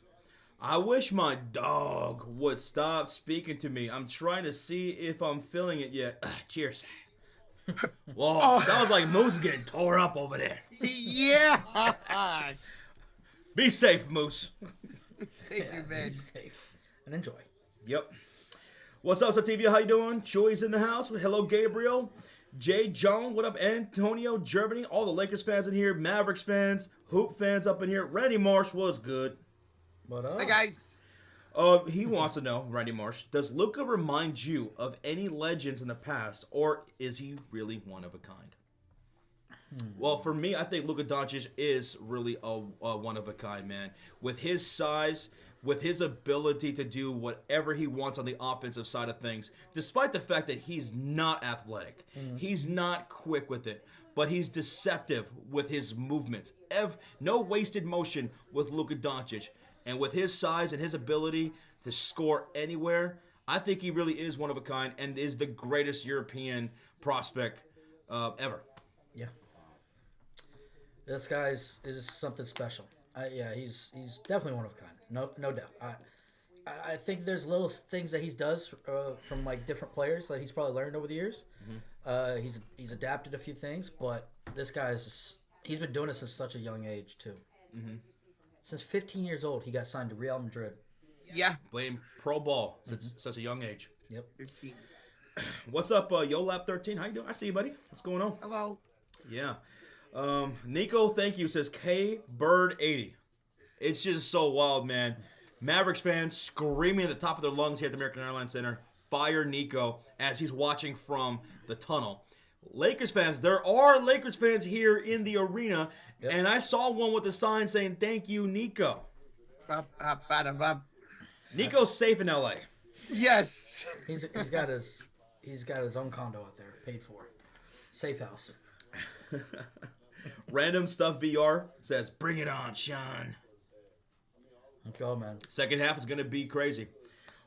I wish my dog would stop speaking to me. I'm trying to see if I'm feeling it yet. Cheers. Whoa, sounds like Moose is getting tore up over there. Yeah. Be safe, Moose. Thank you, man. Be safe and enjoy. Yep. What's up, Sativia? How you doing? Joey's in the house. Hello, Gabriel. Jay Joan, what up? Antonio, Germany. All the Lakers fans in here. Mavericks fans. Hoop fans up in here. Randy Marsh was good. But Hey, guys. He wants to know, Randy Marsh, does Luca remind you of any legends in the past, or is he really one of a kind? Well, for me, I think Luka Doncic is really a one of a kind, man. With his size, with his ability to do whatever he wants on the offensive side of things, despite the fact that he's not athletic. He's not quick with it, but he's deceptive with his movements. No wasted motion with Luca Doncic. And with his size and his ability to score anywhere, I think he really is one of a kind and is the greatest European prospect ever. Yeah. This guy's is something special. Yeah, he's definitely one of a kind. No doubt. I think there's little things that he does from like different players that he's probably learned over the years. He's adapted a few things, but this he's been doing it since such a young age too. Since 15 years old, he got signed to Real Madrid. Yeah. Playing pro ball since such a young age. Yep. 15. What's up, YoLap13? How you doing? I see you, buddy. What's going on? Hello. Yeah. Nico, thank you, says KBird80. It's just so wild, man. Mavericks fans screaming at the top of their lungs here at the American Airlines Center, fire Nico, as he's watching from the tunnel. Lakers fans, there are Lakers fans here in the arena, and I saw one with a sign saying, thank you, Nico. Nico's safe in LA. Yes. He's got his own condo out there, paid for. Safe house. Random Stuff VR says, bring it on, Sean. Let's go, man. Second half is going to be crazy.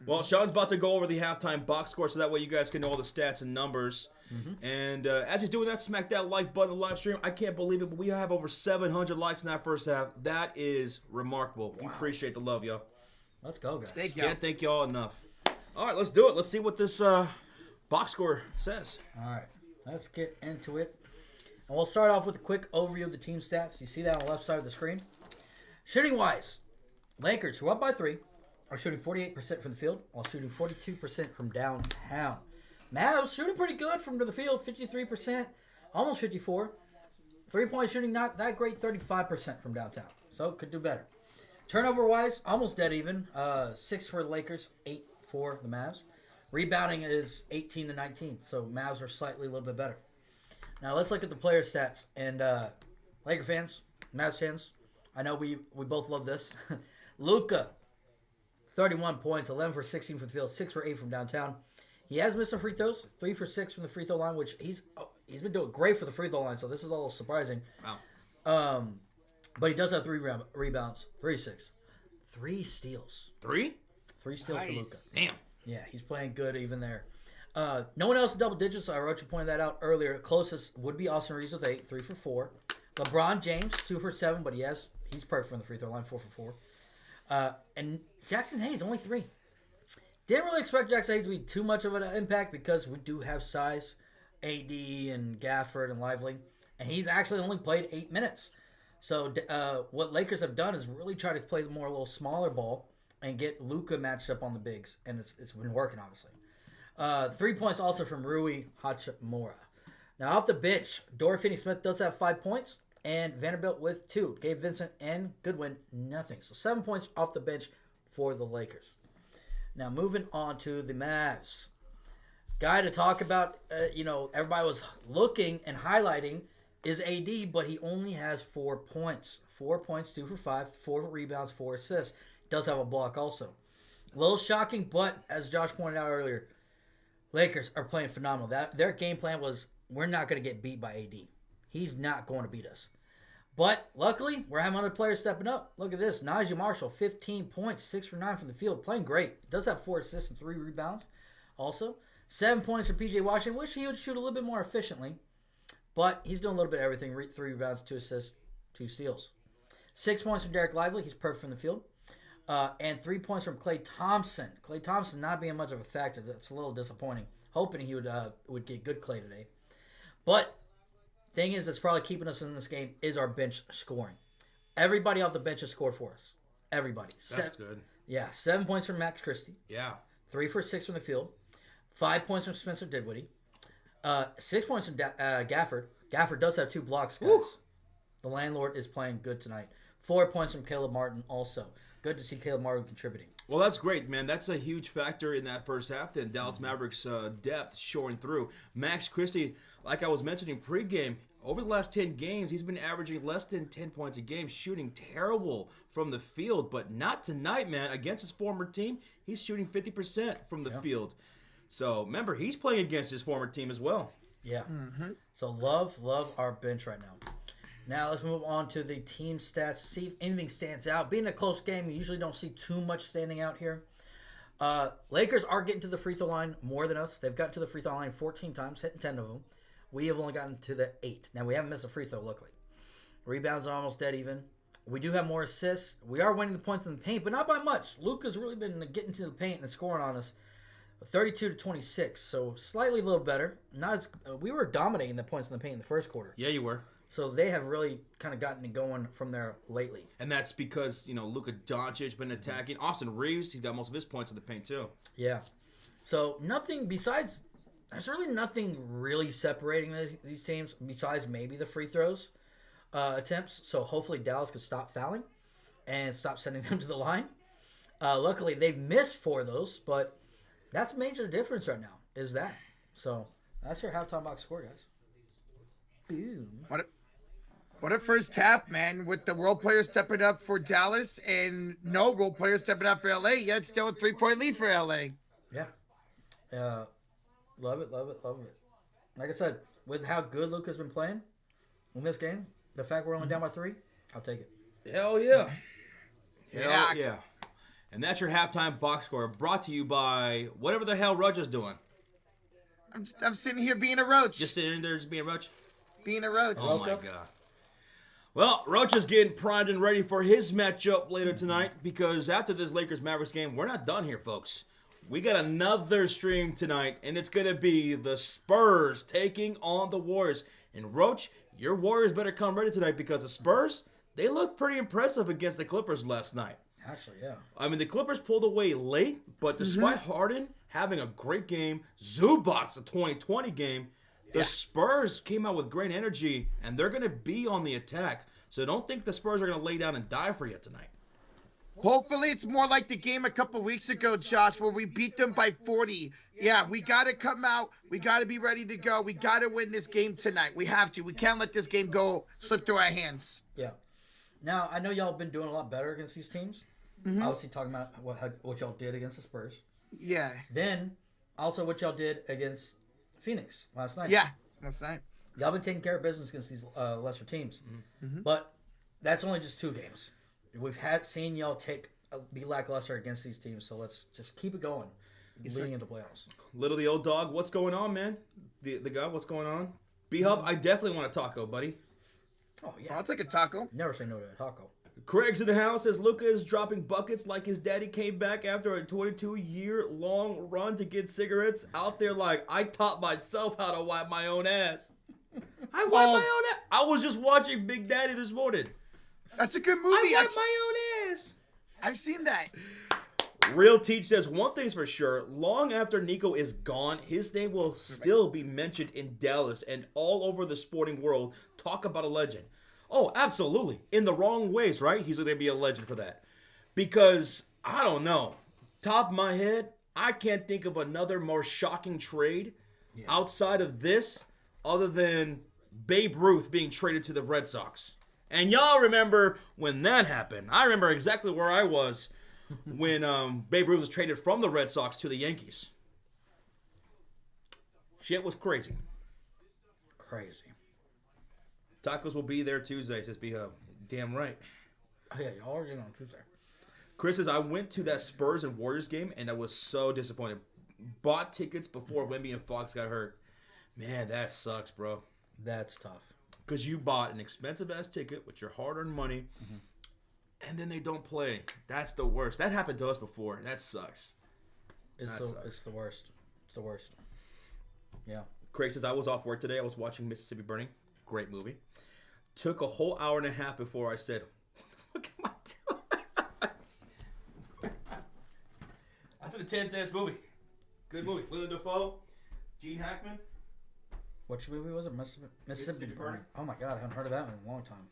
Well, Sean's about to go over the halftime box score so that way you guys can know all the stats and numbers. And as he's doing that, smack that like button on the live stream. I can't believe it, but we have over 700 likes in that first half. That is remarkable. We appreciate the love, y'all. Let's go, guys. Thank you. Can't thank y'all enough. All right, let's do it. Let's see what this box score says. All right, let's get into it. And we'll start off with a quick overview of the team stats. You see that on the left side of the screen? Shooting-wise, Lakers, who are up by 3, are shooting 48% from the field while shooting 42% from downtown. Mavs shooting pretty good from the field, 53%, almost 54%. Three-point shooting not that great, 35% from downtown. So could do better. Turnover-wise, almost dead even. 6 for the Lakers, 8 for the Mavs. Rebounding is 18-19, so Mavs are slightly a little bit better. Now let's look at the player stats. And Laker fans, Mavs fans, I know we both love this. Luca, 31 points, 11 for 16 from the field, 6 for 8 from downtown. He has missed some free throws, 3 for 6 from the free throw line, which he's been doing great for the free throw line, so this is a little surprising. Wow. But he does have 3 rebounds, 3 6, 3 steals. 3? 3 steals for Luca. Nice. Damn. Yeah, he's playing good even there. No one else in double digits. I wrote you pointed that out earlier. Closest would be Austin Reeves with 8, 3 for 4. LeBron James, 2 for 7, but he's perfect from the free throw line, 4 for 4. And Jackson Hayes, only 3. Didn't really expect Jackson Hayes to be too much of an impact because we do have size, AD and Gafford and Lively, and he's actually only played 8 minutes. So what Lakers have done is really try to play the more a little smaller ball and get Luca matched up on the bigs, and it's been working obviously. 3 points also from Rui Hachimura. Now off the bench, Dorian Finney-Smith does have 5 points, and Vanderbilt with 2. Gabe Vincent and Goodwin, nothing. So 7 points off the bench for the Lakers. Now moving on to the Mavs. Guy to talk about, everybody was looking and highlighting is AD, but he only has 4 points. 4 points, 2 for 5, 4 rebounds, 4 assists. Does have a block also. A little shocking, but as Josh pointed out earlier, Lakers are playing phenomenal. Their game plan was, we're not going to get beat by AD. He's not going to beat us. But luckily, we're having other players stepping up. Look at this. Najee Marshall, 15 points, 6 for 9 from the field. Playing great. Does have 4 assists and 3 rebounds also. 7 points for P.J. Washington. Wish he would shoot a little bit more efficiently. But he's doing a little bit of everything. 3 rebounds, 2 assists, 2 steals. 6 points from Derek Lively. He's perfect from the field. And 3 points from Klay Thompson. Klay Thompson not being much of a factor. That's a little disappointing. Hoping he would get good Klay today. But thing is that's probably keeping us in this game is our bench scoring. Everybody off the bench has scored for us. Everybody. That's good. Yeah, 7 points from Max Christie. Yeah. 3 for 6 from the field. 5 points from Spencer Dinwiddie. 6 points from Gafford. Gafford does have 2 blocks, guys. Woo! The landlord is playing good tonight. 4 points from Caleb Martin also. Good to see Caleb Martin contributing. Well, that's great, man. That's a huge factor in that first half. Then Dallas Mavericks' depth showing through. Max Christie, like I was mentioning pregame, over the last 10 games, he's been averaging less than 10 points a game, shooting terrible from the field, but not tonight, man. Against his former team, he's shooting 50% from the field. So, remember, he's playing against his former team as well. Yeah. So, love our bench right now. Now, let's move on to the team stats. See if anything stands out. Being a close game, you usually don't see too much standing out here. Lakers are getting to the free throw line more than us. They've gotten to the free throw line 14 times, hitting 10 of them. We have only gotten to the 8. Now, we haven't missed a free throw, luckily. Rebounds are almost dead even. We do have more assists. We are winning the points in the paint, but not by much. Luca's really been getting to the paint and scoring on us. 32-26, so slightly a little better. Not as we were dominating the points in the paint in the first quarter. Yeah, you were. So they have really kind of gotten it going from there lately. And that's because, Luca Doncic been attacking. Austin Reeves, he's got most of his points in the paint, too. Yeah. So nothing besides, there's really nothing really separating these teams besides maybe the free throws attempts. So hopefully Dallas can stop fouling and stop sending them to the line. Luckily, they've missed 4 of those, but that's a major difference right now, is that. So that's your halftime box score, guys. Boom. What a first half, man, with the role players stepping up for Dallas and no role players stepping up for LA, yet still a 3-point lead for LA. Yeah. Love it. Like I said, with how good Luca's been playing in this game, the fact we're only down by 3, I'll take it. Hell yeah. Yeah. Hell yeah. And that's your halftime box score, brought to you by whatever the hell Rudge is doing. I'm sitting here being a roach. Just sitting there just being a roach? Being a roach. Oh, my God. Well, Roach is getting primed and ready for his matchup later tonight because after this Lakers-Mavericks game, we're not done here, folks. We got another stream tonight, and it's going to be the Spurs taking on the Warriors. And, Roach, your Warriors better come ready tonight because the Spurs, they looked pretty impressive against the Clippers last night. Actually, yeah. I mean, the Clippers pulled away late, but despite Harden having a great game, Zubac, the 2020 game, the Spurs came out with great energy, and they're going to be on the attack. So don't think the Spurs are going to lay down and die for you tonight. Hopefully it's more like the game a couple weeks ago, Josh, where we beat them by 40. Yeah, we got to come out. We got to be ready to go. We got to win this game tonight. We have to. We can't let this game slip through our hands. Yeah. Now, I know y'all have been doing a lot better against these teams. Obviously talking about what y'all did against the Spurs. Yeah. Then, also what y'all did against Phoenix last night. Yeah, that's right. Y'all been taking care of business against these lesser teams. But that's only just 2 games. We've seen y'all be lackluster against these teams, so let's just keep it going leading into playoffs. Little the old dog, what's going on, man? The guy, what's going on? B-Hub, I definitely want a taco, buddy. Oh, yeah. I'll take a taco. Never say no to a taco. Craig's in the house as Luca is dropping buckets like his daddy came back after a 22-year-long run to get cigarettes. Out there like, I taught myself how to wipe my own ass. I wipe my own ass. I was just watching Big Daddy this morning. That's a good movie. I wipe my own ass. I've seen that. Real Teach says, one thing's for sure, long after Nico is gone, his name will still be mentioned in Dallas and all over the sporting world. Talk about a legend. Oh, absolutely. In the wrong ways, right? He's going to be a legend for that. Because, I don't know. Top of my head, I can't think of another more shocking trade outside of this other than Babe Ruth being traded to the Red Sox. And y'all remember when that happened. I remember exactly where I was when Babe Ruth was traded from the Red Sox to the Yankees. Shit was crazy. Crazy. Tacos will be there Tuesday, says B-Hub. Damn right. Oh, yeah, y'all are in on Tuesday. Chris says, I went to that Spurs and Warriors game, and I was so disappointed. Bought tickets before Wemby and Fox got hurt. Man, that sucks, bro. That's tough. Because you bought an expensive-ass ticket with your hard-earned money, and then they don't play. That's the worst. That happened to us before. That sucks. It's the worst. It's the worst. Yeah. Craig says, I was off work today. I was watching Mississippi Burning. Great movie. Took a whole hour and a half before I said, what am I doing? That's an intense-ass movie. Good movie. Willem Dafoe, Gene Hackman. Which movie was it? Mississippi Burning. Oh my God, I haven't heard of that in a long time.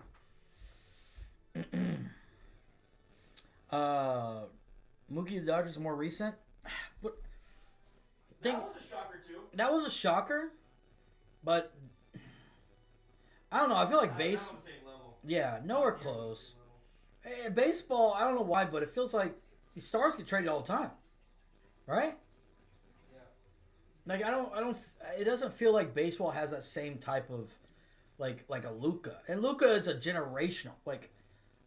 Mookie the Dodgers more recent. What? That was a shocker too. That was a shocker. But I don't know. I feel like Not on the same level. Yeah, nowhere close. Baseball, I don't know why, but it feels like the stars get traded all the time, right? Yeah. Like I don't. It doesn't feel like baseball has that same type of, like a Luca. And Luca is a generational. Like,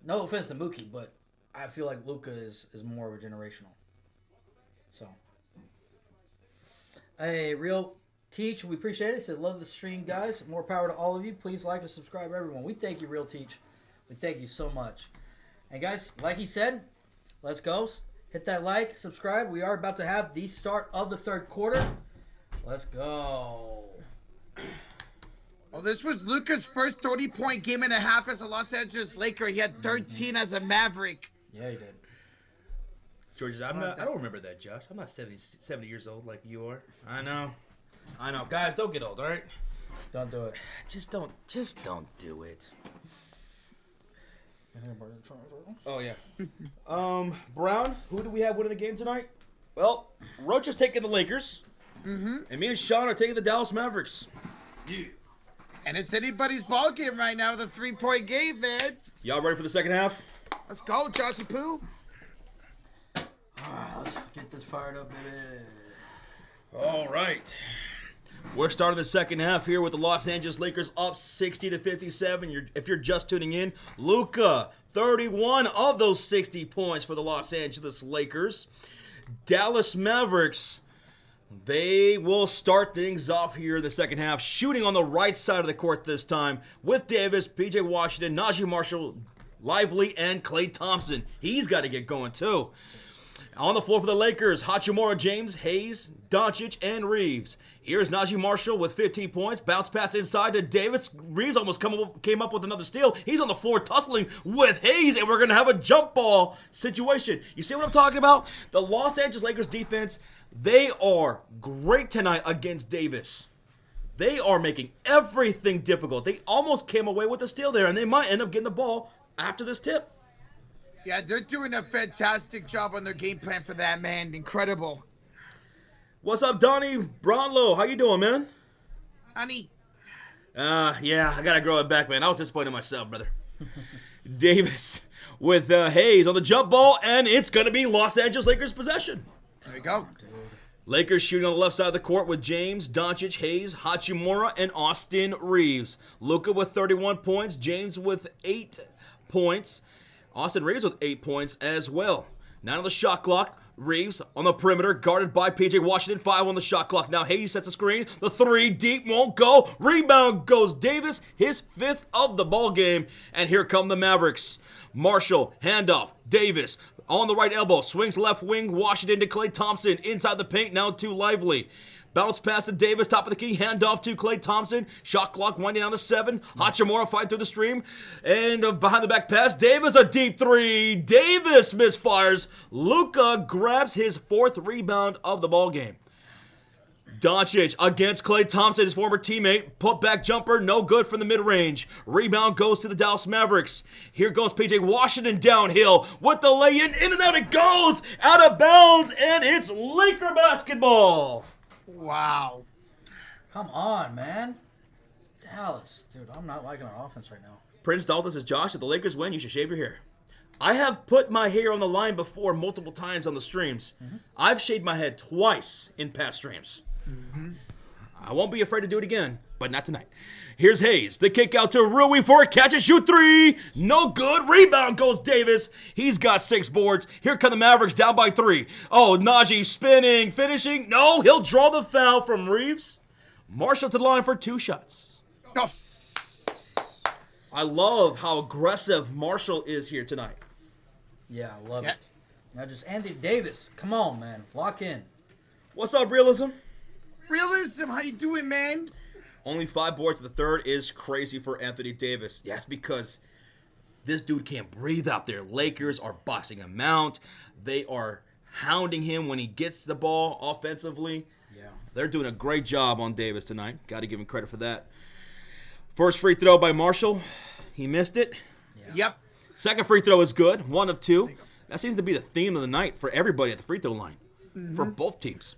no offense to Mookie, but I feel like Luca is more of a generational. So, hey, real Teach, we appreciate it. Said love the stream, guys. More power to all of you. Please like and subscribe, everyone. We thank you, Real Teach. We thank you so much. And guys, like he said, let's go. Hit that like, subscribe. We are about to have the start of the third quarter. Let's go. Well, this was Luca's first 30-point game and a half as a Los Angeles Laker. He had 13 as a Maverick. Yeah, he did. George, I don't remember that, Josh. I'm not 70 years old like you are. I know. Guys, don't get old, all right? Don't do it. Just don't do it. Oh, yeah. Brown, who do we have winning the game tonight? Well, Roach is taking the Lakers. Mm-hmm. And me and Sean are taking the Dallas Mavericks. Yeah. And it's anybody's ball game right now, the 3-point game, man. Y'all ready for the second half? Let's go, Joshy Poo. All right, let's get this fired up, baby. All right. We're starting the second half here with the Los Angeles Lakers up 60-57. If you're just tuning in, Luca, 31 of those 60 points for the Los Angeles Lakers. Dallas Mavericks, they will start things off here in the second half, shooting on the right side of the court this time with Davis, P.J. Washington, Najee Marshall, Lively, and Klay Thompson. He's got to get going too. On the floor for the Lakers, Hachimura, James, Hayes, Doncic, and Reeves. Here's Najee Marshall with 15 points. Bounce pass inside to Davis. Reeves almost came up with another steal. He's on the floor tussling with Hayes, and we're going to have a jump ball situation. You see what I'm talking about? The Los Angeles Lakers defense, they are great tonight against Davis. They are making everything difficult. They almost came away with a steal there, and they might end up getting the ball after this tip. Yeah, they're doing a fantastic job on their game plan for that, man. Incredible. What's up, Donnie Brownlow? How you doing, man? Honey. Yeah, I gotta grow it back, man. I was disappointed in myself, brother. Davis with Hayes on the jump ball, and it's gonna be Los Angeles Lakers possession. There you go. Lakers shooting on the left side of the court with James, Doncic, Hayes, Hachimura, and Austin Reeves. Luca with 31 points, James with 8 points, Austin Reeves with 8 points as well. Now on the shot clock, Reeves on the perimeter, guarded by P.J. Washington, 5 on the shot clock. Now Hayes sets a screen, the 3 deep won't go. Rebound goes Davis, his 5th of the ball game. And here come the Mavericks. Marshall, handoff, Davis on the right elbow, swings left wing, Washington to Klay Thompson, inside the paint, now to Lively. Bounce pass to Davis, top of the key, handoff to Klay Thompson. Shot clock winding down to 7. Hachimura fight through the stream. And behind the back pass, Davis a deep 3. Davis misfires. Luca grabs his 4th rebound of the ball game. Doncic against Klay Thompson, his former teammate. Put back jumper, no good from the mid-range. Rebound goes to the Dallas Mavericks. Here goes P.J. Washington downhill with the lay-in. In and out it goes. Out of bounds, and it's Laker basketball. Wow. Come on, man. Dallas. Dude, I'm not liking our offense right now. Prince Dalton says, Josh, if the Lakers win, you should shave your hair. I have put my hair on the line before multiple times on the streams. Mm-hmm. I've shaved my head twice in past streams. Mm-hmm. I won't be afraid to do it again, but not tonight. Here's Hayes. The kick out to Rui for a catch and shoot 3. No good. Rebound goes Davis. He's got 6 boards. Here come the Mavericks down by 3. Oh, Najee spinning, finishing. No, he'll draw the foul from Reeves. Marshall to the line for 2 shots. Oh. I love how aggressive Marshall is here tonight. Yeah, I love it. Now just Anthony Davis. Come on, man. Lock in. What's up, Realism? Realism, how you doing, man? Only 5 boards to the third is crazy for Anthony Davis. Yes, because this dude can't breathe out there. Lakers are boxing him out. They are hounding him when he gets the ball offensively. Yeah. They're doing a great job on Davis tonight. Got to give him credit for that. First free throw by Marshall. He missed it. Yeah. Yep. Second free throw is good. 1 of 2. That seems to be the theme of the night for everybody at the free throw line. Mm-hmm. For both teams.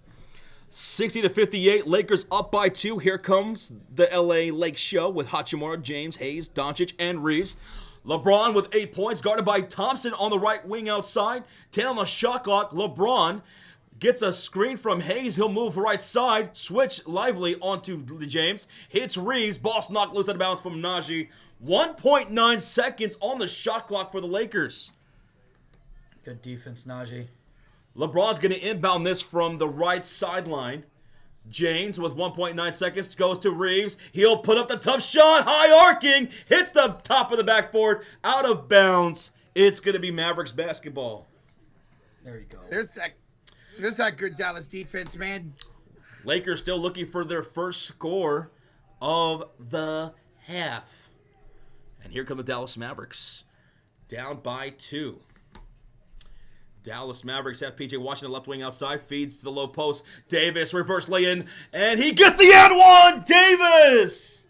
60-58, Lakers up by 2. Here comes the LA Lake Show with Hachimura, James, Hayes, Doncic, and Reeves. LeBron with 8 points, guarded by Thompson on the right wing outside. 10 on the shot clock. LeBron gets a screen from Hayes. He'll move right side, switch lively onto James. Hits Reeves. Ball's knocked loose out of bounds from Najee. 1.9 seconds on the shot clock for the Lakers. Good defense, Najee. LeBron's going to inbound this from the right sideline. James with 1.9 seconds goes to Reeves. He'll put up the tough shot, high arcing, hits the top of the backboard, out of bounds. It's going to be Mavericks basketball. There you go. There's that good Dallas defense, man. Lakers still looking for their first score of the half. And here come the Dallas Mavericks. Down by 2. Dallas Mavericks have PJ Washington left wing outside, feeds to the low post. Davis reverse lay-in, and he gets the and one. Davis!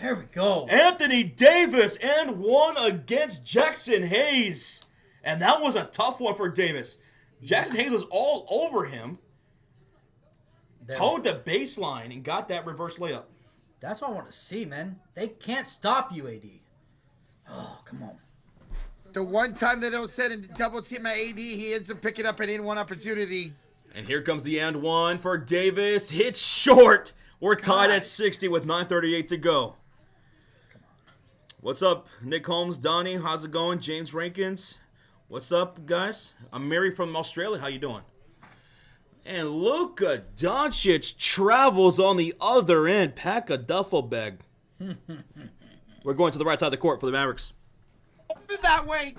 There we go. Anthony Davis and 1 against Jackson Hayes. And that was a tough one for Davis. Jackson Hayes was all over him, towed the baseline, and got that reverse layup. That's what I want to see, man. They can't stop you, AD. Oh, come on. The one time they don't set and double team at AD, he ends up picking up an in-one opportunity. And here comes the and one for Davis. Hits short. We're tied at 60 with 9:38 to go. What's up, Nick Holmes, Donnie? How's it going? James Rankins. What's up, guys? I'm Mary from Australia. How you doing? And Luca Doncic travels on the other end. Pack a duffel bag. We're going to the right side of the court for the Mavericks. Open that way.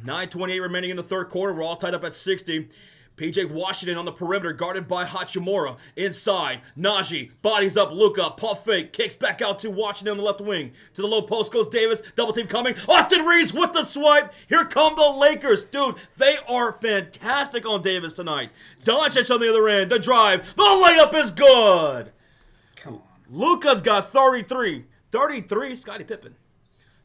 9:28 remaining in the third quarter. We're all tied up at 60. PJ Washington on the perimeter, guarded by Hachimura. Inside, Najee bodies up Luca. Pump fake, kicks back out to Washington on the left wing. To the low post goes Davis. Double team coming. Austin Reeves with the swipe. Here come the Lakers. Dude, they are fantastic on Davis tonight. Doncic on the other end. The drive. The layup is good. Come on. Luca's got 33. 33, Scottie Pippen.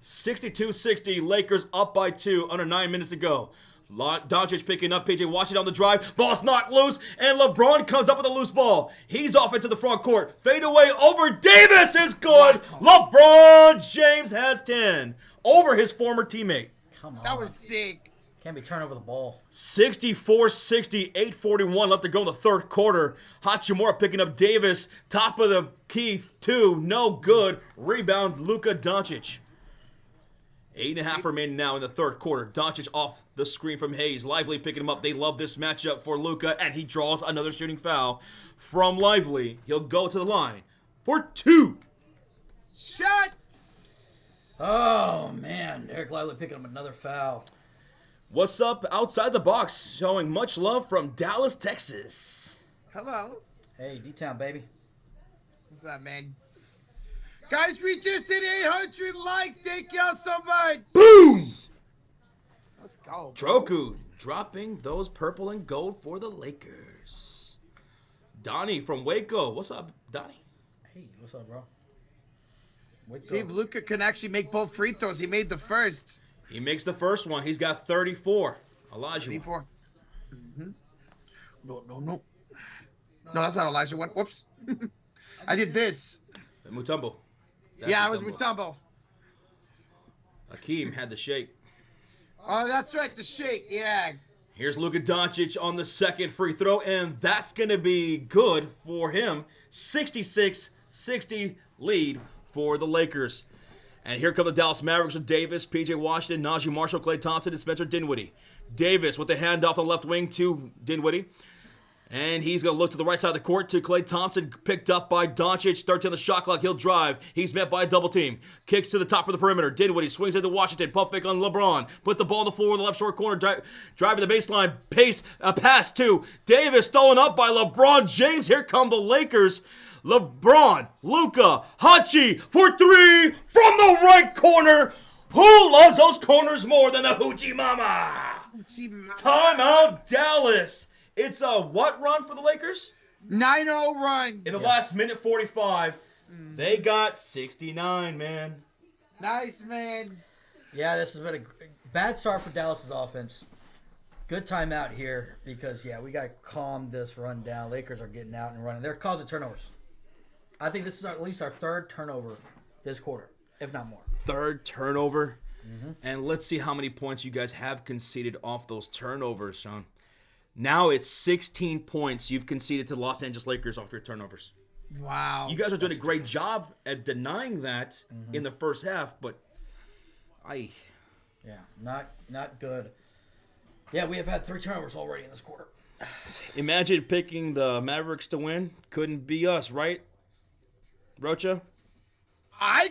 62-60, Lakers up by 2, under 9 minutes to go. Doncic picking up PJ Washington on the drive. Ball's knocked loose, and LeBron comes up with a loose ball. He's off into the front court. Fade away over Davis is good. LeBron James has 10 over his former teammate. Come on. That was sick. Can't be turning over the ball. 64-60, 8:41 left to go in the third quarter. Hachimura picking up Davis. Top of the key, 2, no good. Rebound, Luca Doncic. 8.5 remaining now in the third quarter. Doncic off the screen from Hayes. Lively picking him up. They love this matchup for Luca, and he draws another shooting foul from Lively. He'll go to the line for 2. Shots. Oh, man. Eric Lively picking up another foul. What's up outside the box? Showing much love from Dallas, Texas. Hello. Hey, D-Town, baby. What's up, man? Guys, we just hit 800 likes. Thank y'all so much. Boom! Let's go. Droku dropping those purple and gold for the Lakers. Donnie from Waco. What's up, Donnie? Hey, what's up, bro? See if Luca can actually make both free throws. He made the first. He makes the first one. He's got 34. Elijah. 34. Mm-hmm. No. No, that's not Elijah one. Whoops. I did this. Mutombo. Yeah, I was Mutombo. Hakeem had the shake. Oh, that's right, the shake. Yeah. Here's Luka Doncic on the second free throw, and that's going to be good for him. 66-60 lead for the Lakers. And here come the Dallas Mavericks with Davis, PJ Washington, Najee Marshall, Klay Thompson, and Spencer Dinwiddie. Davis with the handoff on the left wing to Dinwiddie. And he's going to look to the right side of the court to Klay Thompson, picked up by Doncic. 13 on the shot clock. He'll drive. He's met by a double team. Kicks to the top of the perimeter. Dinwiddie swings into Washington. Pump fake on LeBron. Puts the ball on the floor in the left short corner. Driving the baseline. Pass to Davis. Stolen up by LeBron James. Here come the Lakers. LeBron, Luca, Hachi for 3 from the right corner. Who loves those corners more than the Hoochie Mama? Timeout, Dallas. It's a what run for the Lakers? 9-0 run. In the last minute 45, they got 69, man. Nice, man. Yeah, this has been a bad start for Dallas's offense. Good timeout here because, we got to calm this run down. Lakers are getting out and running. They're causing turnovers. I think this is at least our third turnover this quarter, if not more. Third turnover. And let's see how many points you guys have conceded off those turnovers, Sean. Now it's 16 points you've conceded to the Los Angeles Lakers off your turnovers. Wow. You guys are doing a great job at denying that in the first half, but Not good. Yeah, we have had 3 turnovers already in this quarter. imagine picking the Mavericks to win. Couldn't be us, right, Rocha? I'm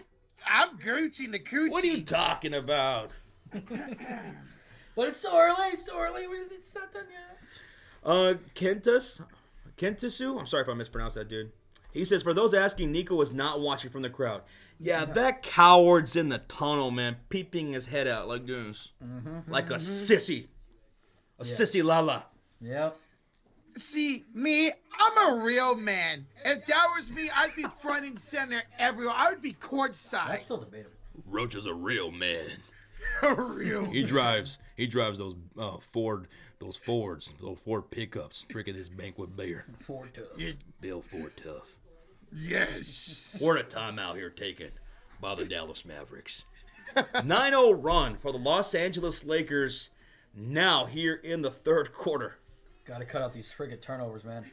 Gucci the coochie. What are you talking about? But it's still early. It's not done yet. Kentasu? I'm sorry if I mispronounced that, dude. He says, for those asking, Nico was not watching from the crowd. Yeah, that coward's in the tunnel, man, peeping his head out like this. Like a sissy. A sissy lala. Yep. See, me, I'm a real man. If that was me, I'd be front and center everywhere. I would be courtside. That's still debatable. Rocha's a real man. real. He drives those Ford pickups, drinking this banquet beer. Ford tough. Bill Ford tough. Yes. We're in a timeout here taken by the Dallas Mavericks. 9-0 run for the Los Angeles Lakers now here in the third quarter. Got to cut out these friggin' turnovers, man.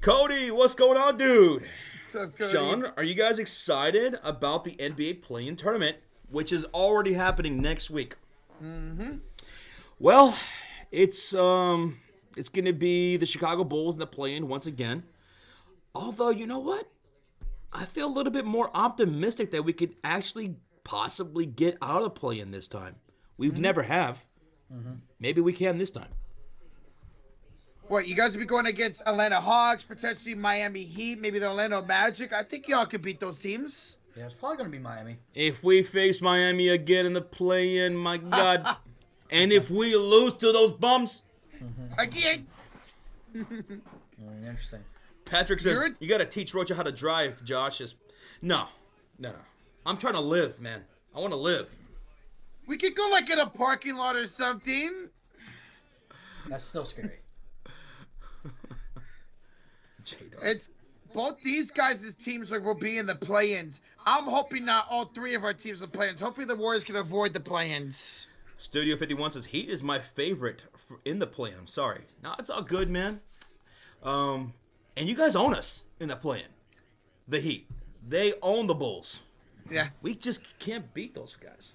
Cody, what's going on, dude? What's up, Cody? Sean, are you guys excited about the NBA play-in tournament, which is already happening next week? Well, it's going to be the Chicago Bulls in the play-in once again. Although, you know what? I feel a little bit more optimistic that we could actually possibly get out of the play-in this time. We've never have. Maybe we can this time. What, you guys will be going against Atlanta Hawks, potentially Miami Heat, maybe the Orlando Magic. I think y'all could beat those teams. Yeah, it's probably going to be Miami. If we face Miami again in the play-in, my God. And if we lose to those bums. Again. Interesting. Patrick says, you got to teach Rocha how to drive, Josh. No. I'm trying to live, man. I want to live. We could go like in a parking lot or something. That's still scary. It's both these guys' teams will be in the play-ins. I'm hoping not all 3 of our teams will play-ins. Hopefully the Warriors can avoid the play-ins. Studio 51 says, Heat is my favorite in the play-in. I'm sorry. No, it's all good, man. And you guys own us in the play-in. The Heat. They own the Bulls. Yeah. We just can't beat those guys.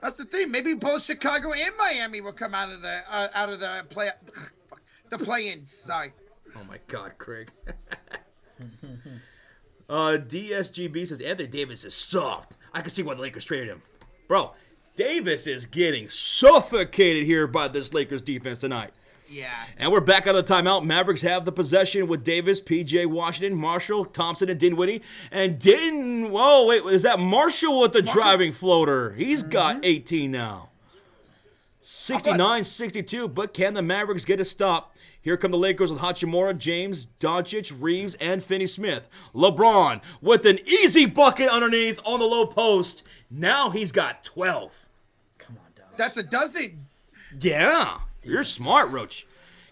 That's the thing. Maybe both Chicago and Miami will come out of the play-ins. Sorry. Oh my God, Craig. DSGB says Anthony Davis is soft. I can see why the Lakers traded him. Bro, Davis is getting suffocated here by this Lakers defense tonight. Yeah. And we're back out of the timeout. Mavericks have the possession with Davis, PJ Washington, Marshall, Thompson, and Dinwiddie. And is that Marshall with the driving floater? He's got 18 now. 69-62, but can the Mavericks get a stop? Here come the Lakers with Hachimura, James, Doncic, Reeves, and Finney-Smith. LeBron with an easy bucket underneath on the low post. Now he's got 12. Come on, Dallas. That's a dozen. Yeah, you're smart, Roach.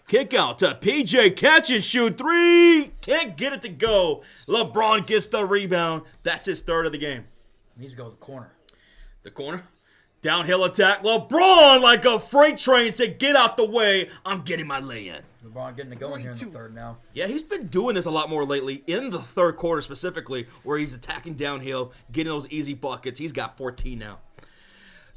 Kick out to PJ, catch and shoot 3. Can't get it to go. LeBron gets the rebound. That's his third of the game. Needs to go to the corner. The corner. Downhill attack. LeBron like a freight train said, get out the way. I'm getting my lay-in. LeBron getting it going here in the third now. Yeah, he's been doing this a lot more lately, in the third quarter specifically, where he's attacking downhill, getting those easy buckets. He's got 14 now.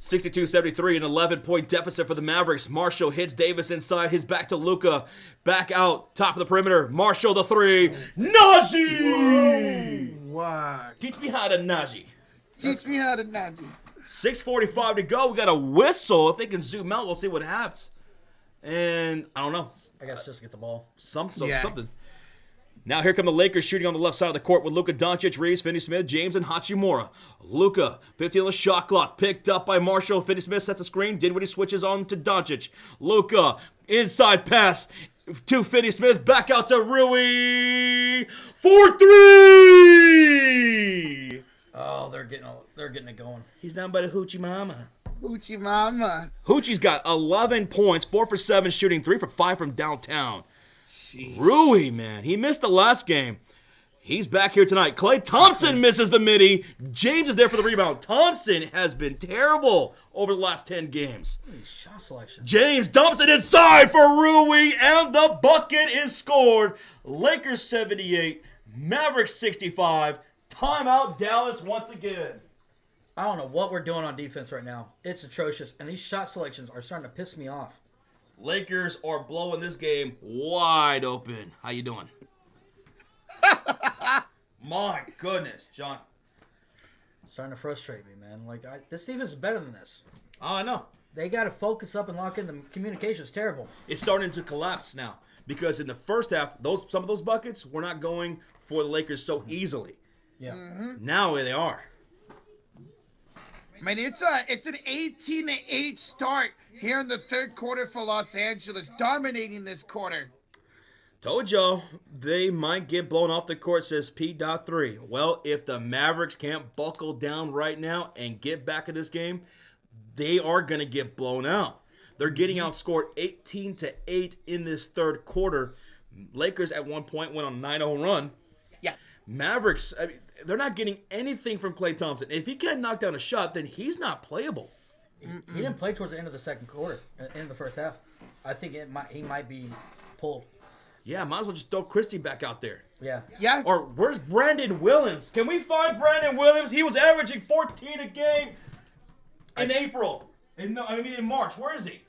62-73, an 11-point deficit for the Mavericks. Marshall hits Davis inside, his back to Luca. Back out, top of the perimeter. Marshall the 3. Najee! What? Teach me how to Najee. Teach me how to Najee. 6:45 to go. We got a whistle. If they can zoom out, we'll see what happens. And I don't know. I guess just get the ball. Something. Now here come the Lakers shooting on the left side of the court with Luca, Doncic, Reeves, Finney-Smith, James, and Hachimura. Luca, 15 on the shot clock, picked up by Marshall. Finney-Smith sets the screen. Dinwiddie switches on to Doncic. Luca, inside pass to Finney-Smith, back out to Rui for 3. Oh, they're getting it going. He's down by the hoochie mama. Hoochie Mama. Hoochie's got 11 points, 4 for 7 shooting, 3 for 5 from downtown. Sheesh. Rui, man, he missed the last game. He's back here tonight. Klay Thompson misses the midi. James is there for the rebound. Thompson has been terrible over the last 10 games. Shot selection. James dumps it inside for Rui, and the bucket is scored. Lakers 78, Mavericks 65. Timeout Dallas once again. I don't know what we're doing on defense right now. It's atrocious, and these shot selections are starting to piss me off. Lakers are blowing this game wide open. How you doing? My goodness, John. Starting to frustrate me, man. Like, this defense is better than this. Oh, I know. They got to focus up and lock in. The communication is terrible. It's starting to collapse now because in the first half, some of those buckets were not going for the Lakers so easily. Yeah. Now they are. I mean, it's an 18-8 start here in the third quarter for Los Angeles, dominating this quarter. Told y'all they might get blown off the court, says P.3. Well, if the Mavericks can't buckle down right now and get back in this game, they are going to get blown out. They're getting outscored 18-8 in this third quarter. Lakers at one point went on a 9-0 run. Yeah. Mavericks, I mean, they're not getting anything from Klay Thompson. If he can't knock down a shot, then he's not playable. He didn't play towards the end of the second quarter, in the first half. I think he might be pulled. Yeah, might as well just throw Christie back out there. Yeah. Yeah. Or where's Brandon Williams? Can we find Brandon Williams? He was averaging 14 a game in April. In March. Where is he?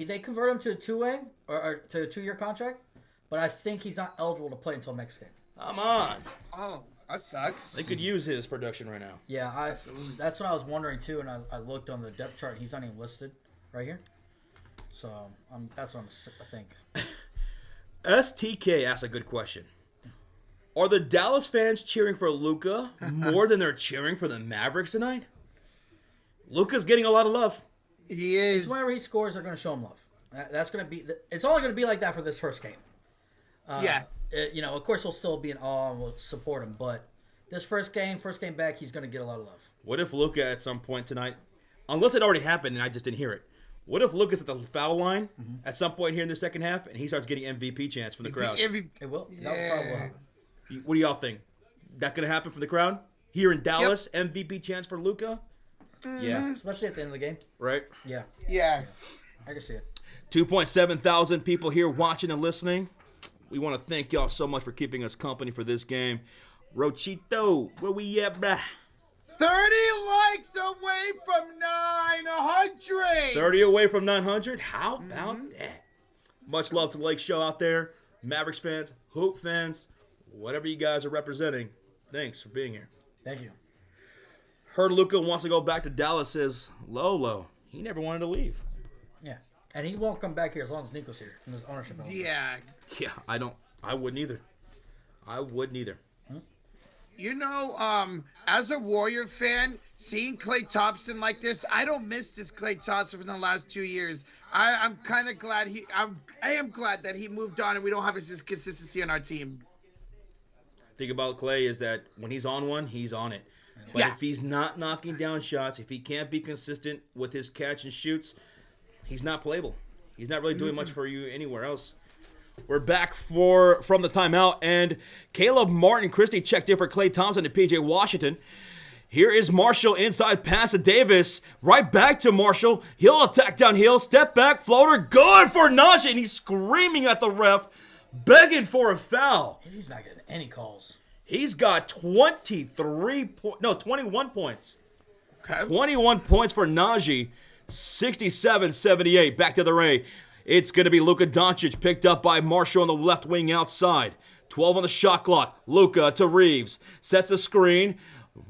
They convert him to a two-way or to a 2-year contract, but I think he's not eligible to play until next game. Come on. Oh, that sucks. They could use his production right now. Yeah, that's what I was wondering too, and I looked on the depth chart. He's not even listed right here. So that's what I think. STK asked a good question. Are the Dallas fans cheering for Luca more than they're cheering for the Mavericks tonight? Luca's getting a lot of love. He is. Whenever he scores, they're going to show him love. That's going to be. It's only going to be like that for this first game. Yeah. Of course, we'll still be in awe and we'll support him, but this first game back, he's going to get a lot of love. What if Luca at some point tonight, unless it already happened and I just didn't hear it, what if Luca's at the foul line at some point here in the second half and he starts getting MVP chants from the crowd? It will. Yeah. That probably will happen. What do y'all think? That going to happen from the crowd? Here in Dallas, MVP chants for Luca? Yeah. Especially at the end of the game. Right? Yeah. Yeah. I can see it. 2.7 thousand people here watching and listening. We want to thank y'all so much for keeping us company for this game. Rochito, where we at, bruh? 30 likes away from 900. 30 away from 900? How about that? Much love to the Lake Show out there. Mavericks fans, Hoop fans, whatever you guys are representing. Thanks for being here. Thank you. Heard Luca wants to go back to Dallas, says Lolo. He never wanted to leave. Yeah. And he won't come back here as long as Nico's here and his ownership. Yeah. Yeah, I wouldn't either. I wouldn't either. You know, as a Warrior fan, seeing Klay Thompson like this, I don't miss this Klay Thompson from the last 2 years. I'm kind of glad I am glad that he moved on and we don't have his consistency on our team. Thing about Klay is that when he's on one, he's on it. But if he's not knocking down shots, if he can't be consistent with his catch and shoots, he's not playable. He's not really doing much for you anywhere else. We're back from the timeout, and Caleb Martin Christie checked in for Klay Thompson and PJ Washington. Here is Marshall inside pass to Davis. Right back to Marshall. He'll attack downhill. Step back, floater. Good for Najee, and he's screaming at the ref, begging for a foul. He's not getting any calls. He's got 21 points. Okay. 21 points for Najee. 67-78. Back to the Ray. It's going to be Luca Doncic picked up by Marshall on the left wing outside. 12 on the shot clock. Luca to Reeves. Sets the screen.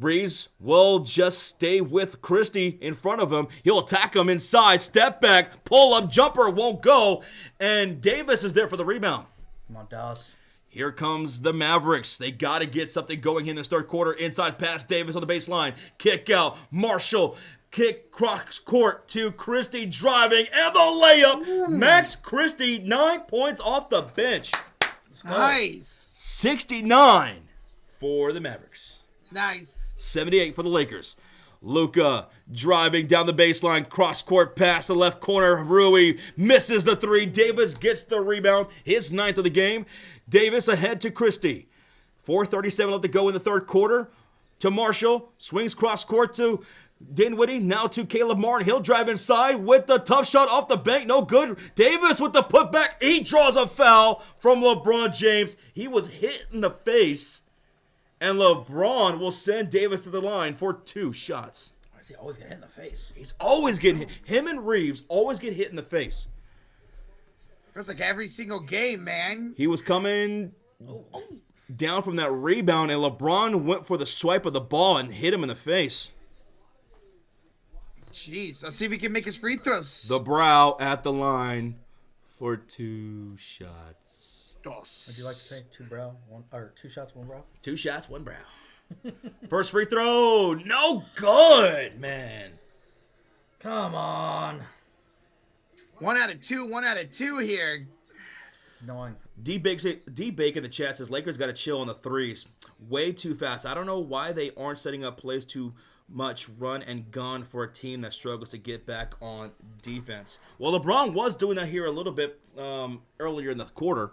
Reeves will just stay with Christie in front of him. He'll attack him inside. Step back. Pull up. Jumper won't go. And Davis is there for the rebound. Come on, Dallas. Here comes the Mavericks. They got to get something going in this third quarter. Inside pass, Davis on the baseline. Kick out. Marshall. Kick cross court to Christie driving. And the layup. Max Christie, 9 points off the bench. Nice. 69 for the Mavericks. Nice. 78 for the Lakers. Luca driving down the baseline, cross-court pass to the left corner. Rui misses the three. Davis gets the rebound, his 9th of the game. Davis ahead to Christie. 4:37 left to go in the third quarter. To Marshall, swings cross-court to Dinwiddie, now to Caleb Martin. He'll drive inside with the tough shot off the bank. No good. Davis with the putback. He draws a foul from LeBron James. He was hit in the face. And LeBron will send Davis to the line for 2 shots. Why does he always get hit in the face? He's always getting hit. Him and Reeves always get hit in the face. Feels like every single game, man. He was coming down from that rebound, and LeBron went for the swipe of the ball and hit him in the face. Jeez, let's see if he can make his free throws. The brow at the line for 2 shots. Would you like to say 2 brow, 1 or 2 shots, 1 brow? 2 shots, 1 brow. First free throw, no good, man. Come on. 1 out of 2, 1 out of 2 here. It's annoying. D Bake in the chat says Lakers got to chill on the threes. Way too fast. I don't know why they aren't setting up plays too much run and gun for a team that struggles to get back on defense. Well, LeBron was doing that here a little bit earlier in the quarter.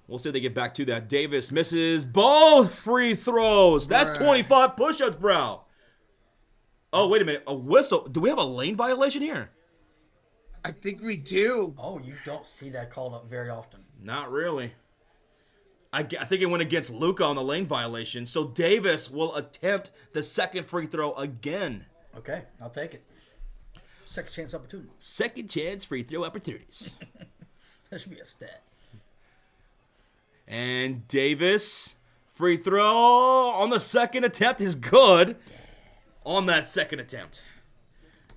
We'll see if they get back to that. Davis misses both free throws. That's 25 push-ups, bro. Oh, wait a minute. A whistle. Do we have a lane violation here? I think we do. Oh, you don't see that called up very often. Not really. I think it went against Luca on the lane violation. So Davis will attempt the second free throw again. Okay, I'll take it. Second chance opportunity. Second chance free throw opportunities. That should be a stat. And Davis, free throw on the second attempt is good. On that second attempt.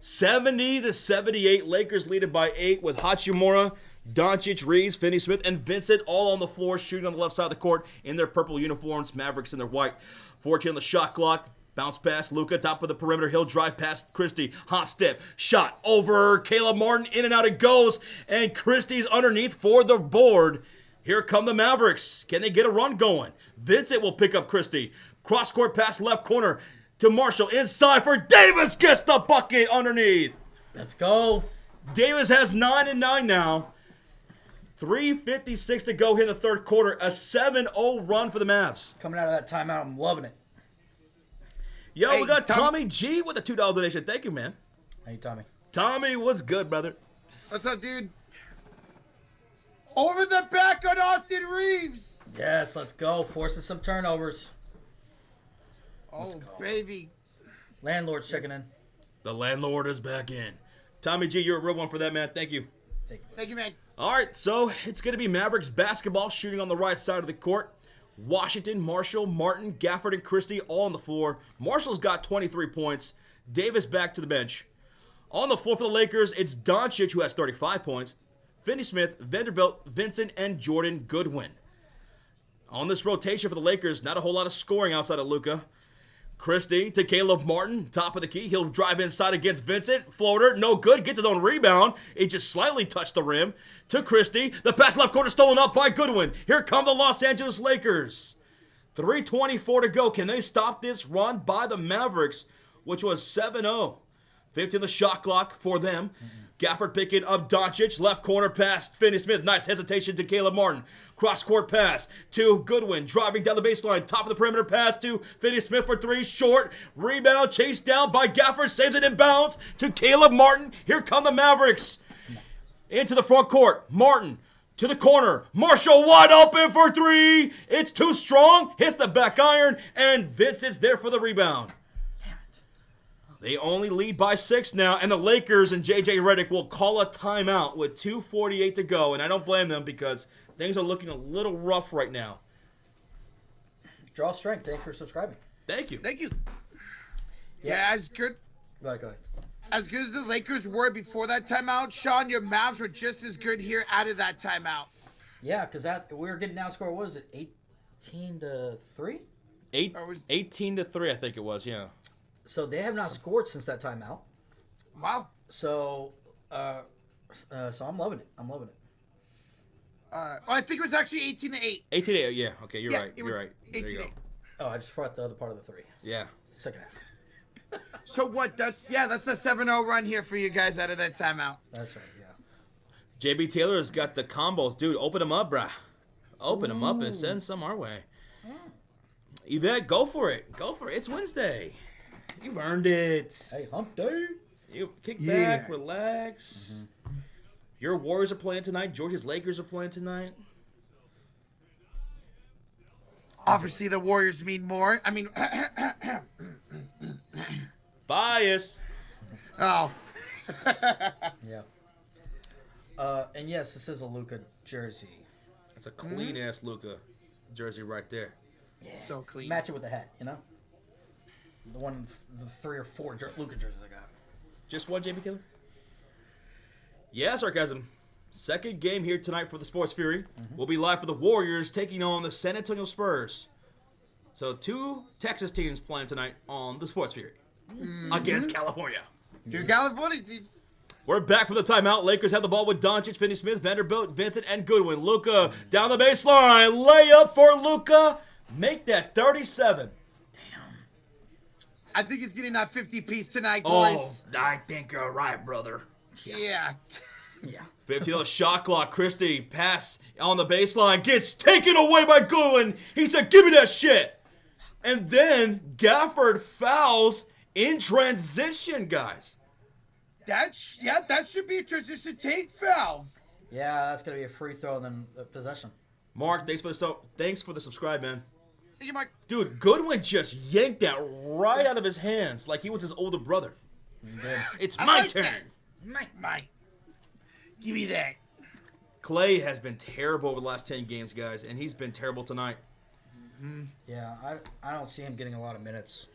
70-78, Lakers lead it by 8 with Hachimura, Doncic, Reeves, Finney-Smith, and Vincent all on the floor shooting on the left side of the court in their purple uniforms, Mavericks in their white. 14 on the shot clock. Bounce pass, Luca, top of the perimeter. He'll drive past Christie. Hop step, shot over Caleb Martin. In and out it goes. And Christie's underneath for the board. Here come the Mavericks. Can they get a run going? Vincent will pick up Christie. Cross-court pass left corner to Marshall. Inside for Davis. Gets the bucket underneath. Let's go. Davis has 9 and 9 now. 3:56 to go here in the third quarter. A 7-0 run for the Mavs. Coming out of that timeout, I'm loving it. Yo, Hey, we got Tommy G with a $2 donation. Thank you, man. Hey, Tommy. Tommy, what's good, brother? What's up, dude? Over the back on Austin Reeves. Yes, let's go. Forcing some turnovers. Oh, baby. Landlord's checking in. The landlord is back in. Tommy G, you're a real one for that, man. Thank you. Thank you, man. All right, so it's going to be Mavericks basketball shooting on the right side of the court. Washington, Marshall, Martin, Gafford, and Christie all on the floor. Marshall's got 23 points. Davis back to the bench. On the floor for the Lakers, it's Doncic who has 35 points. Finney-Smith, Vanderbilt, Vincent, and Jordan Goodwin. On this rotation for the Lakers, not a whole lot of scoring outside of Luca. Christie to Caleb Martin, top of the key. He'll drive inside against Vincent. Floater, no good. Gets his own rebound. It just slightly touched the rim. To Christie. The pass left corner stolen up by Goodwin. Here come the Los Angeles Lakers. 3:24 to go. Can they stop this run by the Mavericks, which was 7-0? 15 the shot clock for them. Gafford picking up Doncic. Left corner pass. Finney-Smith. Nice hesitation to Caleb Martin. Cross-court pass to Goodwin. Driving down the baseline. Top of the perimeter pass to Finney-Smith for 3. Short. Rebound. Chased down by Gafford. Saves it in bounds to Caleb Martin. Here come the Mavericks. Into the front court. Martin to the corner. Marshall wide open for 3. It's too strong. Hits the back iron. And Vincent's there for the rebound. They only lead by 6 now, and the Lakers and J.J. Redick will call a timeout with 2:48 to go, and I don't blame them because things are looking a little rough right now. Draw strength. Thanks for subscribing. Thank you. Thank you. Yeah, as good Go ahead. as the Lakers were before that timeout, Sean, your Mavs were just as good here out of that timeout. Yeah, because we were getting outscored. What was it, 18-3? 18-3, I think it was, yeah. So they have not scored since that timeout. Wow. So, so I'm loving it. I'm loving it. I think it was actually 18-8. 18-8, yeah. Okay, you're Yeah, right. it was You're right. There you go. 18-8. Oh, I just forgot the other part of the 3. Yeah. Second half. So what? That's a 7-0 run here for you guys out of that timeout. That's right. Yeah. JB Taylor's got the combos, dude. Open them up, bruh. Open them up and send some our way. Yvette, go for it. Go for it. It's Wednesday. You've earned it. Hey, hump day. You kick Yeah. back, relax. Your Warriors are playing tonight. Georgia's Lakers are playing tonight. Obviously, the Warriors mean more. I mean, Bias. oh. Yeah. And yes, this is a Luca jersey. That's a clean ass Luca jersey right there. So clean. Match it with the hat, you know? The 3 or 4 Luca jerseys I got. Just one, JB Taylor? Yeah, sarcasm. Second game here tonight for the Sports Fury. We'll be live for the Warriors taking on the San Antonio Spurs. So 2 Texas teams playing tonight on the Sports Fury against California. 2 California teams. We're back from the timeout. Lakers have the ball with Doncic, Finney-Smith, Vanderbilt, Vincent, and Goodwin. Luca down the baseline. Layup for Luca. Make that 37. I think he's getting that 50-piece tonight, Oh, boys. I think you're right, brother. Yeah. Yeah. 15 shot clock. Christie pass on the baseline. Gets taken away by Goodwin. He said, give me that shit. And then Gafford fouls in transition, guys. That should be a transition take foul. Yeah, that's going to be a free throw and then a possession. Mark, thanks for the subscribe, man. You might. Dude, Goodwin just yanked that right out of his hands like he was his older brother. Good. It's I my like turn. that. Mike. Give me that. Clay has been terrible over the last 10 games, guys, and he's been terrible tonight. Yeah, I don't see him getting a lot of minutes.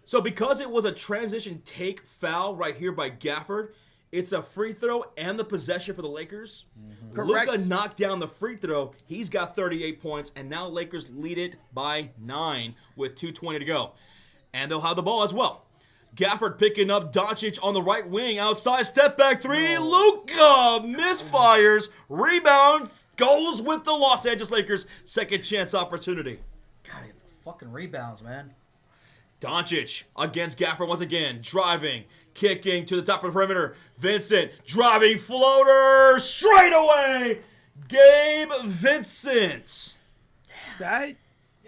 So because it was a transition take foul right here by Gafford, it's a free throw and the possession for the Lakers. Correct. Luca knocked down the free throw. He's got 38 points, and now Lakers lead it by 9 with 2:20 to go. And they'll have the ball as well. Gafford picking up Doncic on the right wing. Outside step back 3. Luca misfires. Rebound goes with the Los Angeles Lakers. Second chance opportunity. God, he fucking rebounds, man. Doncic against Gafford once again. Driving, kicking to the top of the perimeter. Vincent driving floater straight away. Gabe Vincent. That?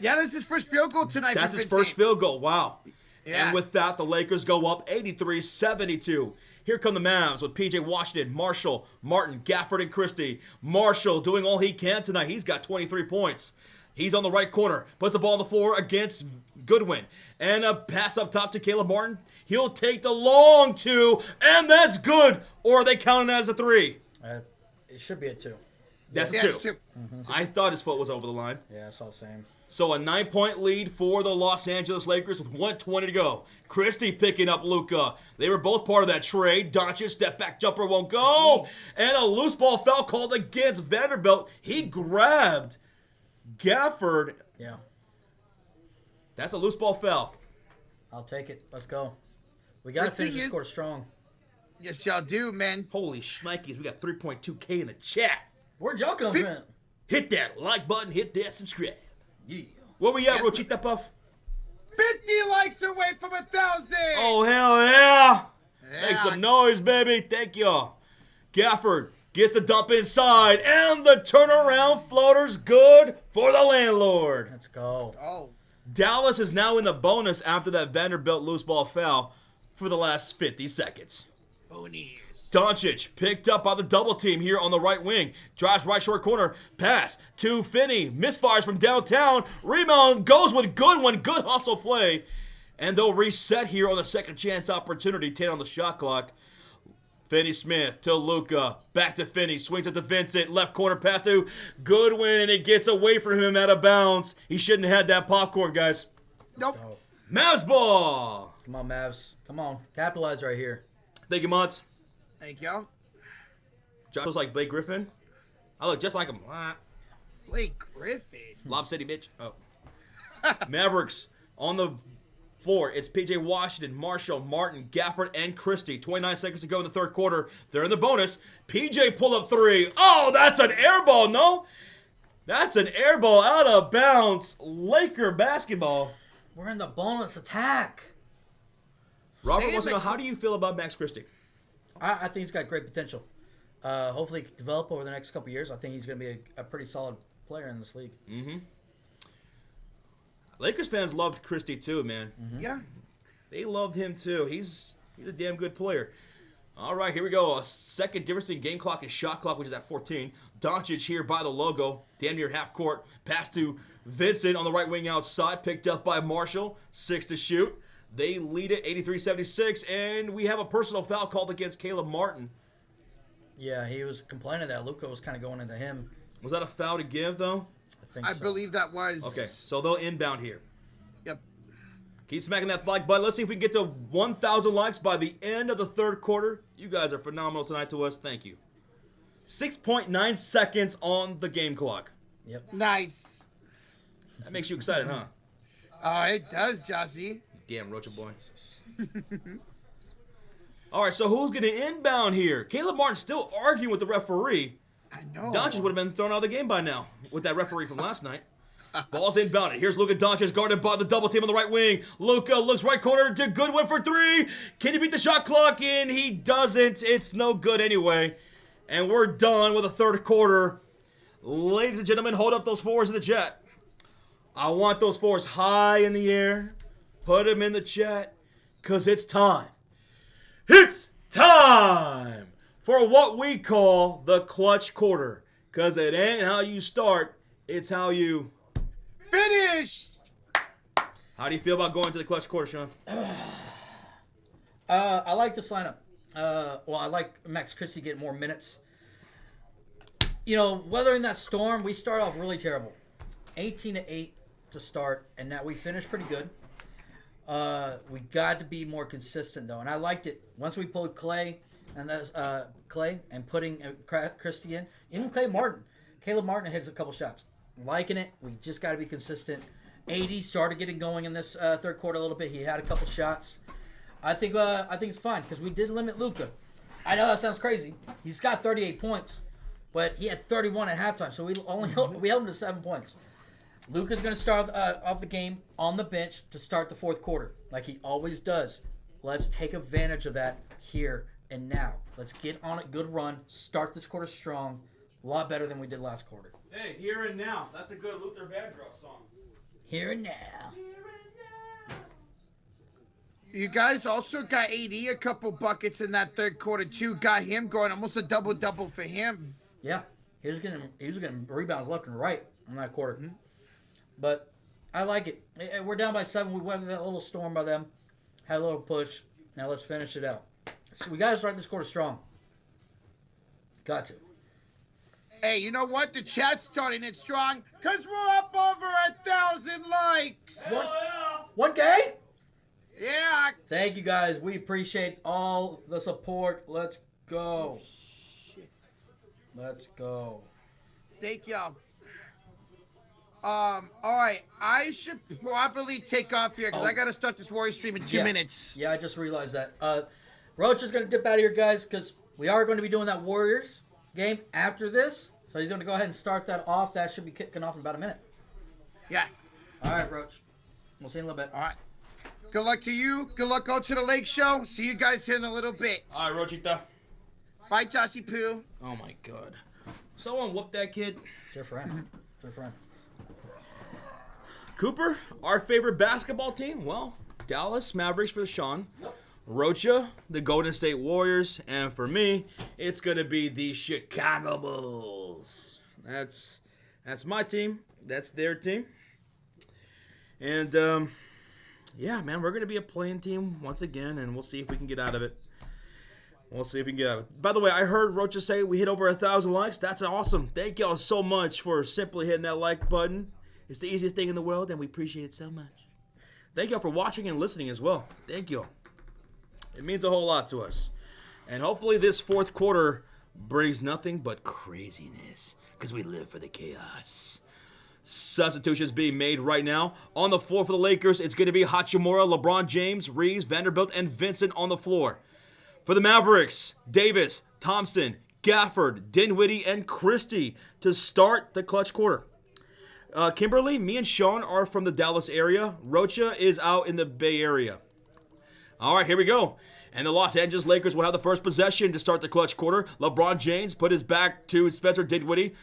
Yeah, that's his first field goal tonight. That's for his first Vincent. field goal. Wow. Yeah. And with that, the Lakers go up 83-72. Here come the Mavs with P.J. Washington, Marshall, Martin, Gafford, and Christie. Marshall doing all he can tonight. He's got 23 points. He's on the right corner. Puts the ball on the floor against Goodwin. And a pass up top to Caleb Martin. He'll take the long 2, and that's good. Or are they counting that as a 3? It should be a 2. That's Yeah, a it's 2. two. I thought his foot was over the line. Yeah, it's all the same. So a 9-point lead for the Los Angeles Lakers with 1:20 to go. Christie picking up Luca. They were both part of that trade. Doncic step back jumper won't go. And a loose ball foul called against Vanderbilt. He grabbed Gafford. Yeah. That's a loose ball foul. I'll take it. Let's go. We got to The thing finish this is- score strong. Yes, y'all do, man. Holy shnikes, we got 3.2K in the chat. Where'd y'all come from? Hit that like button, hit that subscribe. Yeah. Where we at, Yes, Rochita Puff? 50 likes away from 1,000. Oh, hell yeah. Yeah. Make some noise, baby. Thank y'all. Gafford gets the dump inside, and the turnaround floater's good for the landlord. Let's go. Oh, Dallas is now in the bonus after that Vanderbilt loose ball foul for the last 50 seconds. bonies. Doncic picked up by the double team here on the right wing. Drives right short corner. Pass to Finney. Misfires from downtown. Rebound goes with Goodwin. Good hustle play. And they'll reset here on the second chance opportunity. 10 on the shot clock. Finney-Smith to Luca. Back to Finney. Swings it to Vincent. Left corner pass to Goodwin. And it gets away from him out of bounds. He shouldn't have had that popcorn, guys. Nope. Oh, Mavs ball. come on, Mavs. Come on. Capitalize right here. Thank you, Mons. Thank you. Josh looks like Blake Griffin. I look just like him. Blake Griffin. Lob City, bitch. Oh. Mavericks on the floor. It's P.J. Washington, Marshall, Martin, Gafford, and Christie. 29 seconds to go in the third quarter. They're in the bonus. P.J. pull up 3. Oh, that's an air ball, no? That's an air ball out of bounds. Laker basketball. We're in the bonus attack. Robert Stay wants to in know, the- how do you feel about Max Christie? I think he's got great potential. Hopefully, he can develop over the next couple years. I think he's going to be a pretty solid player in this league. Mm-hmm. Lakers fans loved Christie too, man. Yeah. They loved him too. He's a damn good player. All right, here we go. A second difference between game clock and shot clock, which is at 14. Doncic here by the logo, damn near half court. Pass to Vincent on the right wing outside, picked up by Marshall. 6 to shoot. They lead it 83-76, and we have a personal foul called against Caleb Martin. Yeah, he was complaining that Luca was kind of going into him. Was that a foul to give, though? I think I so. believe that was. Okay, so they'll inbound here. Yep. Keep smacking that like button. Let's see if we can get to 1,000 likes by the end of the third quarter. You guys are phenomenal tonight to us. Thank you. 6.9 seconds on the game clock. Yep. Nice. That makes you excited, huh? Oh, it does, Jossie. Damn, Rocha boy. All right, so who's going to inbound here? Caleb Martin's still arguing with the referee. I know. Doncic would have been thrown out of the game by now with that referee from last night. Ball's inbounded. Here's Luca Doncic guarded by the double team on the right wing. Luca looks right corner to Goodwin for three. Can he beat the shot clock in? He doesn't. It's no good anyway. And we're done with the third quarter. Ladies and gentlemen, hold up those fours in the chat. I want those fours high in the air. Put them in the chat, because it's time. It's time for what we call the clutch quarter. Because it ain't how you start, it's how you... Finished. How do you feel about going to the clutch quarter, Sean? I like this lineup. Well, I like Max Christie getting more minutes. You know, weathering that storm, we start off really terrible. 18-8 to start, and now we finished pretty good. We got to be more consistent though, and I liked it once we pulled Clay and putting Christie in. Even Caleb Martin hits a couple shots. Liking it. We just got to be consistent. 80 started getting going in this third quarter a little bit. He had a couple shots. I think it's fine because we did limit Luca. I know that sounds crazy. He's got 38 points, but he had 31 at halftime, so we held him to 7 points. Luca's going to start off the game on the bench to start the fourth quarter, like he always does. Let's take advantage of that here and now. Let's get on a good run, start this quarter strong, a lot better than we did last quarter. Hey, Here and Now. That's a good Luther Vandross song. Here and now. You guys also got AD a couple buckets in that third quarter too. Got him going, almost a double for him. Yeah, he was getting rebounds left and right in that quarter. Mm-hmm. But I like it. We're down by 7. We weathered that little storm by them. Had a little push. Now let's finish it out. So we got to start this quarter strong. Got to. Hey, you know what? The chat's starting it strong because we're up over 1,000 likes. What? 1K? Yeah. Thank you guys. We appreciate all the support. Let's go. Shit. Let's go. Thank y'all. All right. I should probably take off here because I got to start this Warrior stream in 2 minutes. Yeah, I just realized that. Roach is going to dip out of here, guys, because we are going to be doing that Warriors game after this. So he's going to go ahead and start that off. That should be kicking off in about a minute. Yeah. All right, Roach. We'll see you in a little bit. All right. Good luck to you. Good luck out to the lake show. See you guys here in a little bit. All right, Rochita. Bye, Jossie Poo. Oh, my God. Someone whooped that kid. It's your friend. It's your friend. Cooper, our favorite basketball team? Well, Dallas Mavericks for Sean. Rocha, the Golden State Warriors. And for me, it's going to be the Chicago Bulls. That's my team. That's their team. And, yeah, man, we're going to be a playing team once again, and we'll see if we can get out of it. By the way, I heard Rocha say we hit over 1,000 likes. That's awesome. Thank y'all so much for simply hitting that like button. It's the easiest thing in the world, and we appreciate it so much. Thank y'all for watching and listening as well. Thank y'all. It means a whole lot to us. And hopefully this fourth quarter brings nothing but craziness, because we live for the chaos. Substitutions being made right now. On the floor for the Lakers, it's going to be Hachimura, LeBron James, Reeves, Vanderbilt, and Vincent on the floor. For the Mavericks, Davis, Thompson, Gafford, Dinwiddie, and Christie to start the clutch quarter. Kimberly, me and Sean are from the Dallas area. Rocha is out in the Bay Area. All right, here we go. And the Los Angeles Lakers will have the first possession to start the clutch quarter. LeBron James put his back to Spencer Dinwiddie.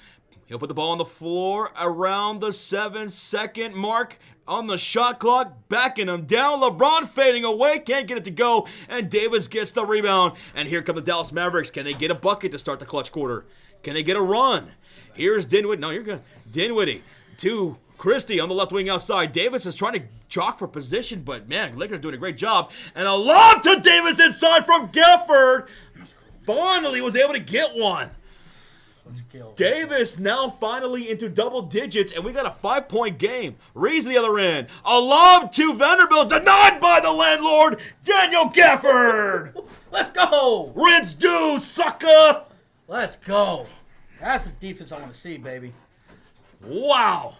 He'll put the ball on the floor around the 7-second mark on the shot clock, backing him down. LeBron fading away, can't get it to go, and Davis gets the rebound. And here come the Dallas Mavericks. Can they get a bucket to start the clutch quarter? Can they get a run? Here's Dinwiddie. No, you're good. Dinwiddie to Christie on the left wing outside. Davis is trying to jock for position, but man, Lakers doing a great job. And a lob to Davis inside from Gafford. Finally was able to get one. Davis now finally into double digits, and we got a 5-point game. Reeves the other end. A lob to Vanderbilt, denied by the landlord, Daniel Gafford. Let's go. Rinse due, sucker. Let's go. That's the defense I want to see, baby. Wow.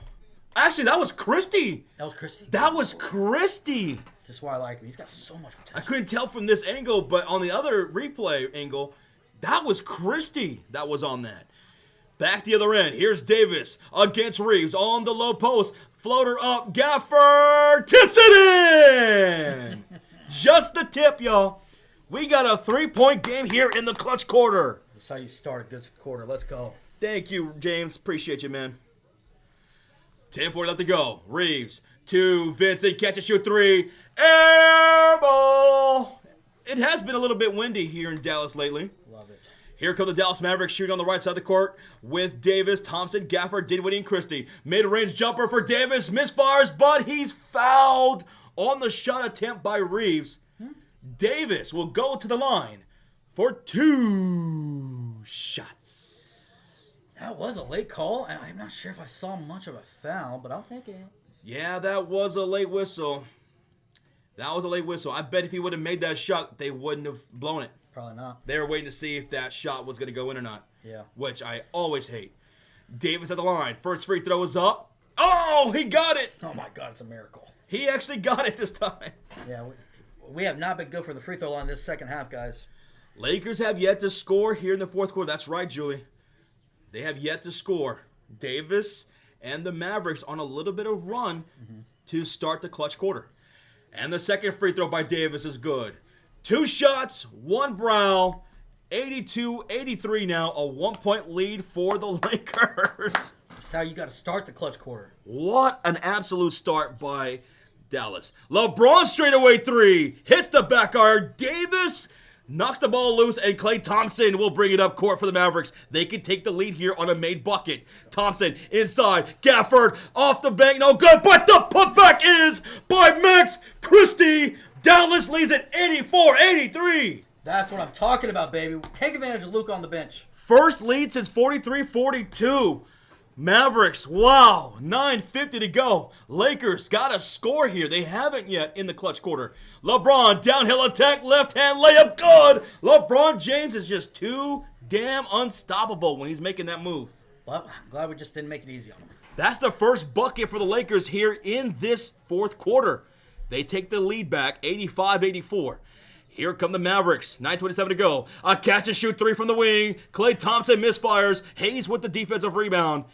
Actually, that was Christie. That was Christie. That was Christie. This is why I like him. He's got so much potential. I couldn't tell from this angle, but on the other replay angle, that was Christie that was on that. Back the other end. Here's Davis against Reeves on the low post. Floater up. Gafford tips it in. Just the tip, y'all. We got a 3-point game here in the clutch quarter. That's how you start a good quarter. Let's go. Thank you, James. Appreciate you, man. 10-4 left to go. Reeves to Vincent. Catch and shoot 3. Air ball. It has been a little bit windy here in Dallas lately. Love it. Here come the Dallas Mavericks shooting on the right side of the court with Davis, Thompson, Gafford, Dinwiddie, and Christie. Mid-range jumper for Davis. Misfires, but he's fouled on the shot attempt by Reeves. Davis will go to the line for 2 shots. That was a late call, and I'm not sure if I saw much of a foul, but I'll take it. Yeah, that was a late whistle. I bet if he would have made that shot, they wouldn't have blown it. Probably not. They were waiting to see if that shot was going to go in or not. Yeah. Which I always hate. Davis at the line. First free throw is up. Oh, he got it. Oh, my God, it's a miracle. He actually got it this time. Yeah, we have not been good for the free throw line this second half, guys. Lakers have yet to score here in the fourth quarter. That's right, Julie. They have yet to score. Davis and the Mavericks on a little bit of run to start the clutch quarter. And the second free throw by Davis is good. 2 shots, 1 brow, 82-83 now, a 1-point lead for the Lakers. That's how you got to start the clutch quarter. What an absolute start by Dallas. LeBron straightaway 3, hits the back iron. Davis knocks the ball loose, and Klay Thompson will bring it up court for the Mavericks. They can take the lead here on a made bucket. Thompson inside, Gafford off the bank, no good, but the putback is by Max Christie. Dallas leads at 84-83. That's what I'm talking about, baby. Take advantage of Luca on the bench. First lead since 43-42. Mavericks, wow, 9:50 to go. Lakers got a score here. They haven't yet in the clutch quarter. LeBron, downhill attack, left-hand layup, good. LeBron James is just too damn unstoppable when he's making that move. Well, I'm glad we just didn't make it easy on him. That's the first bucket for the Lakers here in this fourth quarter. They take the lead back, 85-84. Here come the Mavericks, 9:27 to go. A catch and shoot 3 from the wing. Klay Thompson misfires. Hayes with the defensive rebound.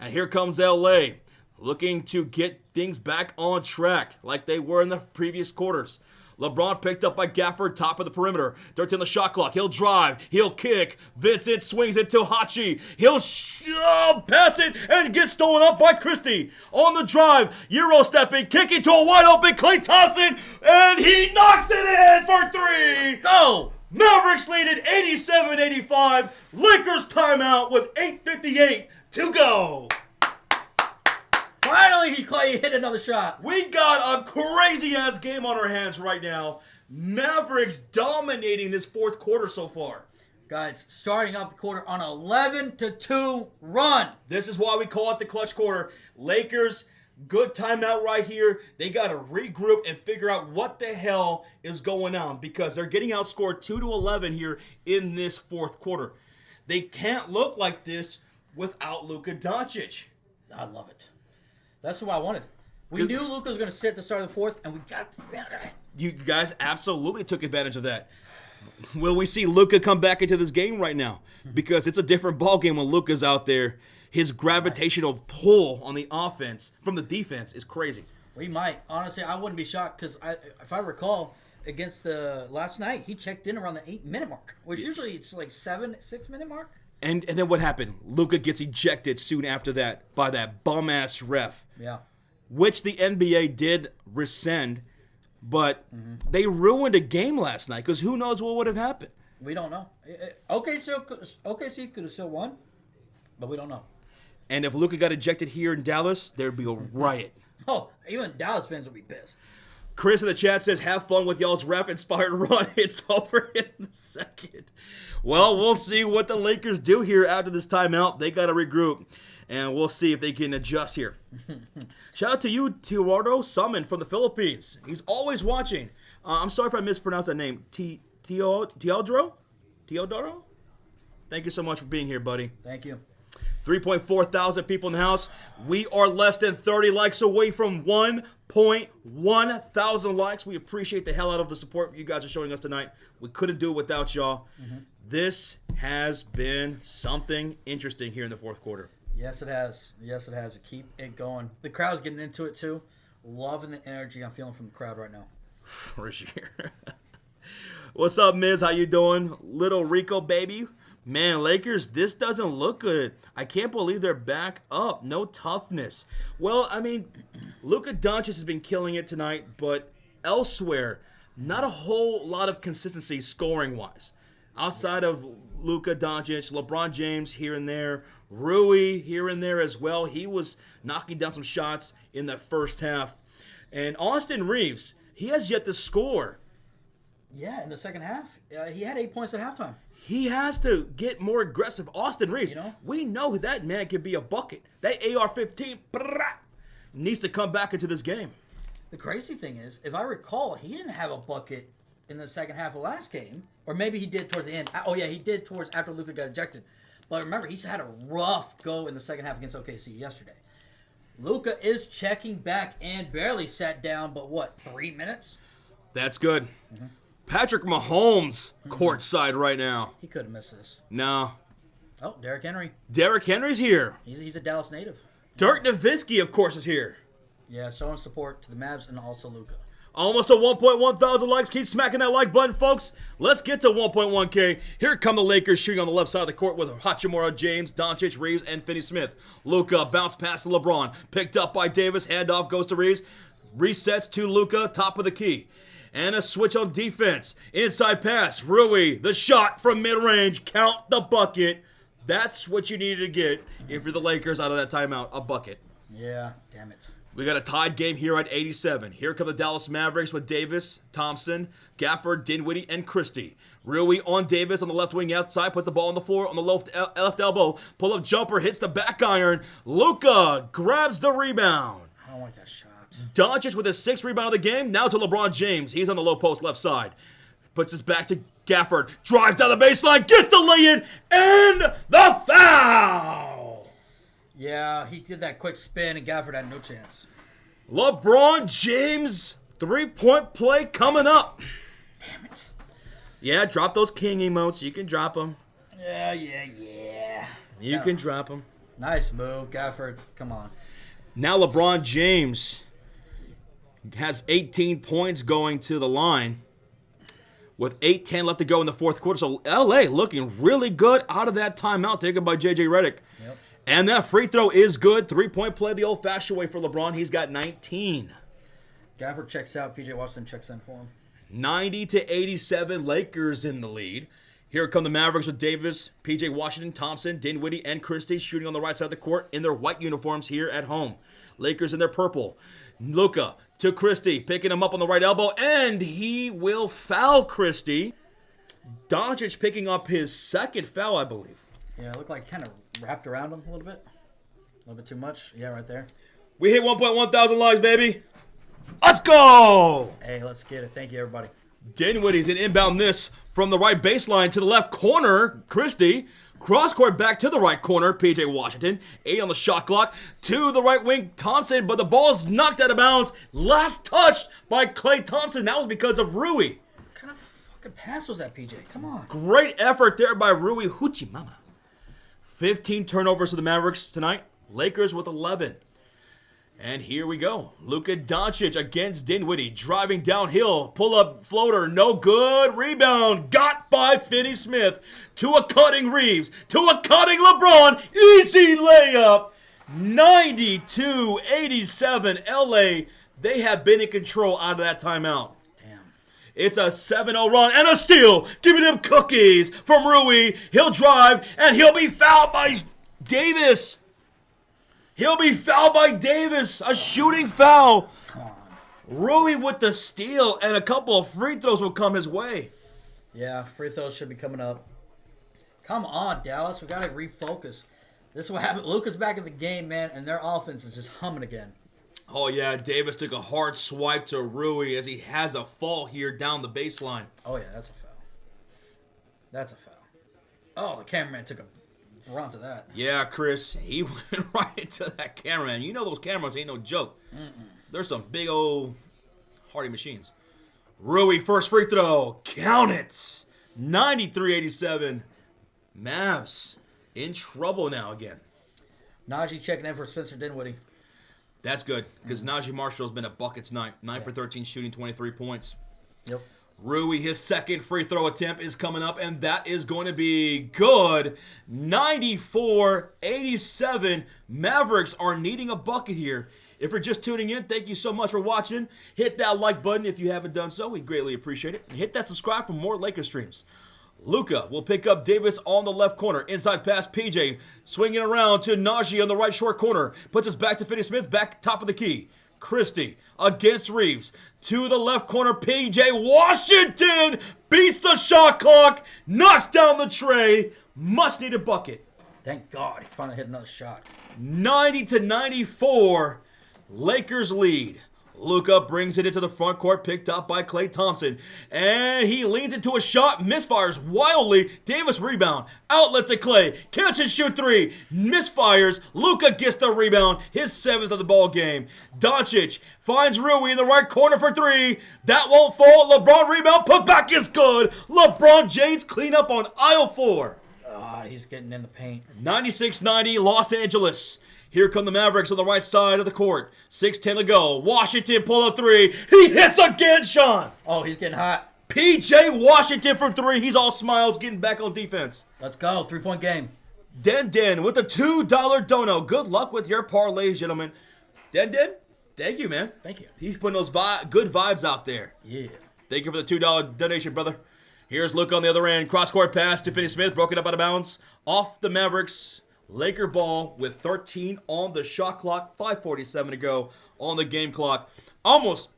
And here comes LA, looking to get things back on track like they were in the previous quarters. LeBron picked up by Gafford, top of the perimeter. 13 on the shot clock. He'll drive. He'll kick. Vincent swings it to Hachi. He'll pass it and gets stolen up by Christie. On the drive, Euro stepping, kicking to a wide open Klay Thompson, and he knocks it in for 3. Go! Mavericks lead at 87-85. Lakers timeout with 8:58 to go. Finally, Klay hit another shot. We got a crazy-ass game on our hands right now. Mavericks dominating this fourth quarter so far. Guys, starting off the quarter on an 11-2 run. This is why we call it the clutch quarter. Lakers, good timeout right here. They got to regroup and figure out what the hell is going on because they're getting outscored 2-11 here in this fourth quarter. They can't look like this without Luca Doncic. I love it. That's what I wanted. We knew Luca was going to sit at the start of the fourth, and we got to take advantage of it. You guys absolutely took advantage of that. Will we see Luca come back into this game right now? Because it's a different ball game when Luca's out there. His gravitational pull on the offense from the defense is crazy. We might. Honestly, I wouldn't be shocked because if I recall, against the last night, he checked in around the 8-minute mark, which usually it's like 6-minute mark. And then what happened? Luca gets ejected soon after that by that bum-ass ref, Yeah. which the NBA did rescind, but they ruined a game last night because who knows what would have happened. We don't know. OKC could have still won, but we don't know. And if Luca got ejected here in Dallas, there'd be a riot. Oh, even Dallas fans will be pissed. Chris in the chat says, have fun with y'all's ref-inspired run. It's over in the second. Well, we'll see what the Lakers do here after this timeout. They got to regroup, and we'll see if they can adjust here. Shout out to you, Teodoro Summon from the Philippines. He's always watching. I'm sorry if I mispronounced that name. Teodoro? Thank you so much for being here, buddy. Thank you. 3.4 thousand people in the house. We are less than 30 likes away from 1.1 thousand likes. We appreciate the hell out of the support you guys are showing us tonight. We couldn't do it without y'all. This has been something interesting here in the fourth quarter. Yes, it has. Yes, it has. Keep it going. The crowd's getting into it, too. Loving the energy I'm feeling from the crowd right now. For sure. What's up, Miz? How you doing? Little Rico, baby. Man, Lakers, this doesn't look good. I can't believe they're back up. No toughness. Well, I mean, Luca Doncic has been killing it tonight, but elsewhere, not a whole lot of consistency scoring-wise. Outside of Luca Doncic, LeBron James here and there, Rui here and there as well. He was knocking down some shots in the first half. And Austin Reeves, he has yet to score. Yeah, in the second half, he had 8 points at halftime. He has to get more aggressive. Austin Reeves, You know? we know that man can be a bucket. That AR-15 needs to come back into this game. The crazy thing is, if I recall, he didn't have a bucket in the second half of last game. Or maybe he did towards the end. Oh, yeah, he did towards after Luca got ejected. But remember, he's had a rough go in the second half against OKC yesterday. Luca is checking back and barely sat down, but what, 3 minutes? That's good. Patrick Mahomes courtside right now. He could have missed this. No. Oh, Derrick Henry. Derrick Henry's here. He's a Dallas native. Dirk Nowitzki, of course, is here. Yeah, showing support to the Mavs and also Luca. Almost a 1.1 thousand likes. Keep smacking that like button, folks. Let's get to 1.1K. Here come the Lakers shooting on the left side of the court with Hachimura, James, Doncic, Reeves, and Finney-Smith. Luca bounce pass to LeBron. Picked up by Davis. Handoff goes to Reeves. Resets to Luca, top of the key. And a switch on defense. Inside pass. Rui, the shot from mid-range. Count the bucket. That's what you needed to get if you're the Lakers out of that timeout. A bucket. Yeah, damn it. We got a tied game here at 87. Here come the Dallas Mavericks with Davis, Thompson, Gafford, Dinwiddie, and Christie. Rui on Davis on the left wing outside. Puts the ball on the floor on the left elbow. Pull-up jumper. Hits the back iron. Luca grabs the rebound. I don't like that shot. Doncic with his 6th rebound of the game. Now to LeBron James. He's on the low post left side. Puts his back to Gafford. Drives down the baseline. Gets the lay-in. And the foul. Yeah, he did that quick spin and Gafford had no chance. LeBron James 3-point play coming up. Damn it. Yeah, drop those king emotes. You can drop them. Yeah. You can drop them. Nice move, Gafford. Come on. Now LeBron James has 18 points going to the line with 8:10 left to go in the fourth quarter. So LA looking really good out of that timeout taken by JJ Redick. Yep. And that free throw is good. 3-point play the old-fashioned way for LeBron. He's got 19. Gafford checks out. PJ Washington checks in for him. 90-87, Lakers in the lead. Here come the Mavericks with Davis, P.J. Washington, Thompson, Dinwiddie, and Christie shooting on the right side of the court in their white uniforms here at home. Lakers in their purple. Luca to Christie, picking him up on the right elbow, and he will foul Christie. Doncic picking up his 2nd foul, I believe. Yeah, it looked like kind of wrapped around him a little bit too much. Yeah, right there. We hit 1.1 thousand likes, baby. Let's go! Hey, let's get it. Thank you, everybody. Dinwiddie's an inbound this from the right baseline to the left corner. Christie. Cross court back to the right corner. P.J. Washington. 8 on the shot clock. To the right wing, Thompson. But the ball's knocked out of bounds. Last touched by Klay Thompson. That was because of Rui. What kind of fucking pass was that, PJ? Come on. Great effort there by Rui Hoochie Mama. 15 turnovers for the Mavericks tonight. Lakers with 11. And here we go. Luca Doncic against Dinwiddie. Driving downhill. Pull-up floater. No good. Rebound. Got by Finney Smith. To a cutting Reeves. To a cutting LeBron. Easy layup. 92-87 LA. They have been in control out of that timeout. Damn. It's a 7-0 run and a steal. Give me them cookies from Rui. He'll drive and he'll be fouled by Davis. He'll be fouled by Davis. A shooting foul. Rui with the steal, and a couple of free throws will come his way. Yeah, free throws should be coming up. Come on, Dallas. We got to refocus. This is what happened. Luca's back in the game, man, and their offense is just humming again. Oh, yeah. Davis took a hard swipe to Rui as he has a fall here down the baseline. Oh, yeah, that's a foul. That's a foul. Oh, the cameraman took a run to that. Yeah, Chris, he went right into that cameraman. You know those cameras ain't no joke. There's some big old hardy machines. Rui, first free throw. Count it. 93-87. Mavs in trouble now again. Najee checking in for Spencer Dinwiddie. That's good, because Najee Marshall's been a bucket tonight. 9 for 13, shooting 23 points. Yep. Rui, his second free throw attempt is coming up, and that is going to be good. 94-87. Mavericks are needing a bucket here. If you're just tuning in, thank you so much for watching. Hit that like button if you haven't done so. We greatly appreciate it. And hit that subscribe for more Lakers streams. Luca will pick up Davis on the left corner. Inside pass, PJ swinging around to Najee on the right short corner. Puts us back to Finney Smith, back top of the key. Christie against Reeves. To the left corner, PJ Washington beats the shot clock. Knocks down the tray. Much needed bucket. Thank God he finally hit another shot. 90-94. Lakers lead. Luca brings it into the front court, picked up by Klay Thompson. And he leans into a shot, misfires wildly. Davis rebound, outlet to Klay. Catch and shoot three, misfires. Luca gets the rebound, his 7th of the ball game. Doncic finds Rui in the right corner for three. That won't fall. LeBron rebound, put back is good. LeBron James clean up on aisle 4. God, he's getting in the paint. 96-90 Los Angeles. Here come the Mavericks on the right side of the court. 6:10 to go. Washington pull up three. He hits again, Sean. Oh, he's getting hot. PJ Washington from three. He's all smiles, getting back on defense. Let's go. 3-point game. Den with a $2 dono. Good luck with your parlays, gentlemen. Den, thank you, man. Thank you. He's putting those good vibes out there. Yeah. Thank you for the $2 donation, brother. Here's Luke on the other end. Cross-court pass to Finney Smith. Broken up out of bounds. Off the Mavericks. Laker ball with 13 on the shot clock. 5:47 to go on the game clock. Almost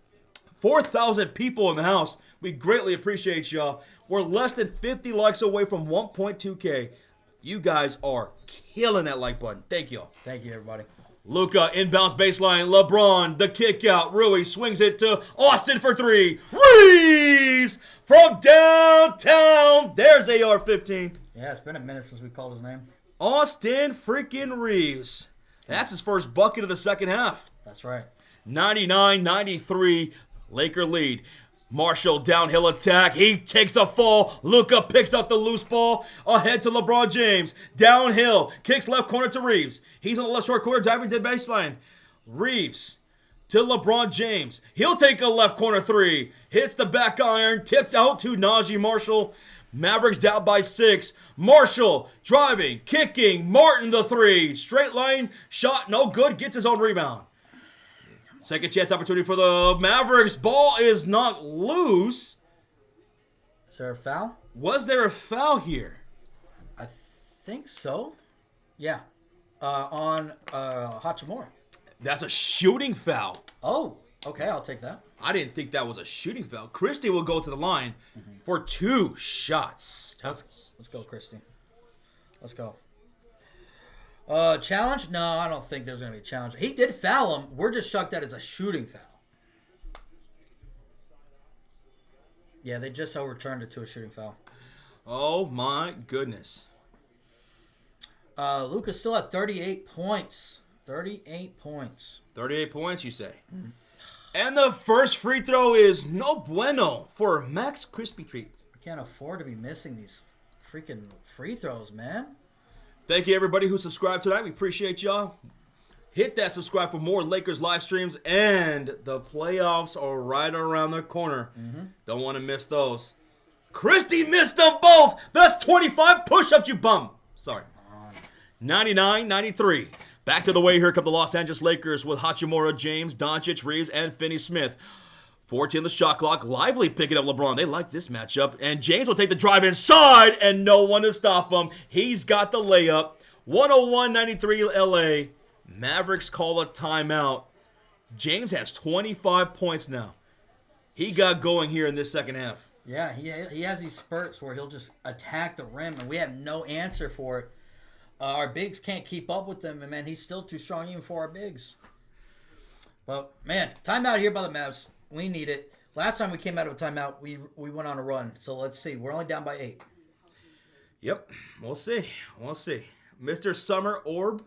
4,000 people in the house. We greatly appreciate y'all. We're less than 50 likes away from 1.2K. You guys are killing that like button. Thank y'all. Thank you, everybody. Luca, inbounds baseline. LeBron, the kick out. Rui swings it to Austin for three. Reeves from downtown. There's AR-15. Yeah, it's been a minute since we called his name. Austin freaking Reeves. That's his first bucket of the second half. That's right. 99-93, Laker lead. Marshall downhill attack. He takes a fall. Luca picks up the loose ball. Ahead to LeBron James. Downhill. Kicks left corner to Reeves. He's on the left short corner, diving to the baseline. Reeves to LeBron James. He'll take a left corner three. Hits the back iron. Tipped out to Najee Marshall. Mavericks down by 6. Marshall driving, kicking. Martin the three. Straight line shot, no good. Gets his own rebound. Second chance opportunity for the Mavericks. Ball is not loose. Is there a foul? Was there a foul here? I think so. Yeah. On Hachimura. That's a shooting foul. Oh, okay. I'll take that. I didn't think that was a shooting foul. Christie will go to the line for 2 shots. Let's go, Christie. Let's go. Challenge? No, I don't think there's going to be a challenge. He did foul him. We're just shocked that it's a shooting foul. Yeah, they just overturned it to a shooting foul. Oh, my goodness. Luca still at 38 points. 38 points. 38 points, you say? And the first free throw is no bueno for Max Crispy Treat. We can't afford to be missing these freaking free throws, man. Thank you, everybody who subscribed tonight. We appreciate y'all. Hit that subscribe for more Lakers live streams, and the playoffs are right around the corner. Don't want to miss those. Christie missed them both. That's 25 push-ups, you bum. Sorry. 99-93. Back to the way. Here come the Los Angeles Lakers with Hachimura, James, Doncic, Reeves, and Finney-Smith. 14 the shot clock. Lively picking up LeBron. They like this matchup. And James will take the drive inside, and no one to stop him. He's got the layup. 101-93 LA. Mavericks call a timeout. James has 25 points now. He got going here in this second half. Yeah, he has these spurts where he'll just attack the rim, and we have no answer for it. Our bigs can't keep up with him, and, man, he's still too strong even for our bigs. But, man, timeout here by the Mavs. We need it. Last time we came out of a timeout, we went on a run. So let's see. We're only down by 8. Yep, we'll see. We'll see. Mr. Summer Orb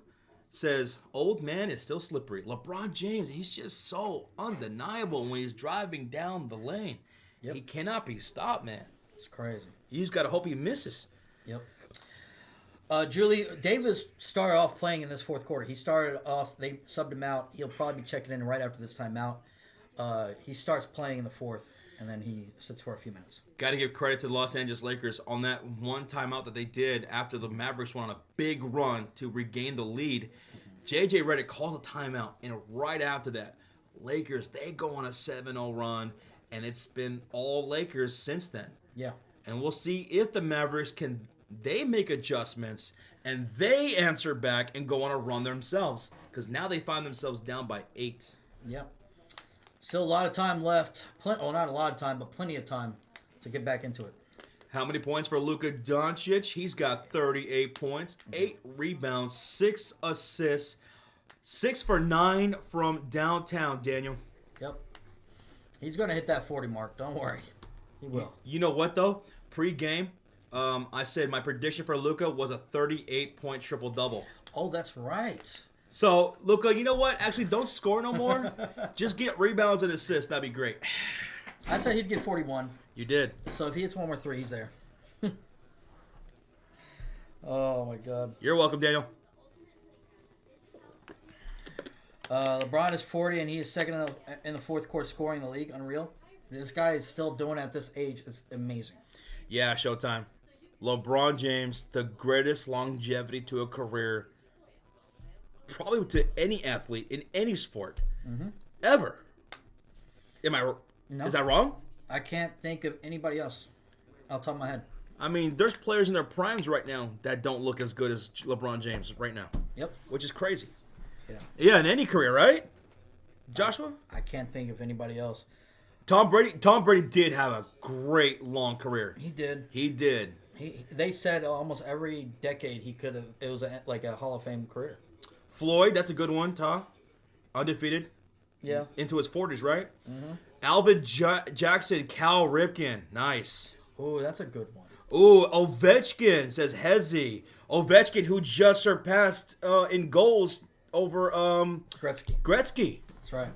says, old man is still slippery. LeBron James, he's just so undeniable when he's driving down the lane. Yep. He cannot be stopped, man. It's crazy. You just got to hope he misses. Yep. Julie, Davis started off playing in this fourth quarter. He started off, they subbed him out. He'll probably be checking in right after this timeout. He starts playing in the fourth, and then he sits for a few minutes. Got to give credit to the Los Angeles Lakers on that one timeout that they did after the Mavericks went on a big run to regain the lead. J.J. Redick calls a timeout, and right after that, Lakers, they go on a 7-0 run, and it's been all Lakers since then. Yeah. And we'll see if the Mavericks they make adjustments, and they answer back and go on a run themselves, because now they find themselves down by 8. Yep. Still a lot of time left. Well, not a lot of time, but plenty of time to get back into it. How many points for Luca Doncic? He's got 38 points, 8 rebounds, 6 assists, 6 for 9 from downtown, Daniel. Yep. He's going to hit that 40 mark. Don't worry. He will. You know what, though? Pre-game, I said my prediction for Luca was a 38-point triple-double. Oh, that's right. So, Luca, you know what? Actually, don't score no more. Just get rebounds and assists. That'd be great. I said he'd get 41. You did. So if he hits one more 3, he's there. Oh, my God. You're welcome, Daniel. LeBron is 40, and he is second in the fourth quarter scoring in the league. Unreal. This guy is still doing it at this age. It's amazing. Yeah, Showtime. LeBron James, the greatest longevity to a career, probably to any athlete in any sport, ever. No. Is that wrong? I can't think of anybody else off the top of my head. I mean, there's players in their primes right now that don't look as good as LeBron James right now. Yep. Which is crazy. Yeah. Yeah, in any career, right? Joshua? I can't think of anybody else. Tom Brady did have a great long career. He did. He did. They said almost every decade he could have. It was like a Hall of Fame career. Floyd, that's a good one, Tom. Undefeated. Yeah. Into his 40s, right? Mm-hmm. Alvin Jackson, Cal Ripken. Nice. Oh, that's a good one. Ooh, Ovechkin, says Hezi. Ovechkin, who just surpassed in goals over Gretzky. That's right.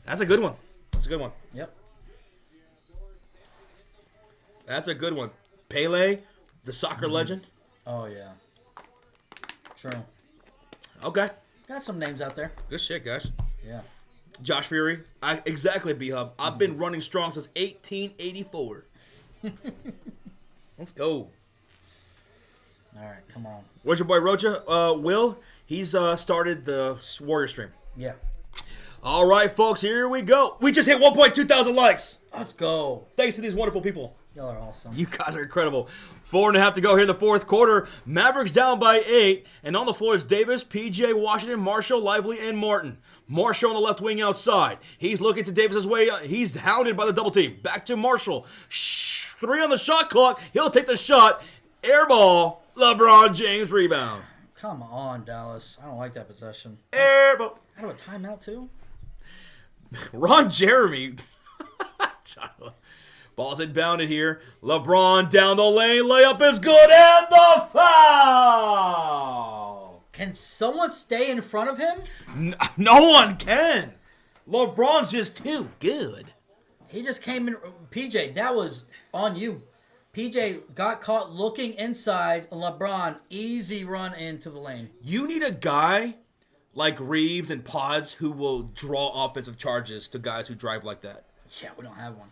That's a good one. That's a good one. Yep. That's a good one. Pele, the soccer legend. Oh, yeah. True. Okay. Got some names out there. Good shit, guys. Yeah. Josh Fury. Exactly, B-Hub. I've been running strong since 1884. Let's go. All right, come on. Where's your boy Rocha? Will. He's started the Warrior stream. Yeah. All right, folks, here we go. We just hit 1.2 thousand likes. Let's go. Thanks to these wonderful people. Y'all are awesome. You guys are incredible. 4.5 to go here in the fourth quarter. Mavericks down by 8. And on the floor is Davis, PJ, Washington, Marshall, Lively, and Martin. Marshall on the left wing outside. He's looking to Davis's way. He's hounded by the double team. Back to Marshall. 3 on the shot clock. He'll take the shot. Air ball. LeBron James rebound. Come on, Dallas. I don't like that possession. Air ball. Out of a timeout, too? Ron Jeremy. Ball's inbounded here. LeBron down the lane. Layup is good. And the foul. Can someone stay in front of him? No one can. LeBron's just too good. He just came in. PJ, that was on you. PJ got caught looking inside. LeBron, easy run into the lane. You need a guy like Reeves and Pods who will draw offensive charges to guys who drive like that. Yeah, we don't have one.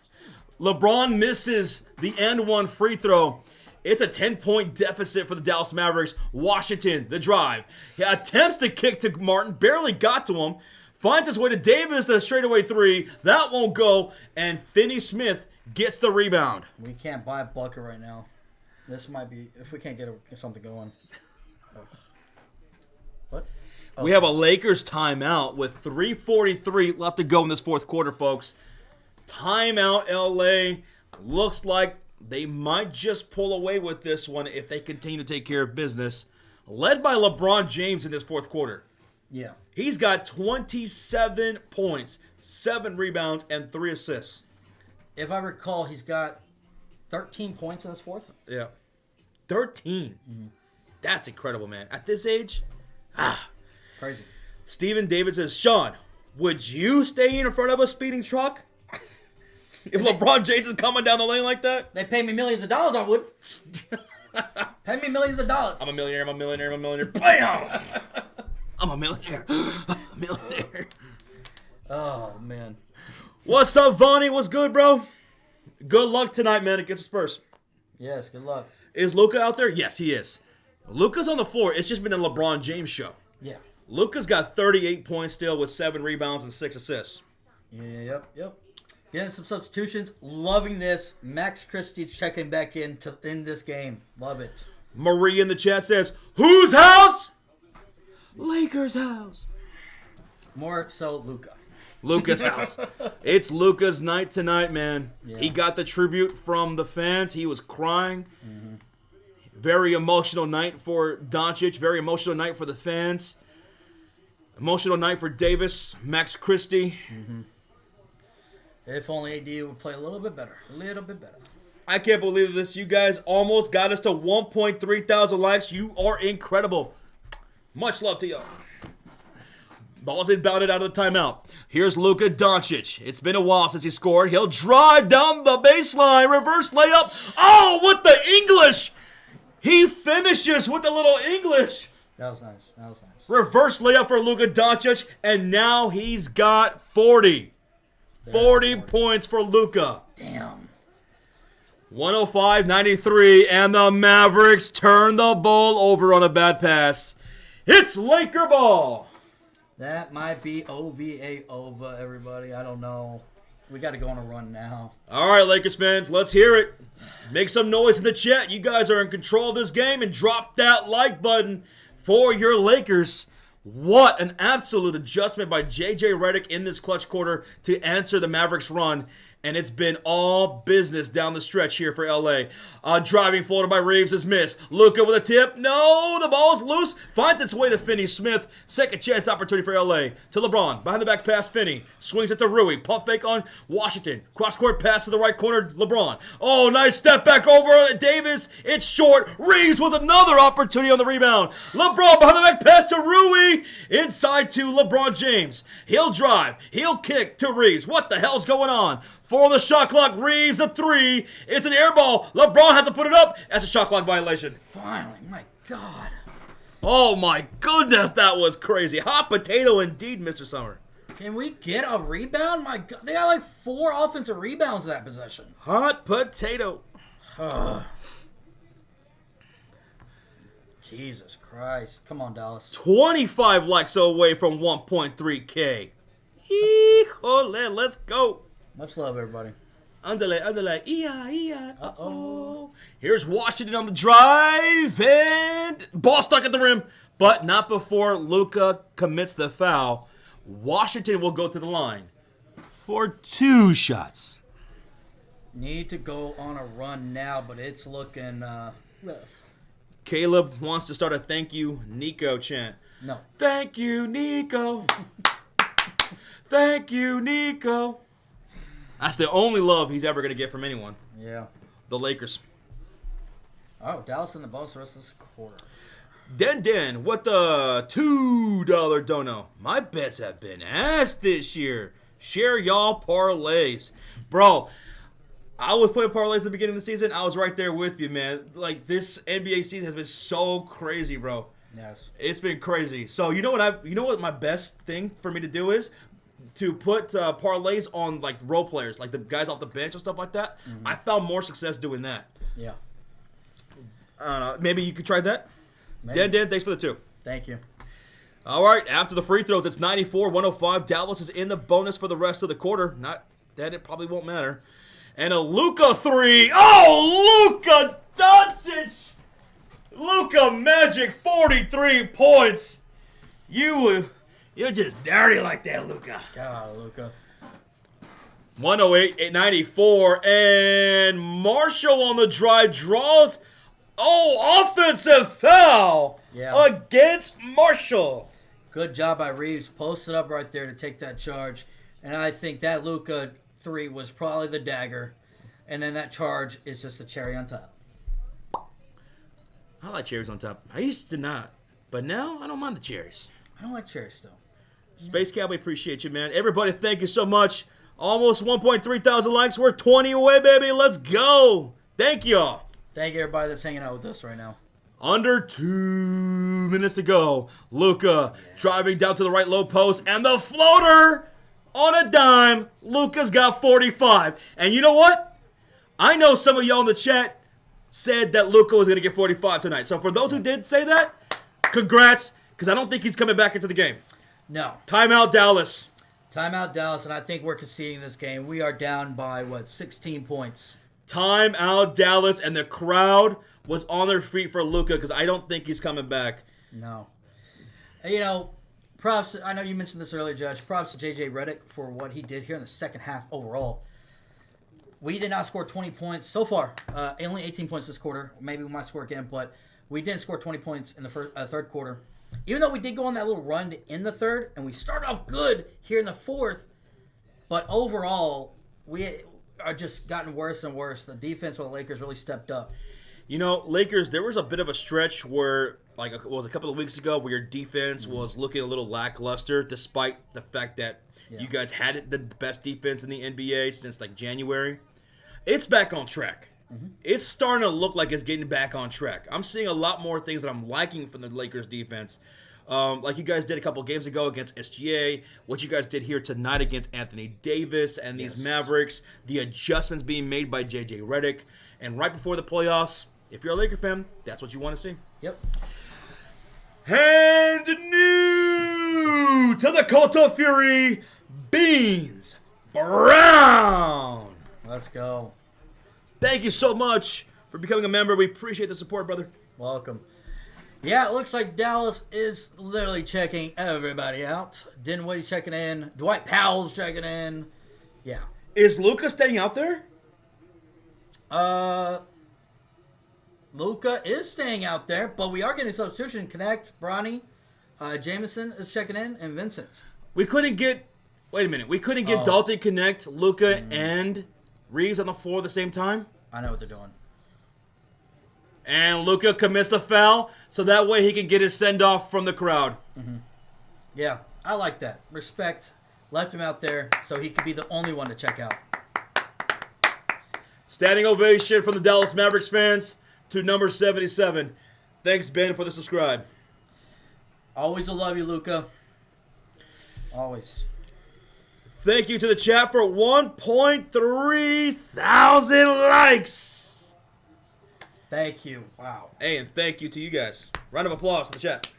LeBron misses the and one free throw. It's a 10-point deficit for the Dallas Mavericks. Washington, the drive. He attempts to kick to Martin, barely got to him. Finds his way to Davis, the straightaway three. That won't go. And Finney-Smith gets the rebound. We can't buy a bucket right now. This might be, if we can't get something going. Oh. What? We have a Lakers timeout with 3:43 left to go in this fourth quarter, folks. Timeout, LA. Looks like they might just pull away with this one if they continue to take care of business. Led by LeBron James in this fourth quarter. Yeah. He's got 27 points, 7 rebounds, and 3 assists. If I recall, he's got 13 points in this fourth. Yeah. 13. Mm-hmm. That's incredible, man. At this age, Crazy. Steven David says, Sean, would you stay in front of a speeding truck? If LeBron James is coming down the lane like that? They pay me millions of dollars, I would. Pay me millions of dollars. I'm a millionaire, Bam! I'm a millionaire. Oh, man. What's up, Vonnie? What's good, bro? Good luck tonight, man, against the Spurs. Yes, good luck. Is Luca out there? Yes, he is. Luca's on the floor. It's just been the LeBron James show. Yeah. Luca's got 38 points still with 7 rebounds and 6 assists. Yep. Getting some substitutions. Loving this. Max Christie's checking back in this game. Love it. Marie in the chat says, whose house? Lakers' house. More so, Luca. Luca's house. It's Luca's night tonight, man. Yeah. He got the tribute from the fans. He was crying. Mm-hmm. Very emotional night for Doncic. Very emotional night for the fans. Emotional night for Davis, Max Christie. Mm-hmm. If only AD would play a little bit better. I can't believe this. You guys almost got us to 1.3 thousand likes. You are incredible. Much love to y'all. Ball's inbounded out of the timeout. Here's Luka Doncic. It's been a while since he scored. He'll drive down the baseline. Reverse layup. Oh, what the English! He finishes with a little English. That was nice. Reverse layup for Luka Doncic, and now he's got 40. 40 points for Luka. Damn. 105-93, and the Mavericks turn the ball over on a bad pass. It's Laker ball. That might be OVA, everybody. I don't know. We got to go on a run now. All right, Lakers fans, let's hear it. Make some noise in the chat. You guys are in control of this game, and drop that like button for your Lakers. What an absolute adjustment by J.J. Redick in this clutch quarter to answer the Mavericks run. And it's been all business down the stretch here for L.A. Driving floater by Reeves is missed. Luca with a tip. No, the ball's loose. Finds its way to Finney-Smith. Second chance opportunity for L.A. To LeBron. Behind the back pass, Finney. Swings it to Rui. Pump fake on Washington. Cross-court pass to the right corner, LeBron. Oh, nice step back over Davis. It's short. Reeves with another opportunity on the rebound. LeBron behind the back pass to Rui. Inside to LeBron James. He'll drive. He'll kick to Reeves. What the hell's going on? For the shot clock, Reeves a 3. It's an air ball. LeBron has to put it up. That's a shot clock violation. Finally, my God. Oh my goodness, that was crazy. Hot potato indeed, Mr. Summer. Can we get a rebound? My God, they got like 4 offensive rebounds in that possession. Hot potato. Jesus Christ. Come on, Dallas. 25 likes away from 1.3K. Híjole, let's go. Much love, everybody. Underlay. Iya. Uh-oh. Here's Washington on the drive, and ball stuck at the rim, but not before Luca commits the foul. Washington will go to the line for 2 shots. Need to go on a run now, but it's looking rough. Caleb wants to start a thank you, Nico chant. No. Thank you, Nico. Thank you, Nico. That's the only love he's ever going to get from anyone. Yeah. The Lakers. Oh, Dallas in the bonus the rest of this quarter. Den, what the $2 dono? My bets have been ass this year. Share y'all parlays. Bro, I was playing parlays at the beginning of the season. I was right there with you, man. Like, this NBA season has been so crazy, bro. Yes. It's been crazy. So you know what my best thing for me to do is to put parlays on like role players, like the guys off the bench and stuff like that. Mm-hmm. I found more success doing that. Yeah. I don't know. Maybe you could try that. Maybe. Dan, thanks for the 2. Thank you. All right, after the free throws, it's 94-105. Dallas is in the bonus for the rest of the quarter. Not that it probably won't matter. And a Luca 3. Oh, Luca Doncic! Luca Magic, 43 points. You're just dirty like that, Luca. God, Luca. 108-94, and Marshall on the drive draws. Oh, offensive foul against Marshall. Good job by Reeves. Posted up right there to take that charge. And I think that Luca 3 was probably the dagger. And then that charge is just the cherry on top. I like cherries on top. I used to not, but now I don't mind the cherries. I don't like cherries still. Space Cowboy, appreciate you, man. Everybody, thank you so much. Almost 1.3 thousand likes. We're 20 away, baby. Let's go. Thank y'all. Thank you, everybody that's hanging out with us right now. Under 2 minutes to go. Luca driving down to the right low post, and the floater on a dime. Luca's got 45. And you know what? I know some of y'all in the chat said that Luca was going to get 45 tonight. So for those who did say that, congrats, because I don't think he's coming back into the game. No. Timeout, Dallas. Timeout, Dallas, and I think we're conceding this game. We are down by, 16 points. Timeout, Dallas, and the crowd was on their feet for Luca because I don't think he's coming back. No. You know, props, I know you mentioned this earlier, Josh. Props to J.J. Redick for what he did here in the second half overall. We did not score 20 points so far. Only 18 points this quarter. Maybe we might score again, but we didn't score 20 points in the third quarter. Even though we did go on that little run in the third, and we started off good here in the fourth, but overall, we are just gotten worse and worse. The defense for the Lakers really stepped up. You know, Lakers, there was a bit of a stretch where, like it was a couple of weeks ago, where your defense was looking a little lackluster, despite the fact that you guys had the best defense in the NBA since, like, January. It's back on track. It's starting to look like it's getting back on track. I'm seeing a lot more things that I'm liking from the Lakers defense. Like you guys did a couple games ago against SGA, what you guys did here tonight against Anthony Davis and these Mavericks, the adjustments being made by J.J. Redick. And right before the playoffs, if you're a Laker fan, that's what you want to see. Yep. And new to the Cult of Fury, Beans Brown. Let's go. Thank you so much for becoming a member. We appreciate the support, brother. Welcome. Yeah, it looks like Dallas is literally checking everybody out. Dinwiddie's checking in. Dwight Powell's checking in. Yeah. Is Luca staying out there? Luca is staying out there, but we are getting a substitution. Connect, Bronny, Jameson is checking in, and Vincent. We couldn't get... Wait a minute. We couldn't get Dalton, Connect, Luca, and Reeves on the floor at the same time? I know what they're doing. And Luca commits the foul, so that way he can get his send-off from the crowd. Yeah, I like that. Respect. Left him out there so he could be the only one to check out. Standing ovation from the Dallas Mavericks fans to number 77. Thanks, Ben, for the subscribe. Always will love you, Luca. Always. Thank you to the chat for 1.3 thousand likes. Thank you. Wow. Hey, and thank you to you guys. Round of applause to the chat.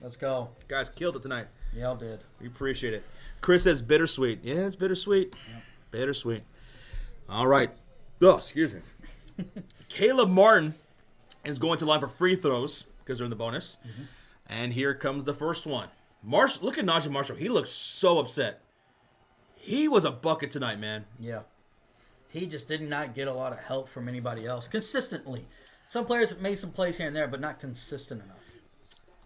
Let's go. Guys killed it tonight. Y'all did. We appreciate it. Chris says bittersweet. Yeah, it's bittersweet. Yeah. Bittersweet. All right. Oh, excuse me. Caleb Martin is going to line for free throws because they're in the bonus. And here comes the first one. Look at Najee Marshall. He looks so upset. He was a bucket tonight, man. Yeah. He just did not get a lot of help from anybody else consistently. Some players have made some plays here and there, but not consistent enough.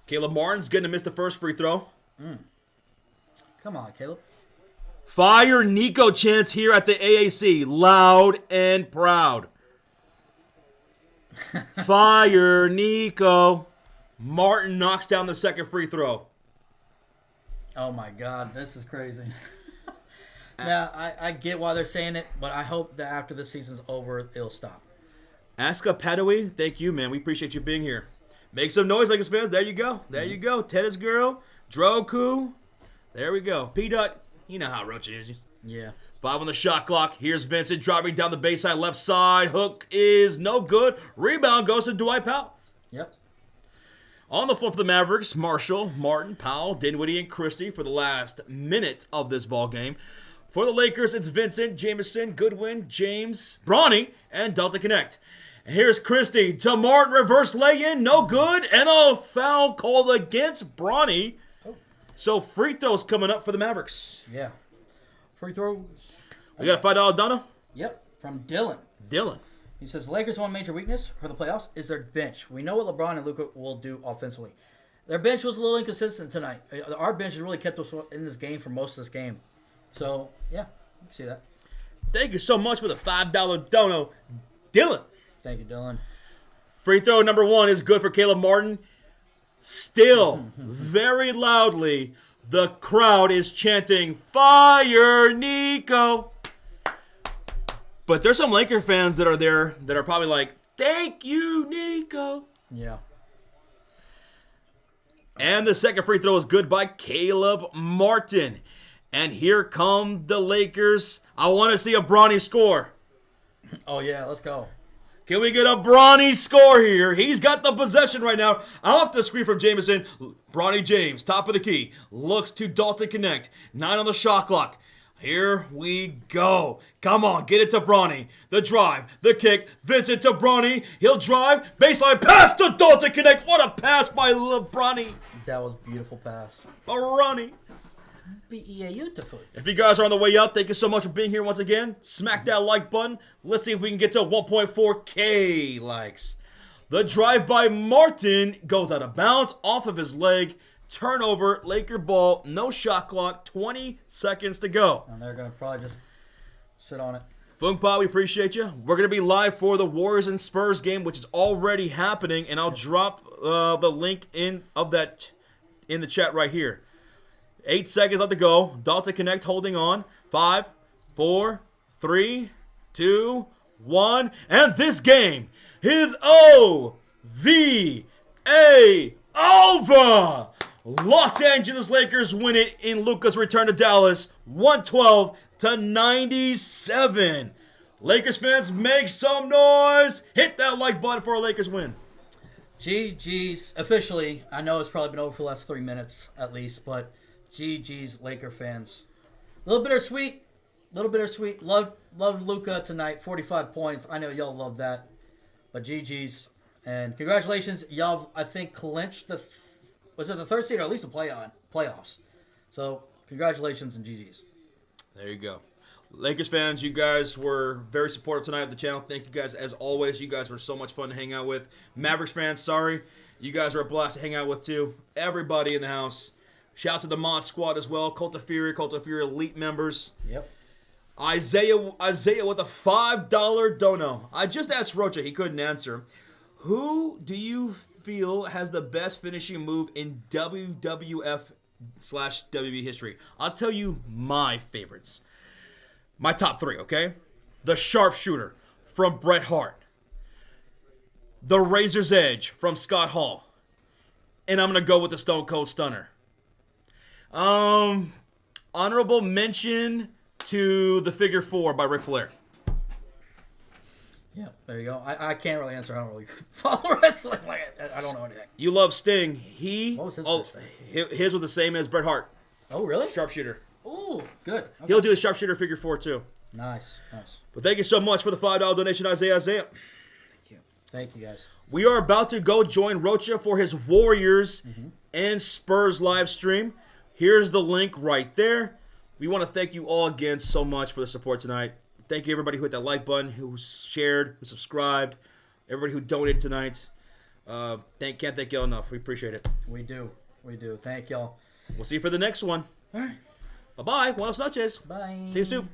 Caleb Martin's going to miss the first free throw. Come on, Caleb. Fire Nico chants here at the AAC. Loud and proud. Fire Nico. Martin knocks down the second free throw. Oh, my God. This is crazy. Now, I get why they're saying it, but I hope that after the season's over, it'll stop. Aska Padawi, thank you, man. We appreciate you being here. Make some noise, Lakers fans. There you go. There you go. Tennis girl, Droku. There we go. P-Dot, you know how Roach is. Yeah. 5 on the shot clock. Here's Vincent driving down the baseline left side. Hook is no good. Rebound goes to Dwight Powell. Yep. On the floor for the Mavericks, Marshall, Martin, Powell, Dinwiddie, and Christie for the last minute of this ball game. For the Lakers, it's Vincent, Jamison, Goodwin, James, Bronny, and Delta Connect. And here's Christie to Martin, reverse lay-in, no good, and a foul called against Bronny. So free throws coming up for the Mavericks. Yeah. Free throws. We got a $5 Donna. Yep. From Dylan. Dylan. He says, Lakers' one major weakness for the playoffs is their bench. We know what LeBron and Luca will do offensively. Their bench was a little inconsistent tonight. Our bench has really kept us in this game for most of this game. So, yeah, you can see that. Thank you so much for the $5 dono, Dylan. Thank you, Dylan. Free throw number 1 is good for Caleb Martin. Still, very loudly, the crowd is chanting, "Fire Nico!" But there's some Laker fans that are there that are probably like, "Thank you, Nico." Yeah. And the second free throw is good by Caleb Martin. And here come the Lakers. I want to see a Bronny score. Oh, yeah, let's go. Can we get a Bronny score here? He's got the possession right now. Off the screen from Jamison. Bronny James, top of the key. Looks to Dalton Connect. 9 on the shot clock. Here we go. Come on, get it to Bronny. The drive, the kick. Vincent to Bronny. He'll drive. Baseline pass to Dalton Connect. What a pass by Bronny. That was a beautiful pass. Bronny. Beautiful. If you guys are on the way up, thank you so much for being here once again. Smack that like button. Let's see if we can get to 1.4K likes. The drive by Martin goes out of bounds off of his leg. Turnover, Laker ball, no shot clock, 20 seconds to go. And they're going to probably just sit on it. Funkpa, we appreciate you. We're going to be live for the Warriors and Spurs game, which is already happening, and I'll drop the link in the chat right here. 8 seconds left to go. Dalton Connect holding on. 5, 4, 3, 2, 1. And this game is O-V-A over. Los Angeles Lakers win it in Luca's return to Dallas. 112-97. Lakers fans, make some noise. Hit that like button for a Lakers win. GG's officially. I know it's probably been over for the last 3 minutes at least, but GG's Laker fans. A little bittersweet. Love Luca tonight. 45 points. I know y'all love that. But GG's. And congratulations. Y'all, I think, clinched was it the third seed or at least the playoffs. So, congratulations and GG's. There you go. Lakers fans, you guys were very supportive tonight of the channel. Thank you guys as always. You guys were so much fun to hang out with. Mavericks fans, sorry. You guys are a blast to hang out with too. Everybody in the house. Shout out to the Mod Squad as well. Cult of Fury Elite members. Yep. Isaiah with a $5 dono. I just asked Rocha. He couldn't answer. Who do you feel has the best finishing move in WWF/WB history? I'll tell you my favorites. My top 3, okay? The Sharpshooter from Bret Hart. The Razor's Edge from Scott Hall. And I'm going to go with the Stone Cold Stunner. Honorable mention to the Figure 4 by Ric Flair. Yeah, there you go. I can't really answer. I don't really follow wrestling. I don't know anything. You love Sting. What was his his was the same as Bret Hart. Oh, really? Sharpshooter. Ooh, good. Okay. He'll do the Sharpshooter Figure 4 too. Nice. But thank you so much for the $5 donation, Isaiah. Thank you, guys. We are about to go join Rocha for his Warriors and Spurs live stream. Here's the link right there. We want to thank you all again so much for the support tonight. Thank you, everybody who hit that like button, who shared, who subscribed, everybody who donated tonight. Can't thank y'all enough. We appreciate it. We do. Thank y'all. We'll see you for the next one. All right. Bye-bye. Buenas noches. Bye. See you soon.